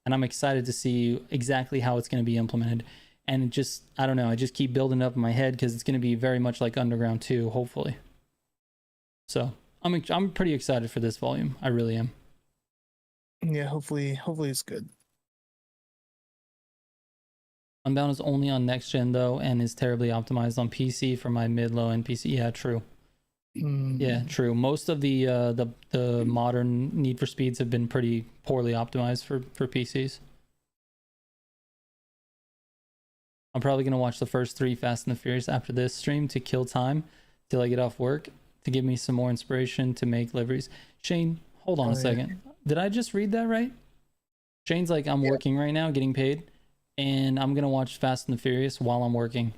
[SPEAKER 1] and I'm excited to see exactly how it's going to be implemented. And it just, I don't know, I just keep building it up in my head because it's going to be very much like Underground 2, hopefully. So I'm pretty excited for this volume. I really am.
[SPEAKER 3] Yeah, hopefully it's good.
[SPEAKER 1] Unbound is only on next gen though, and is terribly optimized on PC for my mid-low end PC. Yeah, true. Yeah, true. Most of the modern Need for Speeds have been pretty poorly optimized for PCs. I'm probably gonna watch the first 3 Fast and the Furious after this stream to kill time till I get off work to give me some more inspiration to make liveries. Shane, hold on a second. Did I just read that right? Shane's like, I'm working right now, getting paid, and I'm gonna watch Fast and the Furious while I'm working.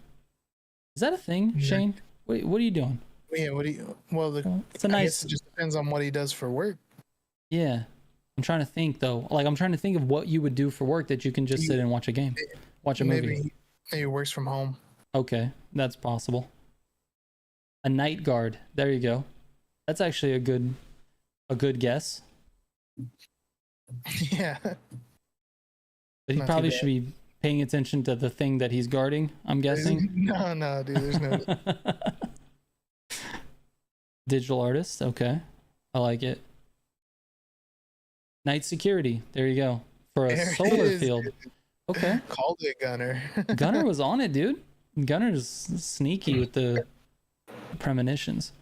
[SPEAKER 1] Is that a thing, Shane? Wait, what are you doing?
[SPEAKER 3] Yeah, what do you? Well,
[SPEAKER 1] it's a nice.
[SPEAKER 3] I guess it just depends on what he does for work.
[SPEAKER 1] Yeah, I'm trying to think though. Like, I'm trying to think of what you would do for work that you can just sit and watch a game, watch a movie.
[SPEAKER 3] Maybe he works from home.
[SPEAKER 1] Okay, that's possible. A night guard. There you go. That's actually a good guess.
[SPEAKER 3] Yeah.
[SPEAKER 1] But he probably should be paying attention to the thing that he's guarding, I'm guessing.
[SPEAKER 3] No, dude, there's no.
[SPEAKER 1] Digital artist. Okay, I like it. Night security. There you go. For a solar field. Okay.
[SPEAKER 3] Called it, Gunner.
[SPEAKER 1] Gunner was on it, dude. Gunner's sneaky with the premonitions.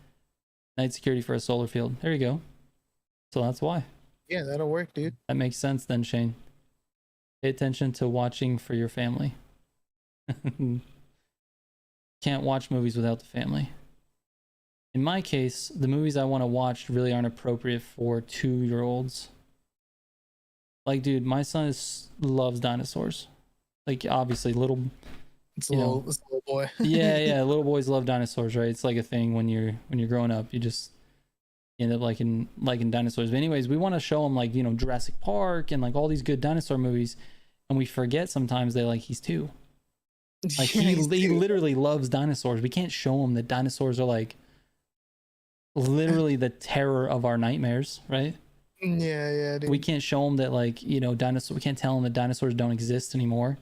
[SPEAKER 1] Night security for a solar field. There you go. So that's why.
[SPEAKER 3] Yeah, that'll work, dude.
[SPEAKER 1] That makes sense then, Shane. Pay attention to watching for your family. Can't watch movies without the family. In my case, the movies I want to watch really aren't appropriate for 2-year-olds. Like, dude, my son loves dinosaurs. Like, obviously, little...
[SPEAKER 3] It's a little boy.
[SPEAKER 1] yeah, little boys love dinosaurs, right? It's like a thing when you're growing up. You just end up liking dinosaurs. But anyways, we want to show them, like, you know, Jurassic Park and like all these good dinosaur movies, and we forget sometimes that, like, he's 2. Like, he literally loves dinosaurs. We can't show him that dinosaurs are like literally the terror of our nightmares, right?
[SPEAKER 3] Yeah, dude.
[SPEAKER 1] We can't show him that, like, you know, we can't tell him that dinosaurs don't exist anymore.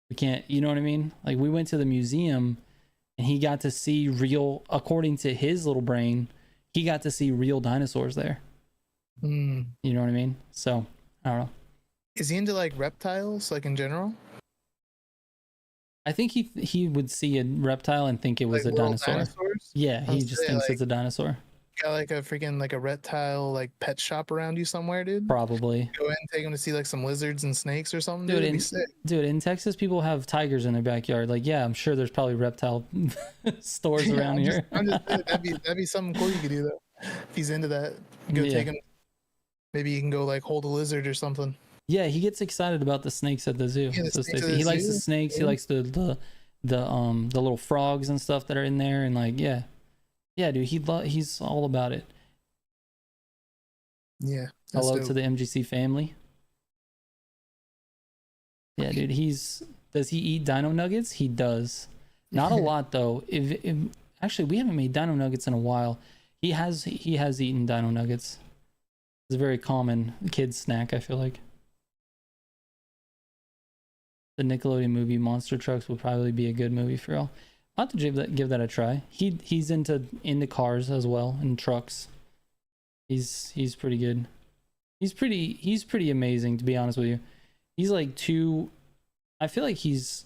[SPEAKER 1] We can't, you know what I mean? Like, we went to the museum and he got to see real, according to his little brain, he got to see real dinosaurs there. You know what I mean? So, I don't know.
[SPEAKER 3] Is he into, like, reptiles, like, in general?
[SPEAKER 1] I think he would see a reptile and think it was, like, a dinosaur. Dinosaurs? Yeah, he just thinks, like, it's a dinosaur.
[SPEAKER 3] Got like a freaking, like, a reptile, like, pet shop around you somewhere, dude?
[SPEAKER 1] Probably.
[SPEAKER 3] Go ahead and take him to see, like, some lizards and snakes or something, dude.
[SPEAKER 1] It'd be sick. Dude, in Texas, people have tigers in their backyard. Like, yeah, I'm sure there's probably reptile stores around here.
[SPEAKER 3] That'd be something cool you could do, though. If he's into that, go take him. Maybe you can go, like, hold a lizard or something.
[SPEAKER 1] Yeah, he gets excited about the snakes at the zoo. Yeah, he likes the snakes. Yeah. He likes the little frogs and stuff that are in there, and, like, yeah, dude, he's all about it.
[SPEAKER 3] Yeah.
[SPEAKER 1] Hello to the MGC family. Yeah, dude, does he eat dino nuggets? He does. Not a lot though. Actually, we haven't made dino nuggets in a while. He has eaten dino nuggets. It's a very common kid's snack, I feel like. The Nickelodeon movie Monster Trucks will probably be a good movie for y'all. I'll have to give that a try. He's into cars as well, and trucks. He's pretty good. He's pretty amazing, to be honest with you. He's like I feel like he's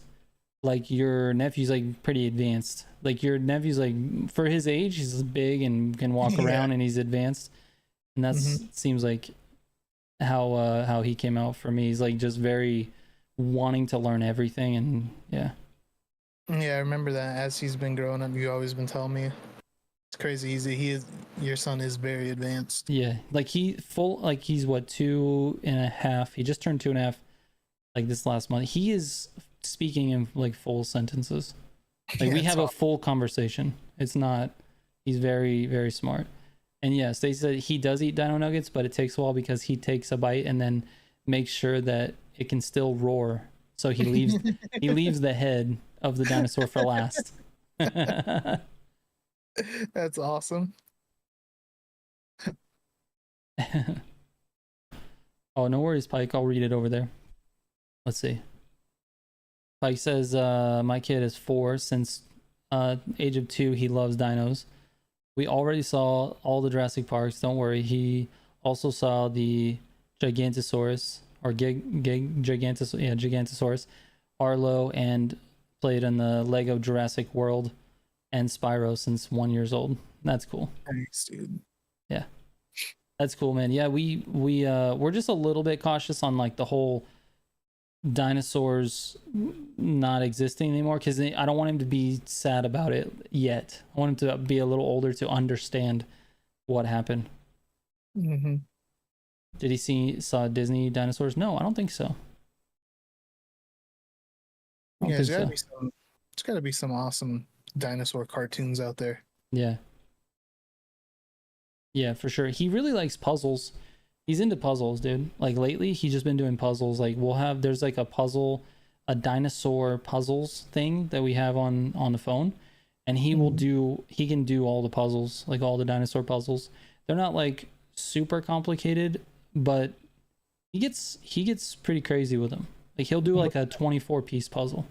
[SPEAKER 1] like your nephew's, like, pretty advanced. Like, your nephew's, like, for his age, he's big and can walk around, and he's advanced. And that's seems like how he came out for me. He's, like, just very wanting to learn everything, and yeah.
[SPEAKER 3] Yeah, I remember that. As he's been growing up, you've always been telling me. It's crazy. Your son is very advanced.
[SPEAKER 1] Yeah, like he's what, 2.5? He just turned 2.5, like, this last month. He is speaking in, like, full sentences. Like, we have a full conversation. It's not. He's very, very smart. And yes, they said he does eat dino nuggets, but it takes a while because he takes a bite and then makes sure that it can still roar. So he leaves the head of the dinosaur for last.
[SPEAKER 3] That's awesome.
[SPEAKER 1] Oh, no worries, Pike. I'll read it over there. Let's see. Pike says, my kid is 4. Since age of 2, he loves dinos. We already saw all the Jurassic Parks. Don't worry. He also saw the Gigantosaurus, or Gigantosaurus, Arlo, and played in the Lego Jurassic World and Spyro since 1 year old. That's cool.
[SPEAKER 3] Thanks, dude.
[SPEAKER 1] Yeah, that's cool, man. Yeah, we're just a little bit cautious on, like, the whole dinosaurs not existing anymore, because I don't want him to be sad about it yet. I want him to be a little older to understand what happened.
[SPEAKER 3] Mm-hmm.
[SPEAKER 1] Did he saw Disney dinosaurs? No, I don't think so.
[SPEAKER 3] Yeah, there's gotta be some awesome dinosaur cartoons out there.
[SPEAKER 1] Yeah. Yeah, for sure. He really likes puzzles. He's into puzzles, dude. Like lately, he's just been doing puzzles. Like there's like a dinosaur puzzles thing that we have on the phone, and he can do all the puzzles, like all the dinosaur puzzles. They're not like super complicated, but he gets pretty crazy with them. Like he'll do like a 24-piece puzzle.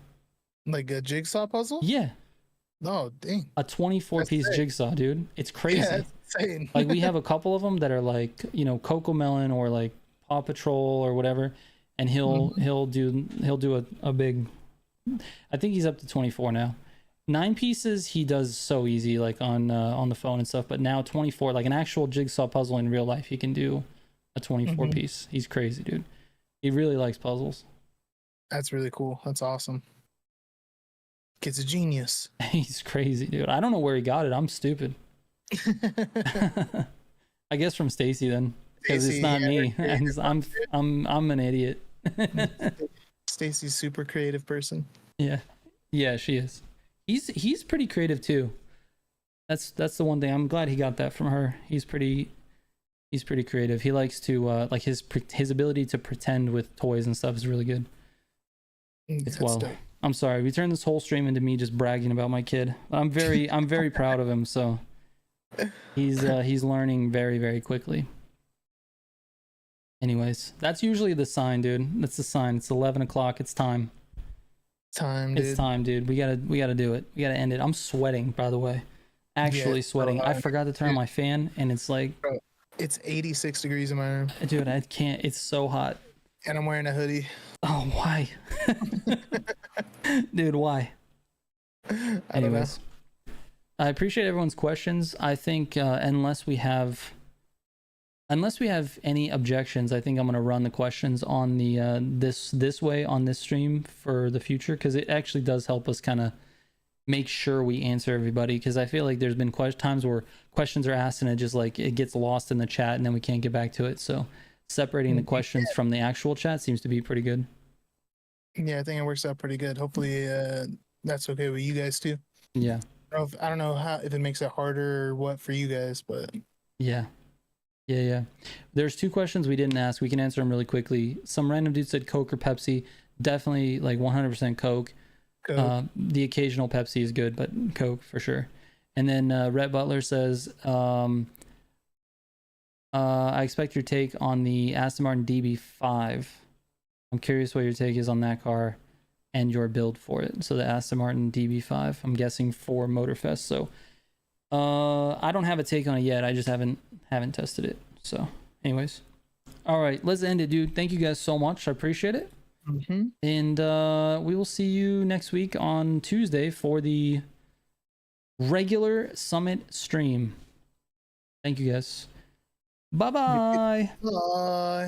[SPEAKER 3] Like a jigsaw puzzle?
[SPEAKER 1] Yeah.
[SPEAKER 3] Oh, dang.
[SPEAKER 1] A 24-piece jigsaw, dude. It's crazy. Yeah, that's insane. Like we have a couple of them that are like, Coco Melon or like Paw Patrol or whatever, and he'll do a big, I think he's up to 24 now. 9 pieces he does so easy, like on the phone and stuff, but now 24, like an actual jigsaw puzzle in real life, he can do a 24 piece. He's crazy, dude. He really likes puzzles.
[SPEAKER 3] That's really cool. That's awesome. Kid's a genius.
[SPEAKER 1] He's crazy, dude. I don't know where he got it. I'm stupid. I guess from Stacy then, because it's not me. I'm an idiot.
[SPEAKER 3] Stacy's super creative person.
[SPEAKER 1] Yeah, she is. He's pretty creative too. That's the one thing. I'm glad he got that from her. He's pretty creative. He likes to like his ability to pretend with toys and stuff is really good. Dope. I'm sorry, we turned this whole stream into me just bragging about my kid. I'm very proud of him. So he's learning very, very quickly. Anyways, that's usually the sign, dude. That's the sign. It's 11 o'clock. It's time. It's time, dude. We gotta do it. We gotta end it. I'm sweating, by the way. Actually sweating. I forgot to turn on my fan, and it's like,
[SPEAKER 3] it's 86 degrees in my room.
[SPEAKER 1] Dude, I can't. It's so hot.
[SPEAKER 3] And I'm wearing a hoodie.
[SPEAKER 1] Oh, why? Dude, why? Anyways, I appreciate everyone's questions. I think unless we have any objections, I think I'm gonna run the questions on the this way on this stream for the future, because it actually does help us kind of make sure we answer everybody, because I feel like there's been times where questions are asked and it just like it gets lost in the chat and then we can't get back to it. So separating the questions from the actual chat seems to be pretty good.
[SPEAKER 3] Yeah, I think it works out pretty good. Hopefully that's okay with you guys too.
[SPEAKER 1] Yeah.
[SPEAKER 3] I don't know if it makes it harder or what for you guys, but
[SPEAKER 1] yeah. There's 2 questions we didn't ask. We can answer them really quickly. Some random dude said Coke or Pepsi. Definitely like 100% Coke. The occasional Pepsi is good, but Coke for sure. And then Rhett Butler says, I expect your take on the Aston Martin DB5. I'm curious what your take is on that car and your build for it. So the Aston Martin DB5, I'm guessing for Motorfest. So I don't have a take on it yet. I just haven't tested it. So anyways, all right, let's end it, dude. Thank you guys so much. I appreciate it. And we will see you next week on Tuesday for the regular Summit stream. Thank you guys. Bye-bye.
[SPEAKER 3] Bye.